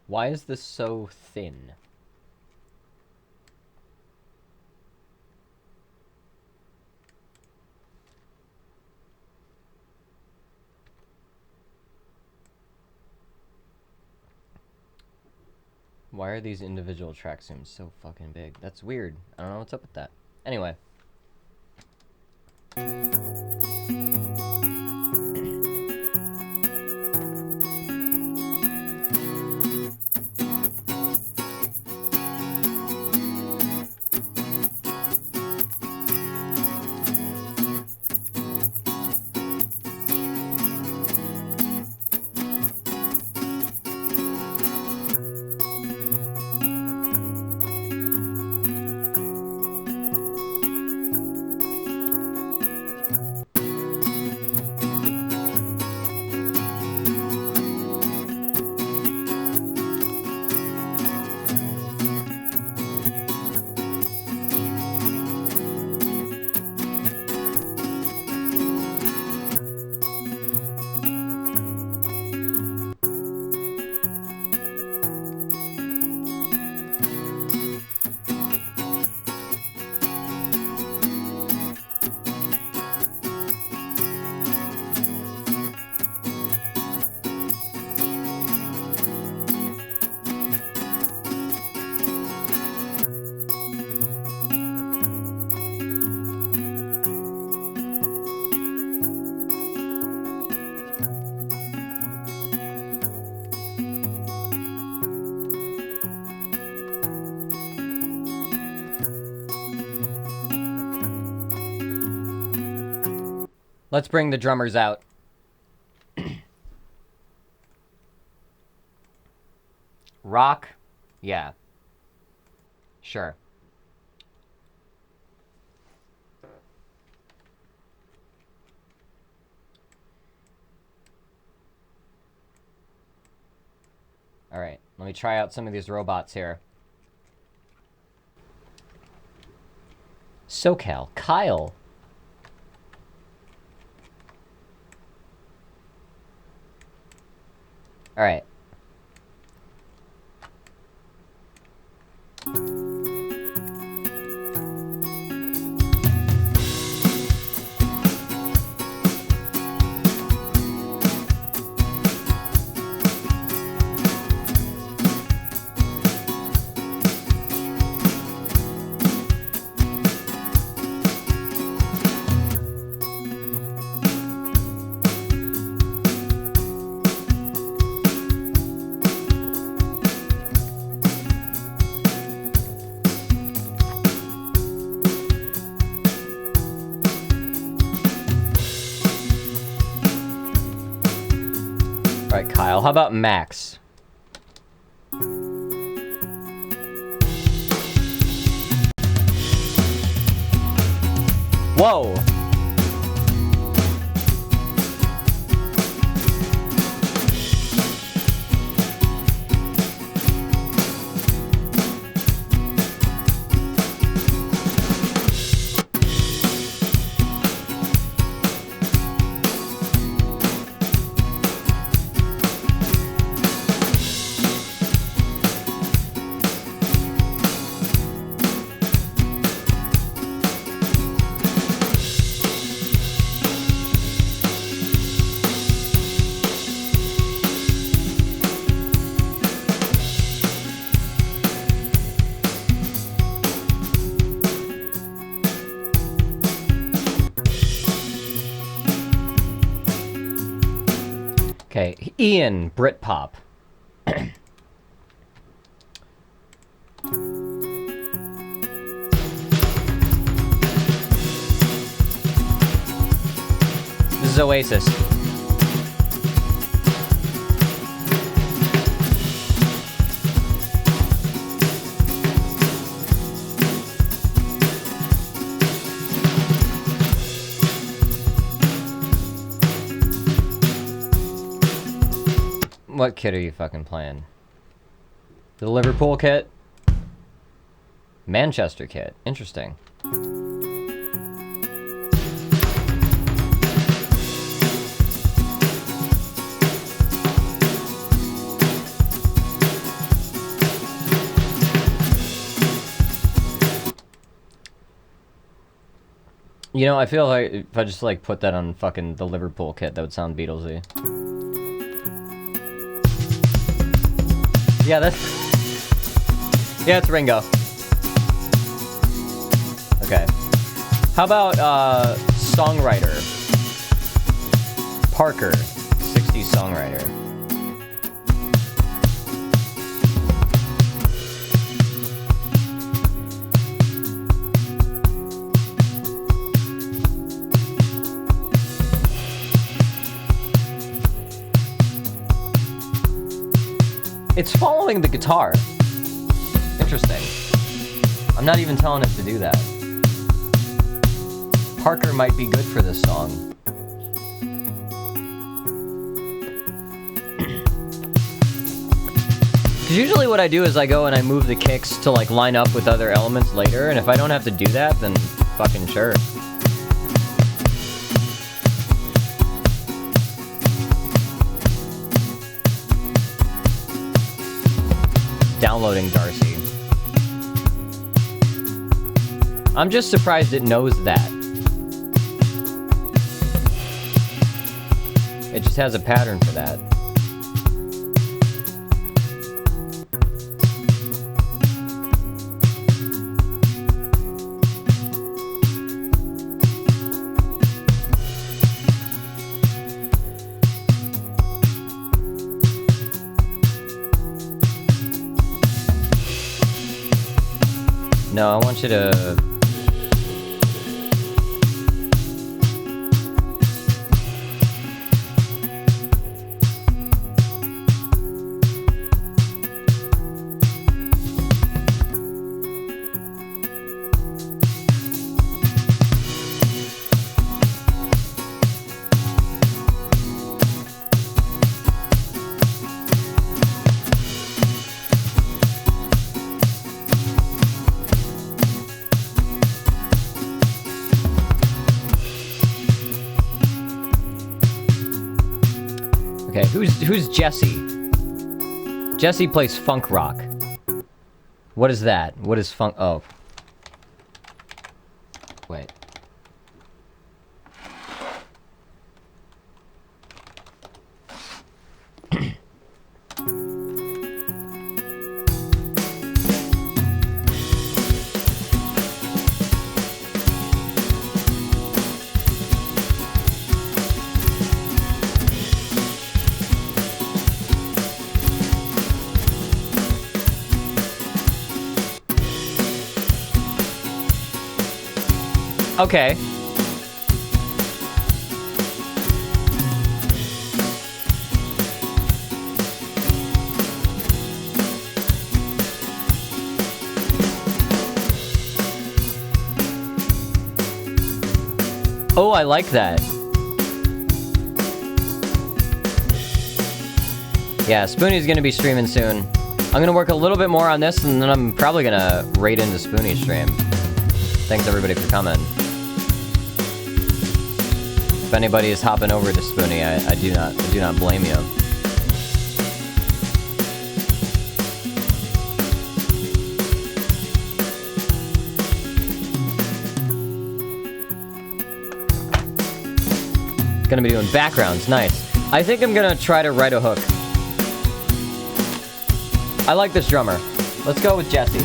Why is this so thin? Why are these individual track zooms so fucking big? That's weird. I don't know what's up with that. Anyway. Let's bring the drummers out. Rock? Yeah. Sure. Alright, let me try out some of these robots here. SoCal, Kyle. All right. right, Kyle. How about Max? Whoa! Okay, Ian, Britpop. This is Oasis. What kit are you fucking playing? The Liverpool kit? Manchester kit. Interesting. You know, I feel like if I just like put that on fucking the Liverpool kit, that would sound Beatlesy. Yeah, that's... Yeah, it's Ringo. Okay. How about, songwriter? Parker, 60s songwriter. It's following the guitar. Interesting. I'm not even telling it to do that. Parker might be good for this song. Because usually what I do is I go and I move the kicks to like line up with other elements later, and if I don't have to do that, then fucking sure. Downloading Darcy. I'm just surprised it knows that. It just has a pattern for that. No, I want you to... Okay, who's Jesse? Jesse plays funk rock. What is that? What is funk? Oh. Wait. Okay. Oh, I like that. Yeah, Spoonie's gonna be streaming soon. I'm gonna work a little bit more on this, and then I'm probably gonna raid into Spoonie's stream. Thanks everybody for coming. If anybody is hopping over to Spoonie, I do not blame you. Gonna be doing backgrounds, nice. I think I'm gonna try to write a hook. I like this drummer. Let's go with Jesse.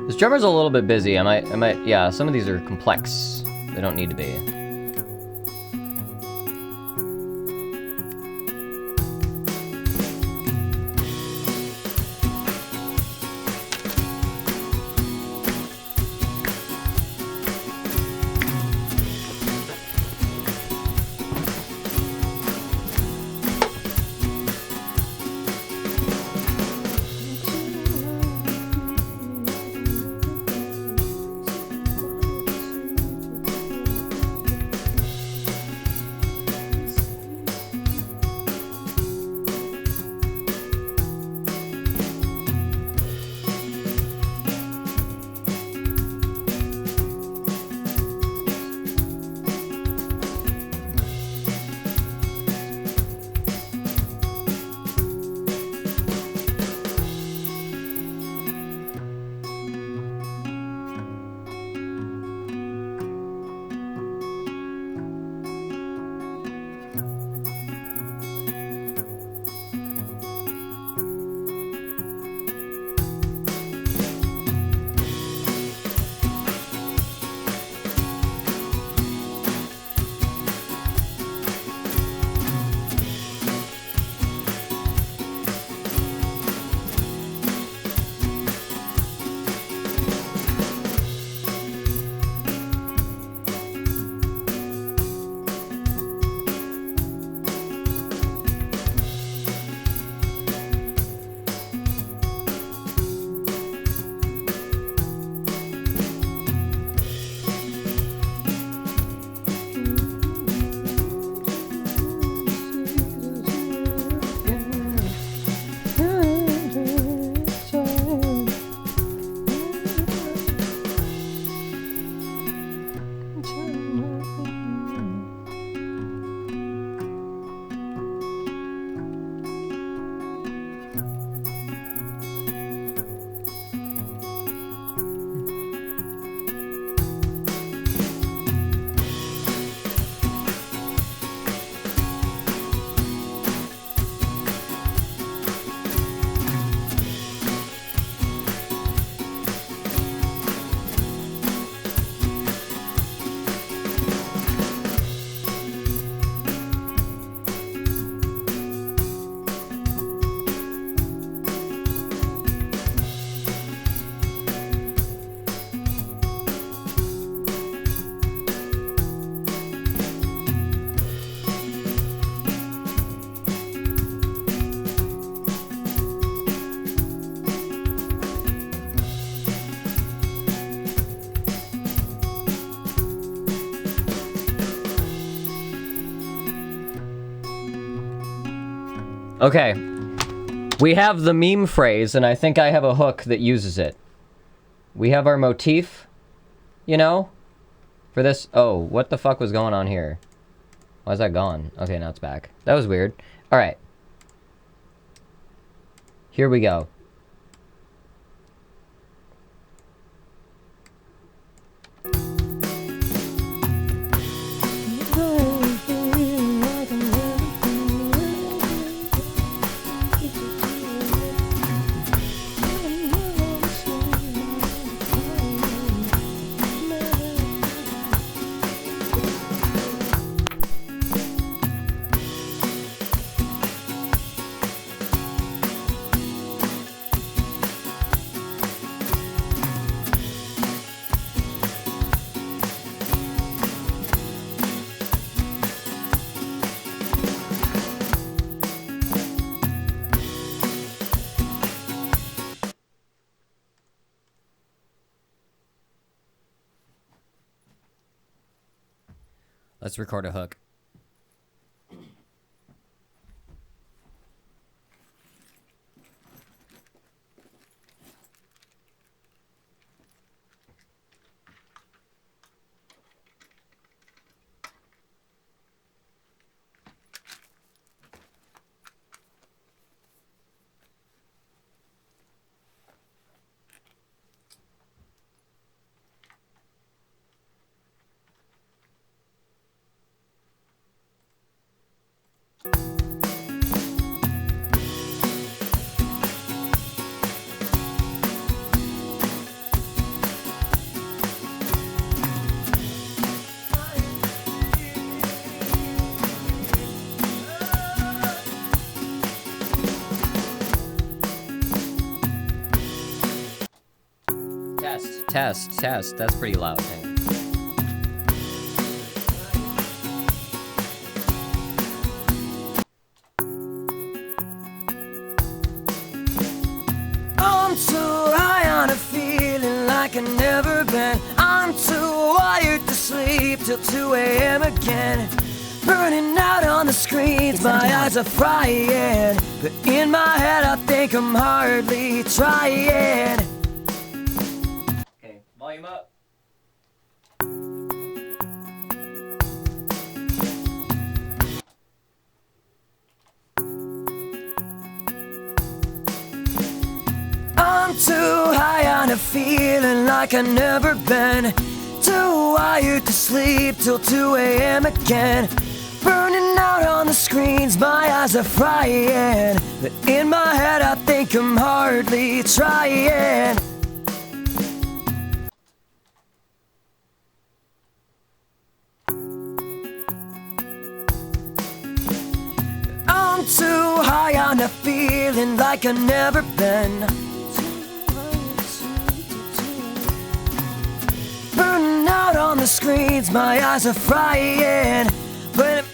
This drummer's a little bit busy. I might, yeah, some of these are complex. They don't need to be. Okay. We have the meme phrase, and I think I have a hook that uses it. We have our motif, you know? For this... Oh, what the fuck was going on here? Why is that gone? Okay, now it's back. That was weird. Alright. Here we go. Let's record a hook. Test. That's pretty loud. Hang on. I'm too high on a feeling like I've never been. I'm too wired to sleep till 2 a.m. again. Burning out on the screens, my eyes are frying. But in my head I think I'm hardly trying. Okay, volume up. I'm too high on a feeling like I've never been. Too wired to sleep till 2 a.m. again. Burning out on the screens, my eyes are frying. But in my head I think I'm hardly trying. I'm too high on a feeling like I've never been. Burning out on the screens, my eyes are frying. But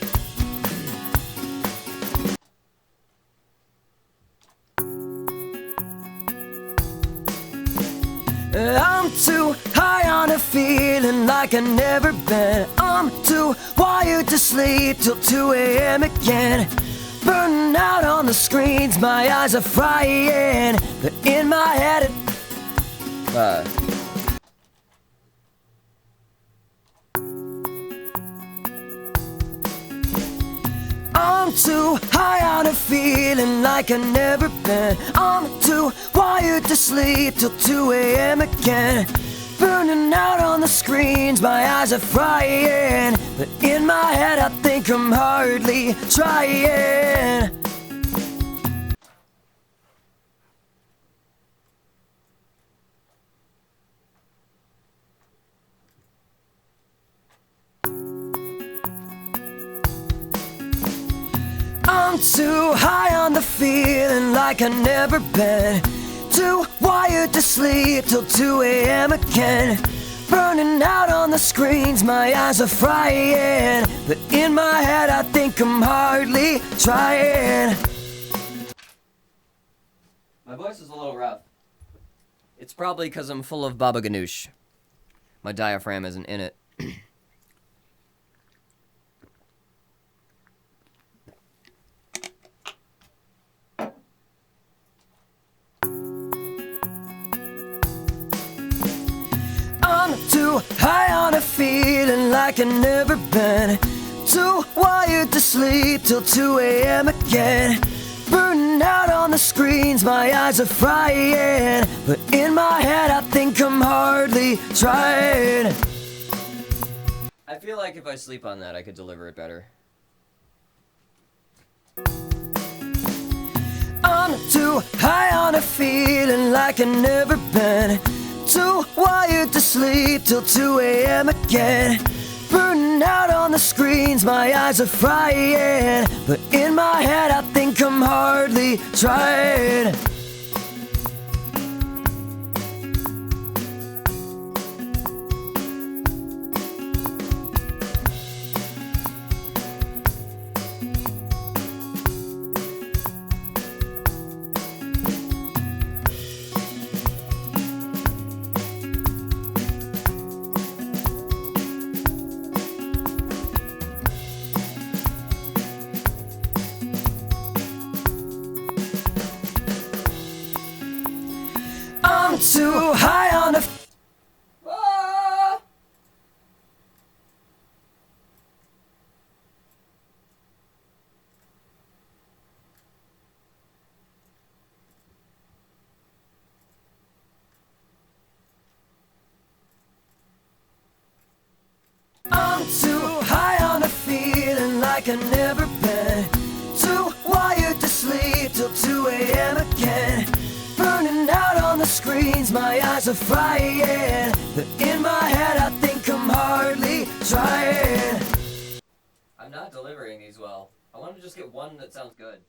I'm too high on a feeling like I've never been. I'm too wired to sleep till 2 a.m. again. Burning out on the screens, my eyes are frying. But in my head I'm too high on a feeling like I've never been. I'm too wired to sleep till 2 a.m. again. Burning out on the screens, my eyes are frying. But in my head I think I'm hardly trying. I'm too high on the feeling like I've never been. Too wired to sleep till 2 a.m. again. Burning out on the screens, my eyes are frying. But in my head I think I'm hardly trying. My voice is a little rough. It's probably because I'm full of baba ganoush. My diaphragm isn't in it. too high on a feeling like I've never been. Too wired to sleep till 2 a.m. again. Burning out on the screens, my eyes are frying. But in my head I think I'm hardly trying. I feel like if I sleep on that, I could deliver it better. I'm too high on a feeling like I've never been. Too wired to sleep till 2 a.m. again. Burning out on the screens, my eyes are frying. But in my head I think I'm hardly trying. I'm too high on a I'm too high on a feeling like I've never been. Too wired to sleep till 2 a.m. again. Burning out on the screens, my eyes are frying. But in my head I think I'm hardly trying. I'm not delivering these well. I want to just get one that sounds good.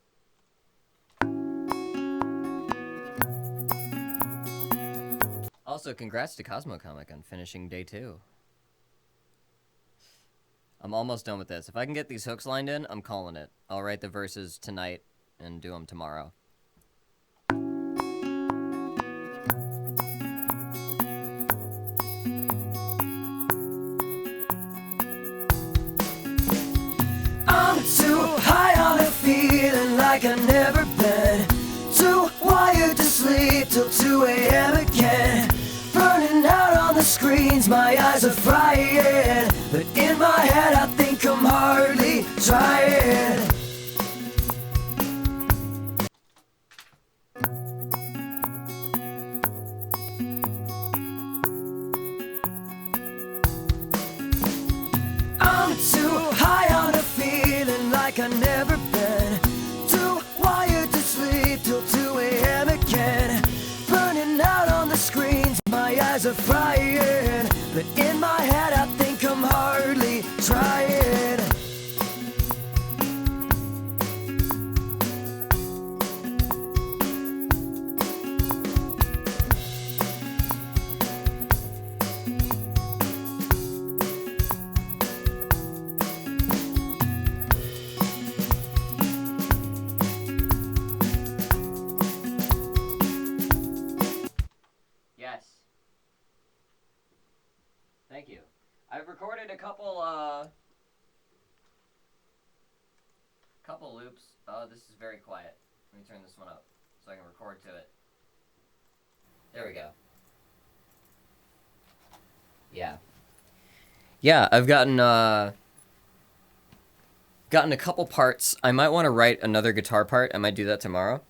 Also, congrats to Cosmo Comic on finishing day 2. I'm almost done with this. If I can get these hooks lined in, I'm calling it. I'll write the verses tonight and do them tomorrow. I'm too high on a feeling like I've never been. Too wired to sleep till 2 a.m. again. Burning out on the screens, my eyes are frying. But in my head I think I'm hardly trying. I'm too high on a feeling like I've never been. Too wired to sleep till 2 a.m. again. Burning out on the screens, my eyes are frying. But in my head I think I'm hardly trying. Yes. Thank you. I've recorded a couple loops. Oh, this is very quiet. Let me turn this one up so I can record to it. There we go. Yeah. Yeah, I've gotten a couple parts. I might want to write another guitar part. I might do that tomorrow.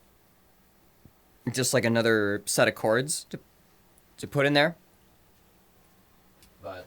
Just like another set of chords to put in there. But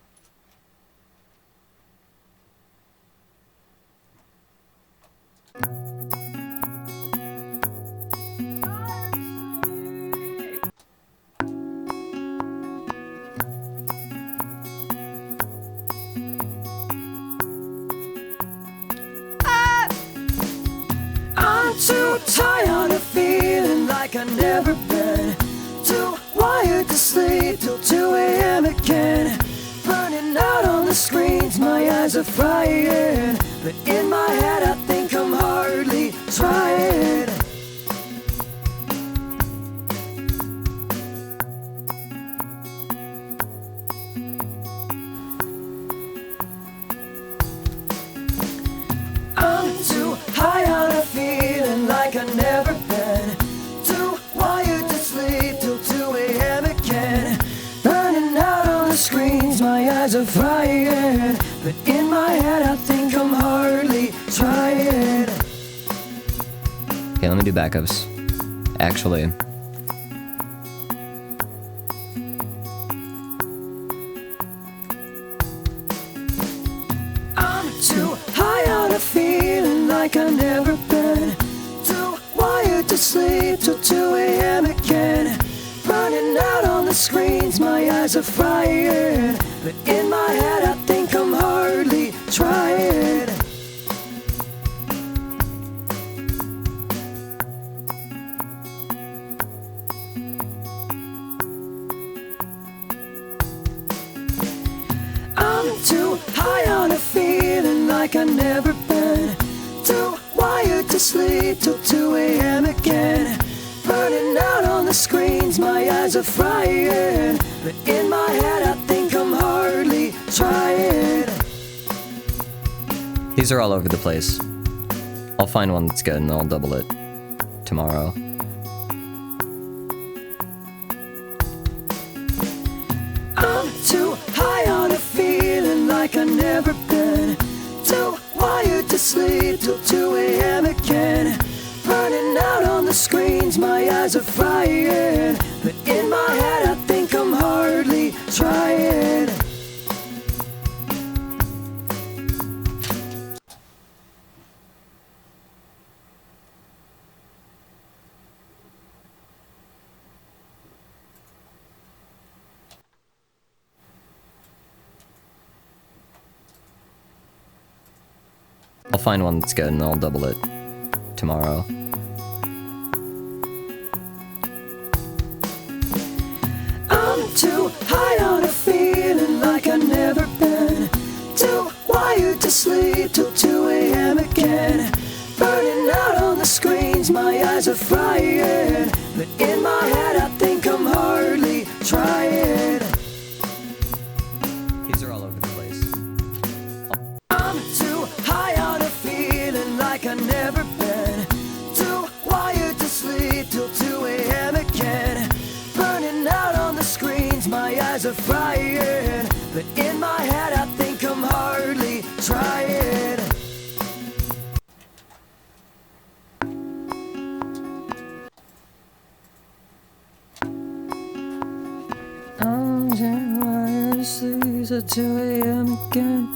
I'm too tired on a feeling like I've never been. Too wired to sleep till 2 a.m. again. Burning out on the screens, my eyes are frying. But in my head I think I'm hardly trying. I'm too high on a feeling like I've never been. Too wired to sleep till 2 a.m. again. Burning out on the screens, screens, my eyes are frying. But in my head, I think I'm hardly trying. Okay, let me do backups. Actually. I'm too high on a feeling like I've never been. Too wired to sleep till 2 a.m. again. Running out on the screens, my eyes are frying. But in my head, I think I'm hardly trying. I'm too high on a feeling like I've never been. Too wired to sleep till 2 a.m. again. Burning out on the screens, my eyes are frying. But in my head, I think I'm hardly trying. These are all over the place. I'll find one that's good and I'll double it tomorrow. I'm too high on a feeling like I've never been. Too wired to sleep till 2 a.m. again. Burning out on the screens, my eyes are frying. But in my head, I think I'm hardly trying. I'll find one that's good and I'll double it tomorrow. I'm too high on a feeling like I've never been. Too wired to sleep till 2 a.m. again. Burning out on the screens, my eyes are frying. But in my head, I think I'm hardly trying. These are all over the place. I'm too high on a feeling like I've never been. Too wired to sleep till 2 a.m. again. Burning out on the screens, my eyes are frying. But in my head, I think I'm hardly trying. I'm too wired to sleep till 2 a.m. again.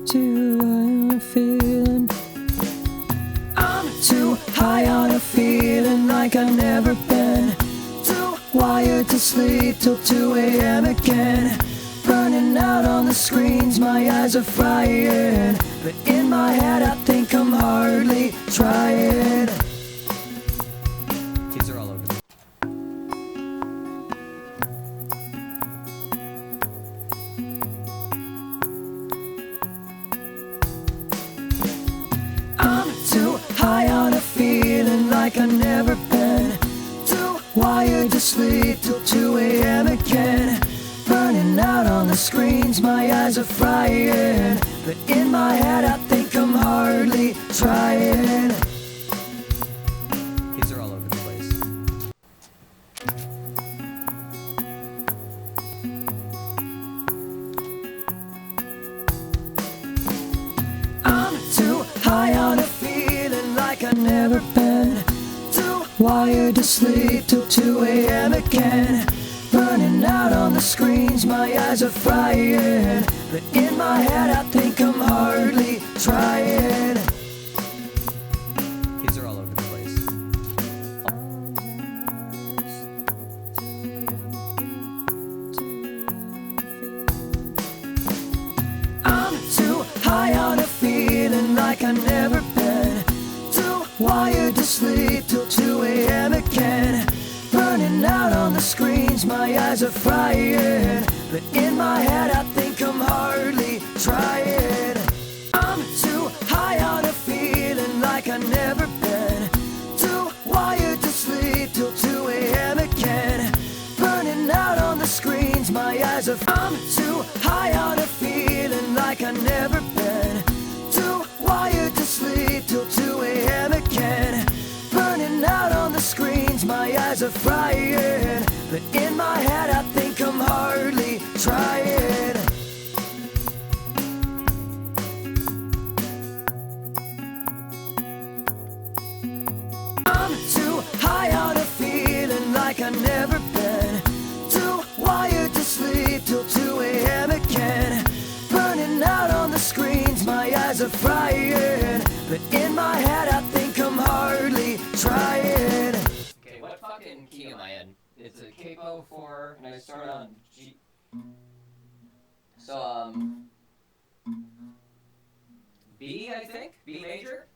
Too high on a feeling. I'm too high on a feeling like I've never been. Too wired to sleep till 2 a.m. again. Running out on the screens, my eyes are frying. But in my head, I think I'm hardly trying. These are all over the I'm too high on a feeling like I've never been. Too wired to sleep till 2 a.m. again. Running out on the screens, my eyes are frying. But in my head, I think I'm hardly trying. These are all over the place. I'm too high on a feeling like I've never been. Too wired to sleep till 2 a.m. again. Burning out on the screens, my eyes are frying. But in my head, I think I'm hardly trying. These are all over the place. I'm too high on a feeling like I've never been. Too wired to sleep till 2 a.m. again. Burning out on the screens, my eyes are frying. But in my head, I think I'm hardly trying. I'm too high on a feeling like I've never been. Too wired to sleep till 2 a.m. again. Burning out on the screens, my eyes are. I'm too high on a feeling like I've never been. Too wired to sleep till 2 a.m. again. Burning out on the screens, my eyes are frying. But in my head, I think I'm hardly trying. frying. But in my head I think I'm hardly trying. Okay, what fucking key am I in? It's a capo 4, and I start on G. So, B, I think? B major?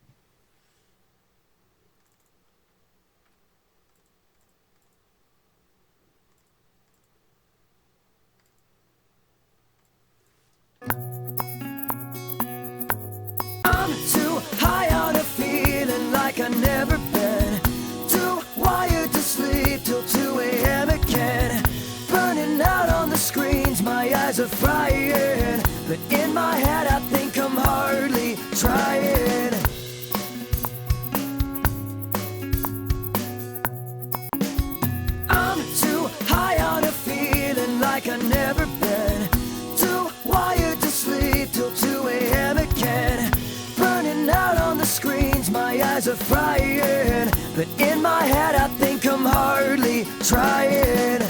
I'm too high on a feeling like I've never been. Too wired to sleep till 2 a.m. again. Burning out on the screens, my eyes are frying. But in my head I think I'm hardly trying. I'm too high on a feeling like I've never been. Too wired to sleep till 2 a.m. again. Burning out on the screens, my eyes are frying. But in my head I think I'm hardly trying.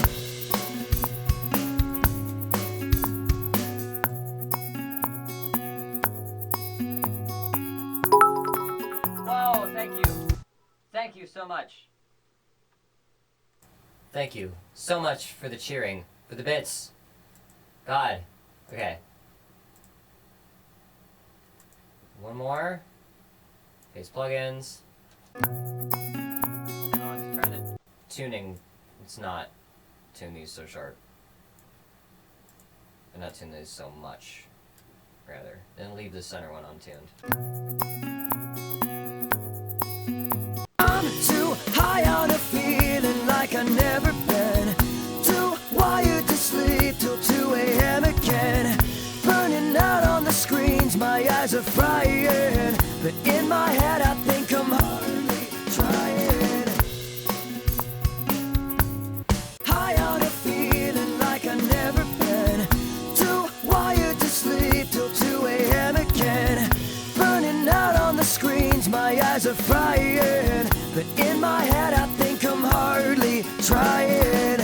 Whoa, thank you. Thank you so much. Thank you so much for the cheering, for the bits. God. Okay. One more. Face plugins. Oh, let's try the tuning. Let's not tune these so sharp. And not tune these so much, rather. Then leave the center one untuned. I'm too high on a feeling like I've never been. Too wired to sleep till 2 a.m. again. Burning out on the screens, my eyes are frying. But in my head I think I'm hardly trying. High on a feeling like I've never been. Too wired to sleep till 2 a.m. again. Burning out on the screens, my eyes are frying. But in my head I think I'm hardly trying.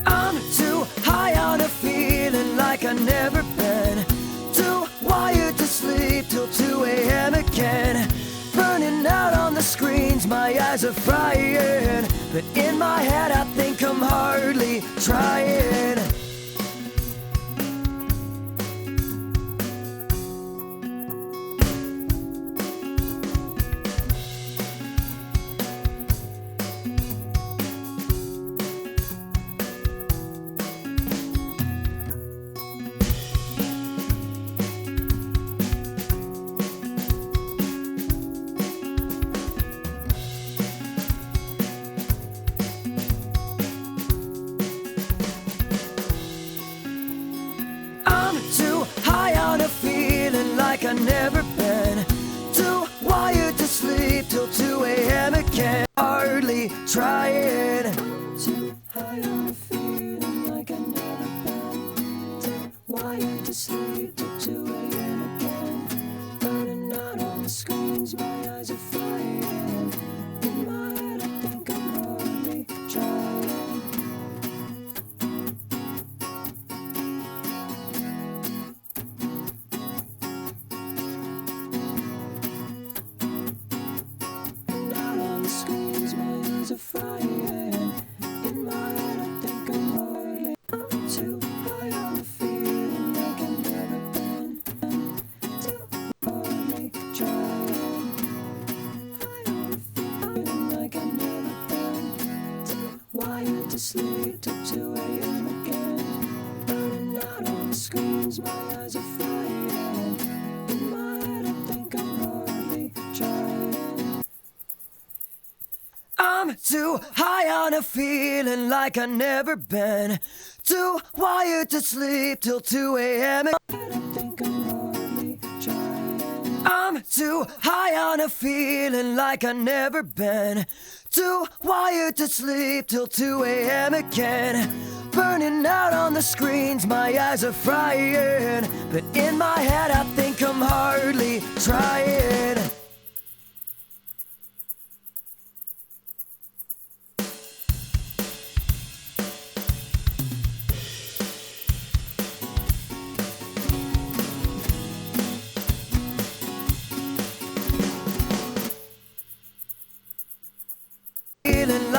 I'm too high on a feeling like I've never been. Too wired to sleep till 2 a.m. again. Burning out on the screens, my eyes are frying. But in my head I think I'm hardly trying. I'm too high on a feeling like I've never been. Too wired to sleep till 2 a.m. again. Hardly trying. Too high on a feeling like I've never been. Too wired to sleep till 2 a.m. again. Burning out on the screens, my eyes are flying. In my head I think I'm hardly trying. Out on the screens, my eyes are frying. In my head, I think I'm hardly. I'm too high on a feeling like I've never been. Too hardly trying. High on a feeling like I've never been. Too wired to sleep till 2 a.m. again. Burning out on the screens, my eyes are frying. In my head, I think I'm hardly trying. I'm too high on a feeling like I've never been. Too wired to sleep till 2 a.m. I think I'm hardly trying. I'm too high on a feeling like I've never been. Too wired to sleep till 2 a.m. again. Burning out on the screens, my eyes are frying. But in my head I think I'm hardly trying.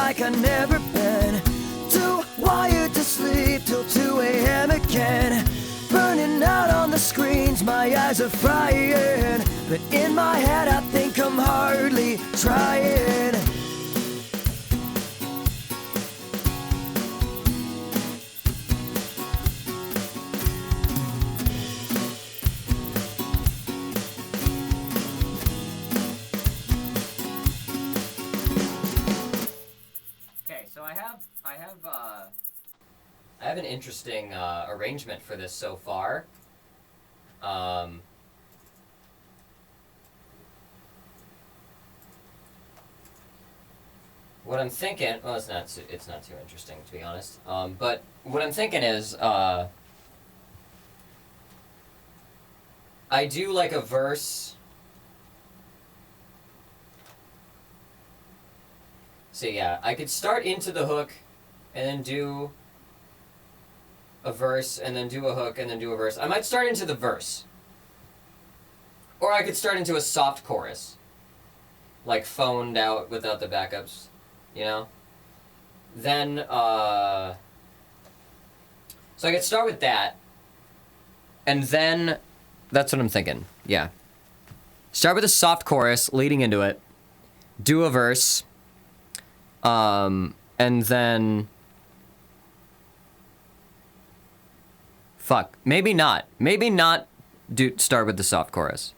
like I never been. Too wired to sleep till 2 a.m. again. Burning out on the screens, my eyes are frying. But in my head I think I'm hardly trying. Okay, so I have an interesting arrangement for this so far. What I'm thinking, well, it's not too interesting, to be honest. But what I'm thinking is, I do like a verse. So yeah, I could start into the hook, and then do a verse, and then do a hook, and then do a verse. I might start into the verse. Or I could start into a soft chorus. Like phoned out without the backups, you know? Then, so I could start with that. And then, that's what I'm thinking, yeah. Start with a soft chorus leading into it. Do a verse. And then... Fuck. Maybe not. Maybe not start with the soft chorus.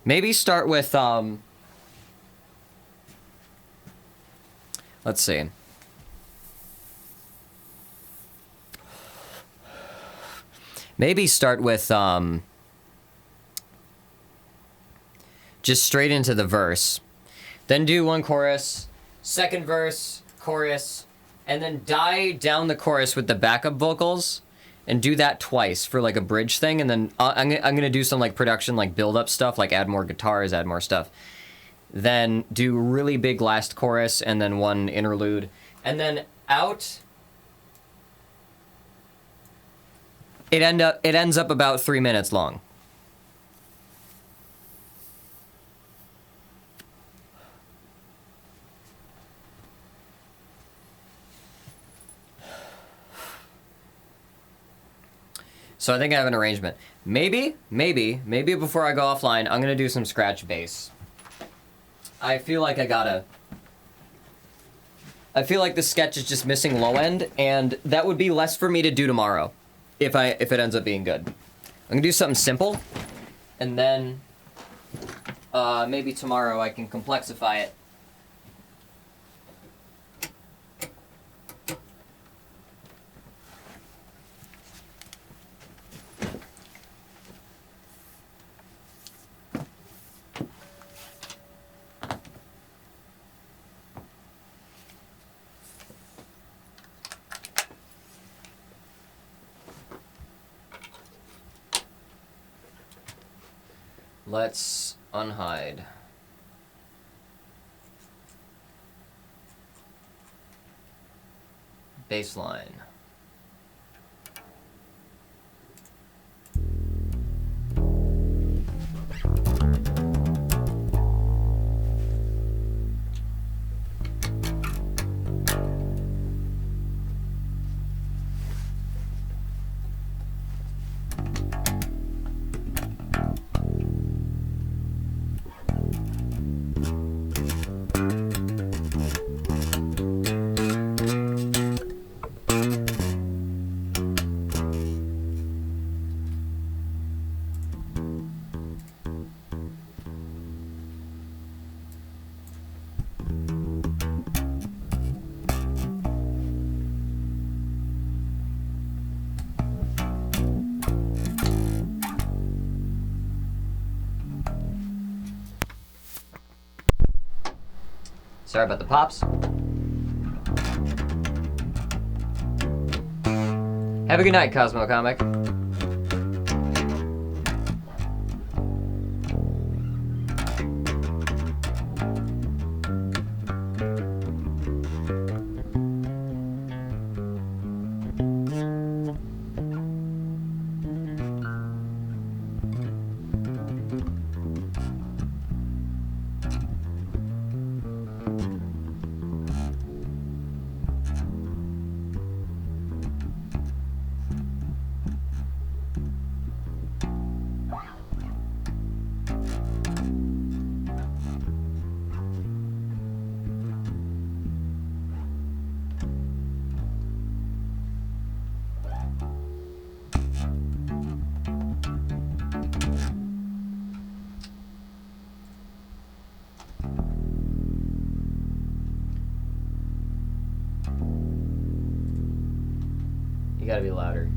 Maybe start with, let's see. Maybe start with, just straight into the verse. Then do one chorus, second verse, chorus, and then die down the chorus with the backup vocals. And do that twice for like a bridge thing, and then I'm gonna do some like production, like build up stuff, like add more guitars, add more stuff. Then do really big last chorus, and then one interlude, and then out. It ends up about 3 minutes long. So I think I have an arrangement. Maybe before I go offline, I'm gonna do some scratch bass. I feel like I feel like the sketch is just missing low end, and that would be less for me to do tomorrow, if it ends up being good. I'm gonna do something simple, and then maybe tomorrow I can complexify it. Let's unhide. Baseline. Sorry about the pops. Have a good night, Cosmo Comic. gotta be louder.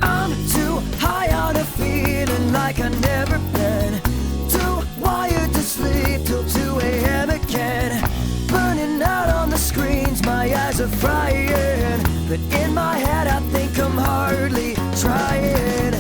I'm too high on a feeling like I've never been. Too wired to sleep till 2 a.m. again. Burning out on the screens, my eyes are frying. But in my head I think I'm hardly trying.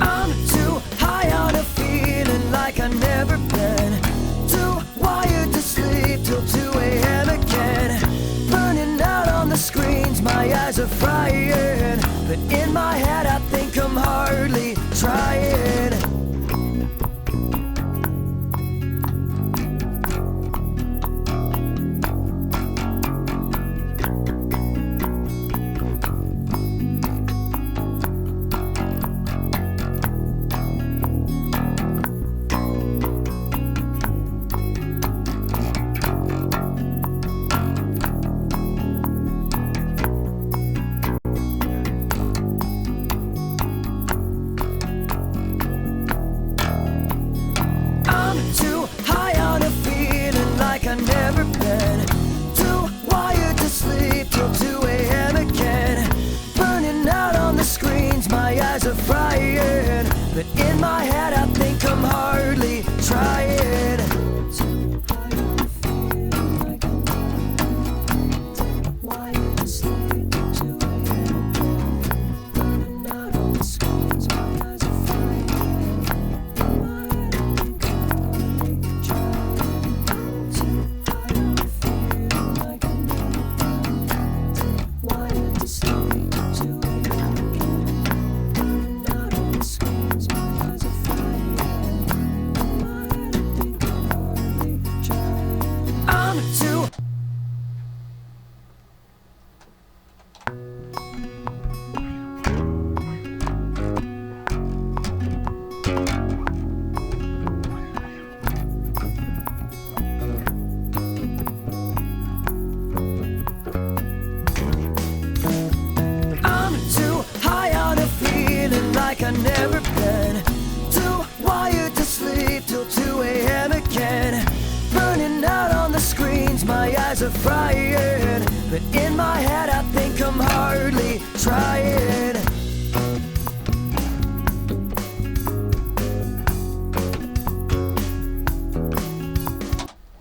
I'm too high on a feeling like I've never been. Too wired to sleep till 2 a.m. again. Burning out on the screens, my eyes are frying. But in my head I think I'm hardly trying. I'm too high on a feeling like I've never been. Too wired to sleep till 2 a.m. again. Burning out on the screens, my eyes are frying. But in my head I think I'm hardly trying. Too high on a feeling like I've never been. Wired to sleep till 2 a.m. again. Burning out on the screens, my eyes are frying. In my head I think I'm hardly trying. Too high on a feeling like I've never been. Wired to sleep till 2 a.m. again. Burning out on the screens, my eyes are frying. In my head I think I'm hardly trying. I'm too I'm too high on a feeling like I've never been. Too wired to sleep till 2 a.m. again. Burning out on the screens, my eyes are frying. But in my head I think I'm hardly trying.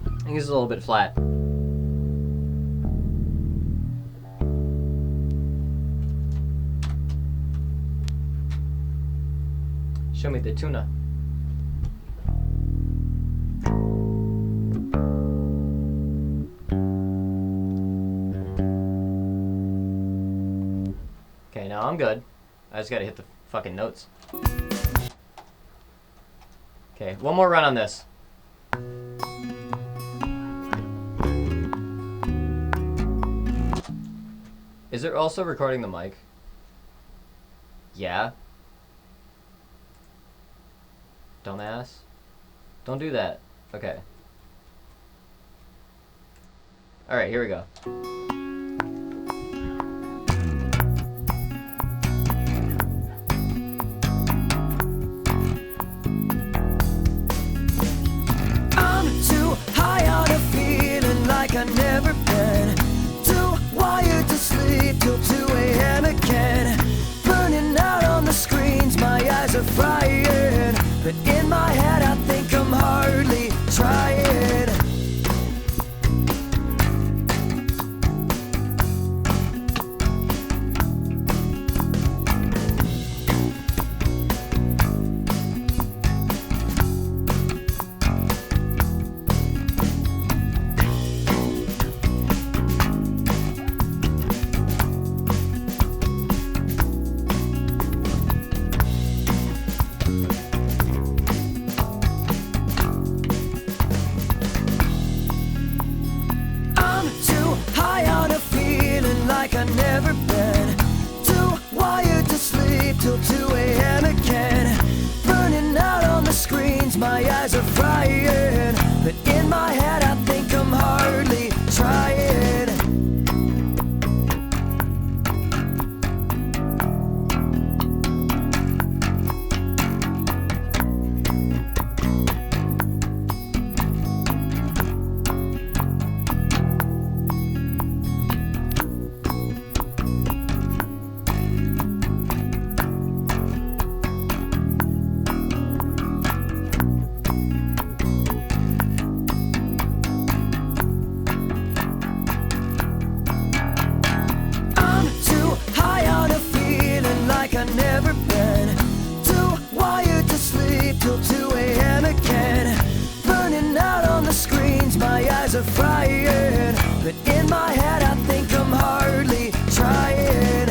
I think it's a little bit flat. Show me the tuna. Okay, now I'm good. I just gotta hit the fucking notes. Okay, one more run on this. Is it also recording the mic? Yeah. Dumbass. Don't do that. Okay. Alright, here we go. I'm too high on a feeling like I've never been. Too wired to sleep till 2 a.m. again. Burning out on the screens, my eyes are frying. But in my head I think I'm hardly trying. till 2 a.m. again. Burning out on the screens, my eyes are frying. But in my head I think I'm hardly trying.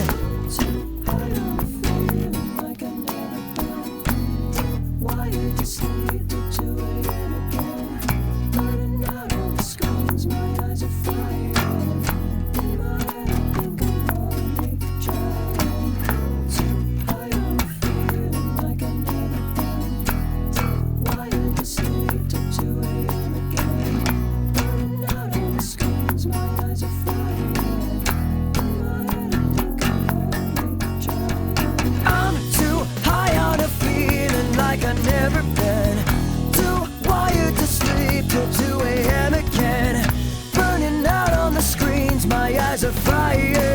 Too high on a feeling like I've never been. Wired to sleep till 2 a.m. again. Burning out on the screens, my eyes are frying. In my head I think I'm hardly trying. Too high on a feeling like I've never been. Wired to sleep till 2 a.m. again. Burning out on the screens, my eyes are frying. In my head I think I'm hardly trying. I'm too high on a feeling like I've never been. Too wired to sleep till 2 a.m. again. Burning out on the screens, my eyes are frying.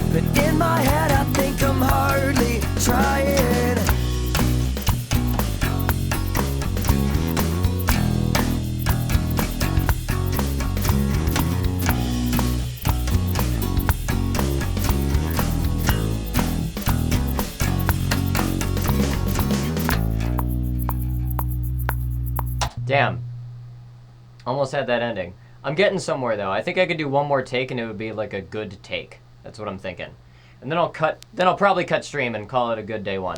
But in my head I think I'm hardly trying. Damn. Almost had that ending. I'm getting somewhere though. I think I could do one more take and it would be like a good take. That's what I'm thinking. And then I'll probably cut stream and call it a good day one.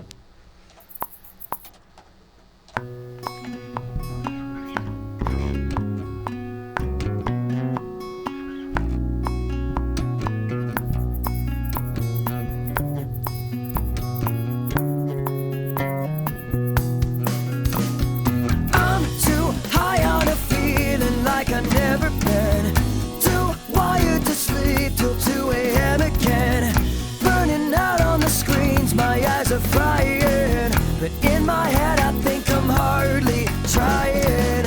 I'm too high on a feeling like I've never been. Too wired to sleep till 2 a.m. again. Burning out on the screens, my eyes are frying. But in my head I think I'm hardly trying.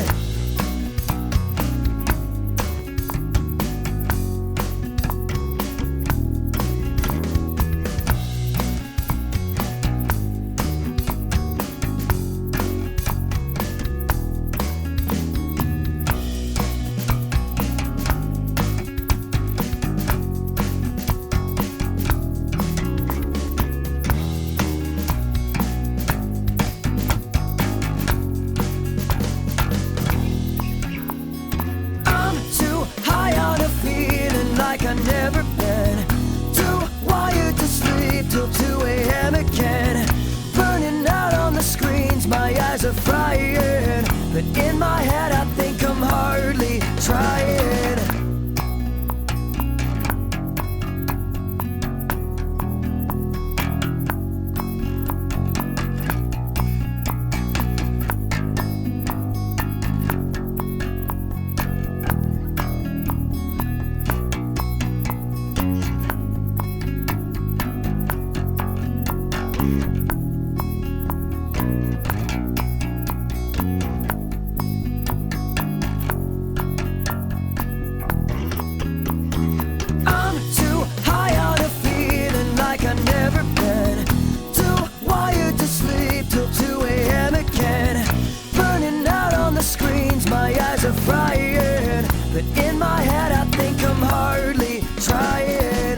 I'm too high on a feeling like I've never been. Too wired to sleep till 2 a.m. again. Burning out on the screens, my eyes are frying. But in my head I think I'm hardly trying. I'm too high on a feeling like I've never been. Too wired to sleep till 2 a.m. again. Burning out on the screens, my eyes are frying. But in my head I think I'm hardly trying.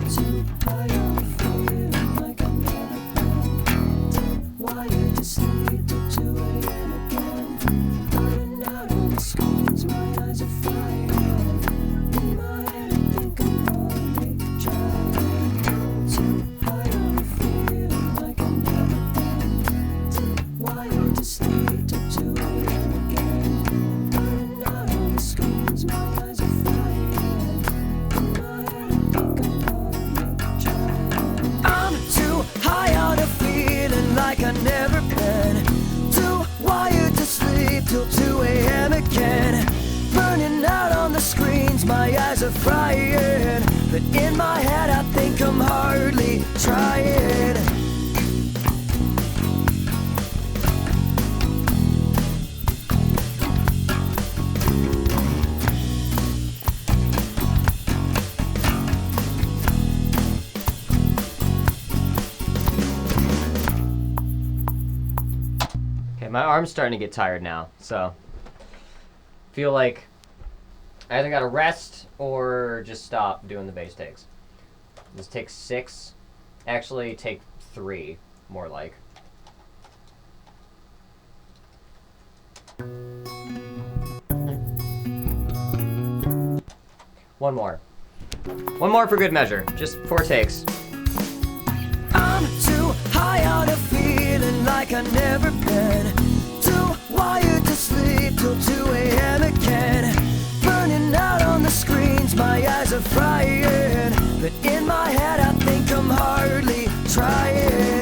Too high on a feeling like I've never been. Too wired to sleep till 2 a.m. again. Burning out on the screens, my eyes are frying. In my head I think I'm hardly trying. Too high on a feeling like I've never been. Too wired to sleep till 2 a.m. again. Burning out on the screens, my eyes are frying. In my head I think I'm hardly trying. I'm too high on a feeling like I've never been. Too wired to sleep till 2 a.m. again. Burning out on the screens, my eyes are frying. But in my head I think I'm hardly trying. Okay, my arm's starting to get tired now, so feel like I either gotta rest or just stop doing the base takes. This takes 6. Actually, take 3, more like. One more. One more for good measure. Just 4 takes. I'm too high on a feeling like I've never been. Too wired to sleep till 2 a.m. again. Burning out on the screens, my eyes are frying. But in my head I think I'm hardly trying.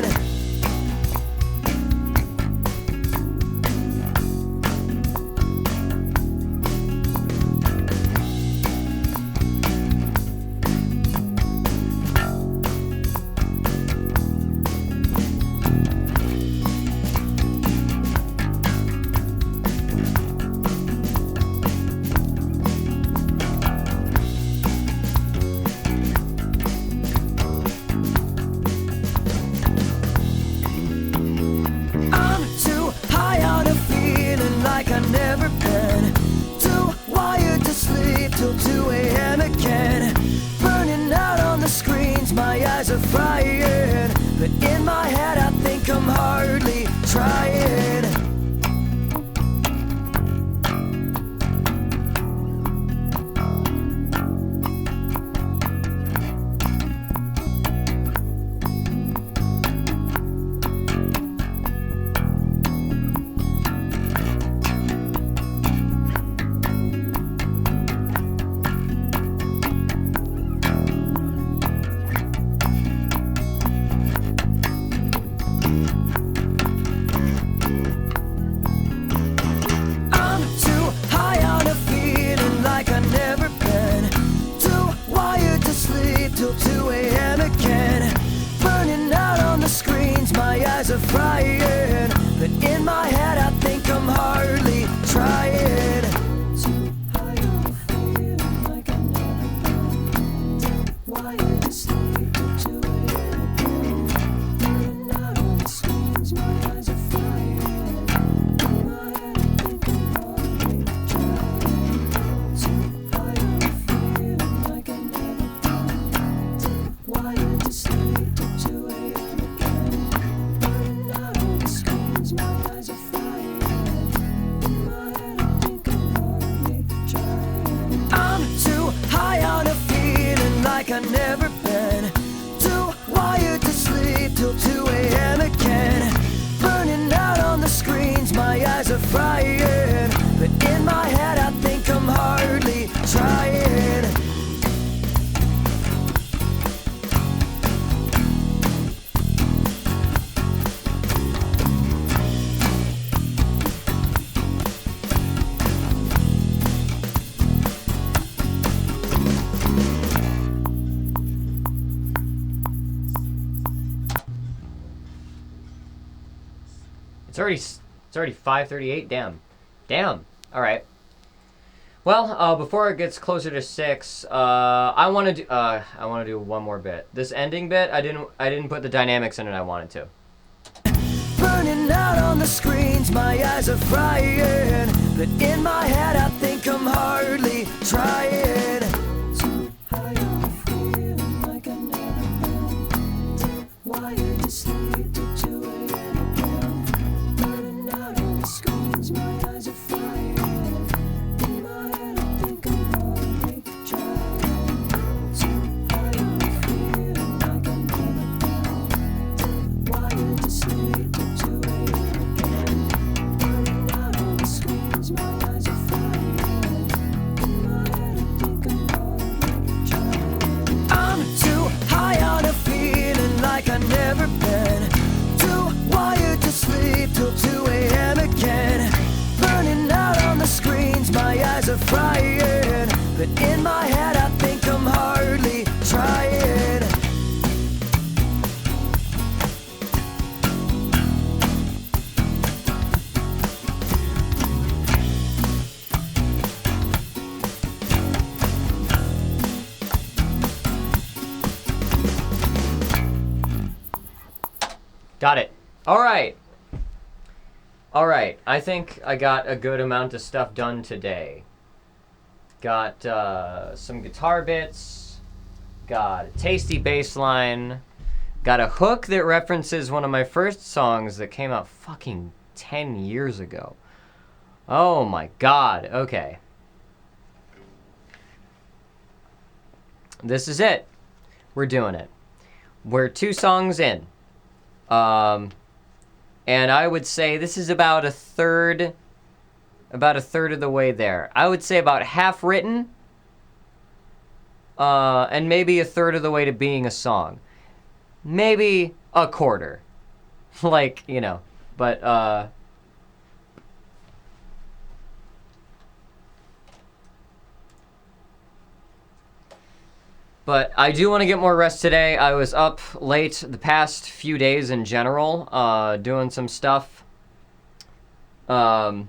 It's already 5:38. Damn. All right. Well, before it gets closer to 6, I want to do one more bit. This ending bit, I didn't put the dynamics in it I wanted to. Burning out on the screens, my eyes are frying. But in my head I think I'm hardly trying. Too high on a feeling like I've never been. Too wired to sleep till 2 a.m. again. Burning out on the screens, my eyes are frying. In my head I think I'm hardly trying. Too high on a feeling like I've never been. Too wired to sleep till 2 a.m. again. Burning out on the screens, my eyes are frying. In my head I think I'm hardly trying. I'm too high on a feeling like I've never been. Too wired to sleep till 2 a.m. again. Burning out on the screens, my eyes are frying. But in my head I think I'm hardly trying. Got it. All right. I think I got a good amount of stuff done today. Got some guitar bits. Got a tasty bass line. Got a hook that references one of my first songs that came out fucking 10 years ago. Oh my god. Okay. this is it. We're doing it. We're 2 songs in. And I would say this is about a third of the way there. I would say about half written, and maybe a third of the way to being a song. Maybe a quarter. Like, you know, but, But I do want to get more rest today. I was up late the past few days in general, doing some stuff. You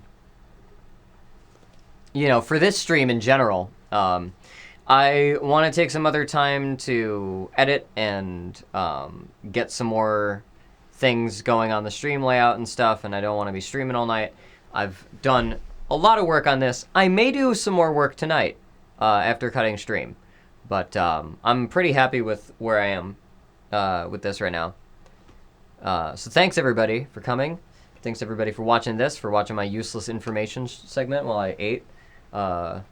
know, for this stream in general, I want to take some other time to edit and get some more things going on the stream layout and stuff, and I don't want to be streaming all night. I've done a lot of work on this. I may do some more work tonight after cutting stream. But I'm pretty happy with where I am with this right now. So thanks, everybody, for coming. Thanks, everybody, for watching this, for watching my useless information segment while I ate. I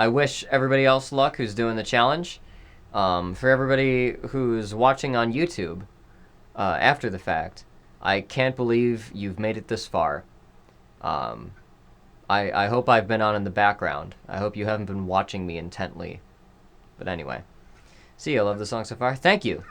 wish everybody else luck who's doing the challenge. For everybody who's watching on YouTube after the fact, I can't believe you've made it this far. I hope I've been on in the background. I hope you haven't been watching me intently. But anyway. See you. I love the song so far. Thank you.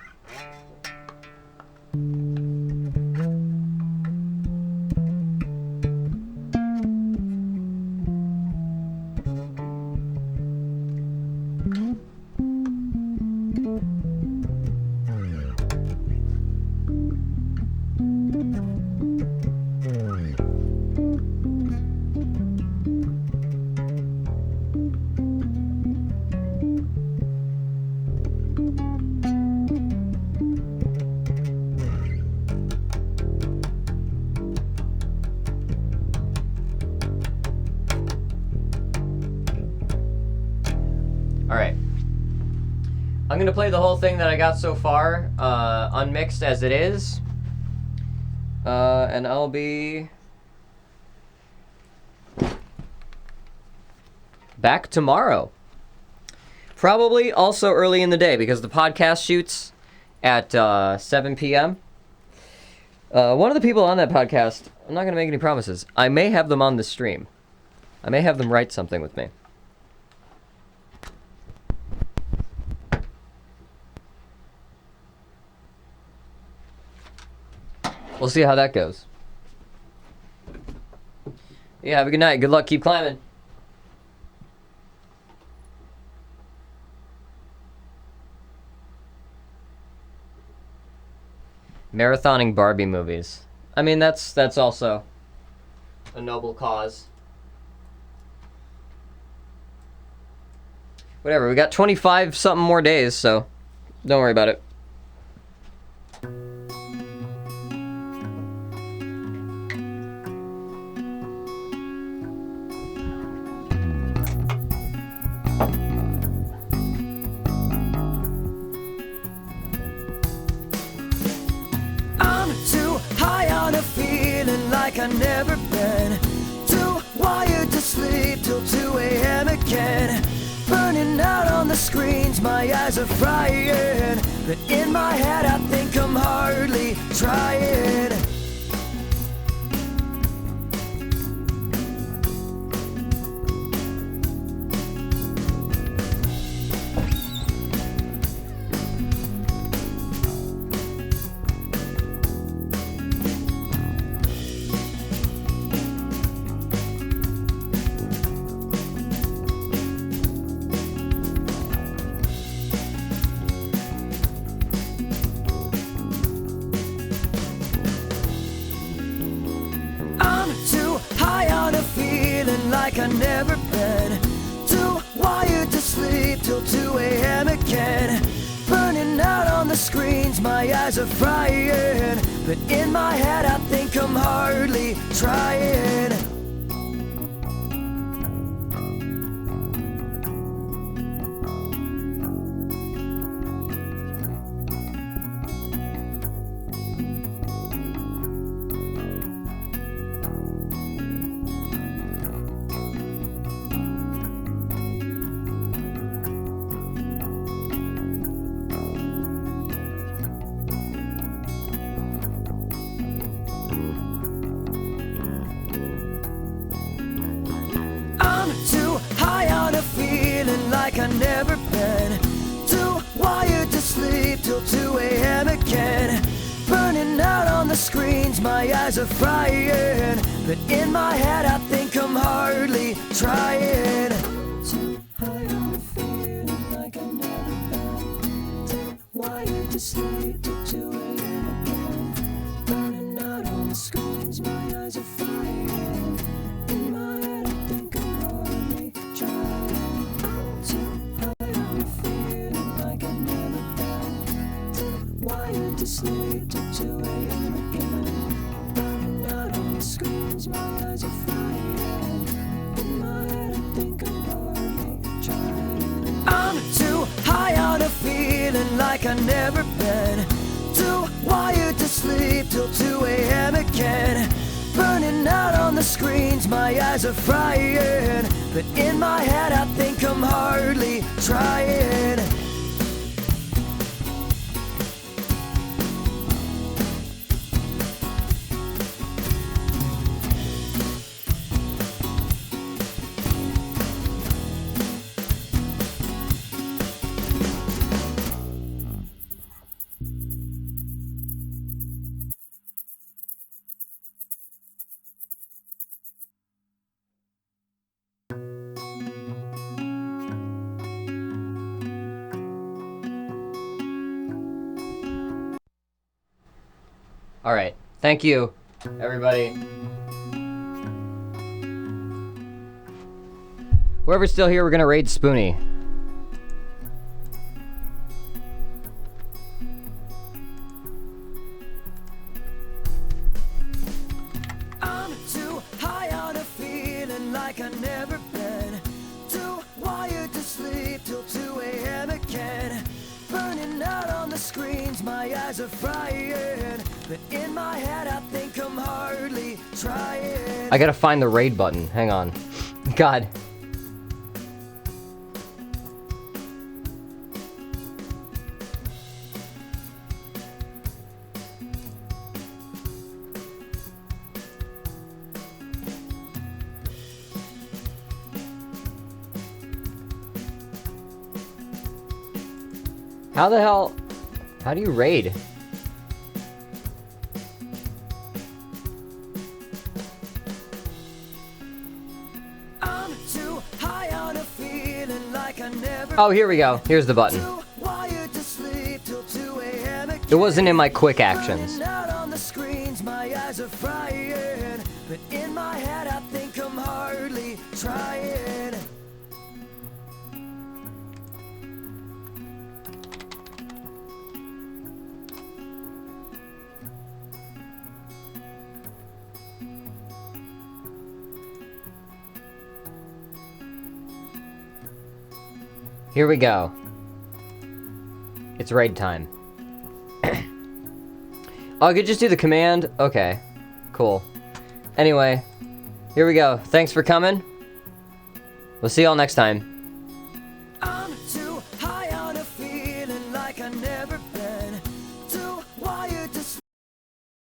I'm going to play the whole thing that I got so far, unmixed as it is, and I'll be back tomorrow. Probably also early in the day, because the podcast shoots at 7 p.m. One of the people on that podcast, I'm not going to make any promises. I may have them on the stream. I may have them write something with me. We'll see how that goes. Yeah, have a good night. Good luck. Keep climbing. Marathoning Barbie movies. I mean, that's also a noble cause. Whatever, we got 25 something more days, so don't worry about it. Like I've never been. Too wired to sleep till 2 a.m. again. Burning out on the screens, my eyes are frying. But in my head I think I'm hardly trying. Like I've never been. Too wired to sleep till 2 a.m. again. Burning out on the screens, my eyes are frying. But in my head I think I'm hardly trying. like I never been. Too wired to sleep till 2 a.m. again. Burning out on the screens, my eyes are frying. But in my head I think I'm hardly trying. Too high on the feeling like I never been. Too wired to sleep till 2 a.m. again. Burning out on the screens, my eyes are frying. In my head I think I'm hardly trying. Too high on the feeling like I never been. Too wired to sleep till 2 a.m. again. Burning out on the screens, my eyes are frying. In my head I think I'm hardly trying. I'm too high on a feeling like I never been. Too wired to sleep till 2 a.m. again. Burning out on the screens, my eyes are frying. But in my head I think I'm hardly trying. Alright, thank you, everybody. Whoever's still here, we're gonna raid Spoonie. I'm too high on a feeling like I never been. Too wired to sleep till 2 a.m. again. Burning out on the screens, my eyes are frying. But in my head I think I'm hardly trying. I gotta find the raid button. Hang on. God. How the hell? How do you raid? I'm too high on a feeling like I never. Oh, here we go. Here's the button. Too wired to sleep till 2 a.m. again. It wasn't in my quick actions. Burning out on the screens, my eyes are frying. But in my head I think I'm hardly trying. Here we go. It's raid time. Oh, I could just do the command? Okay. Cool. Anyway, here we go. Thanks for coming. We'll see y'all next time. I'm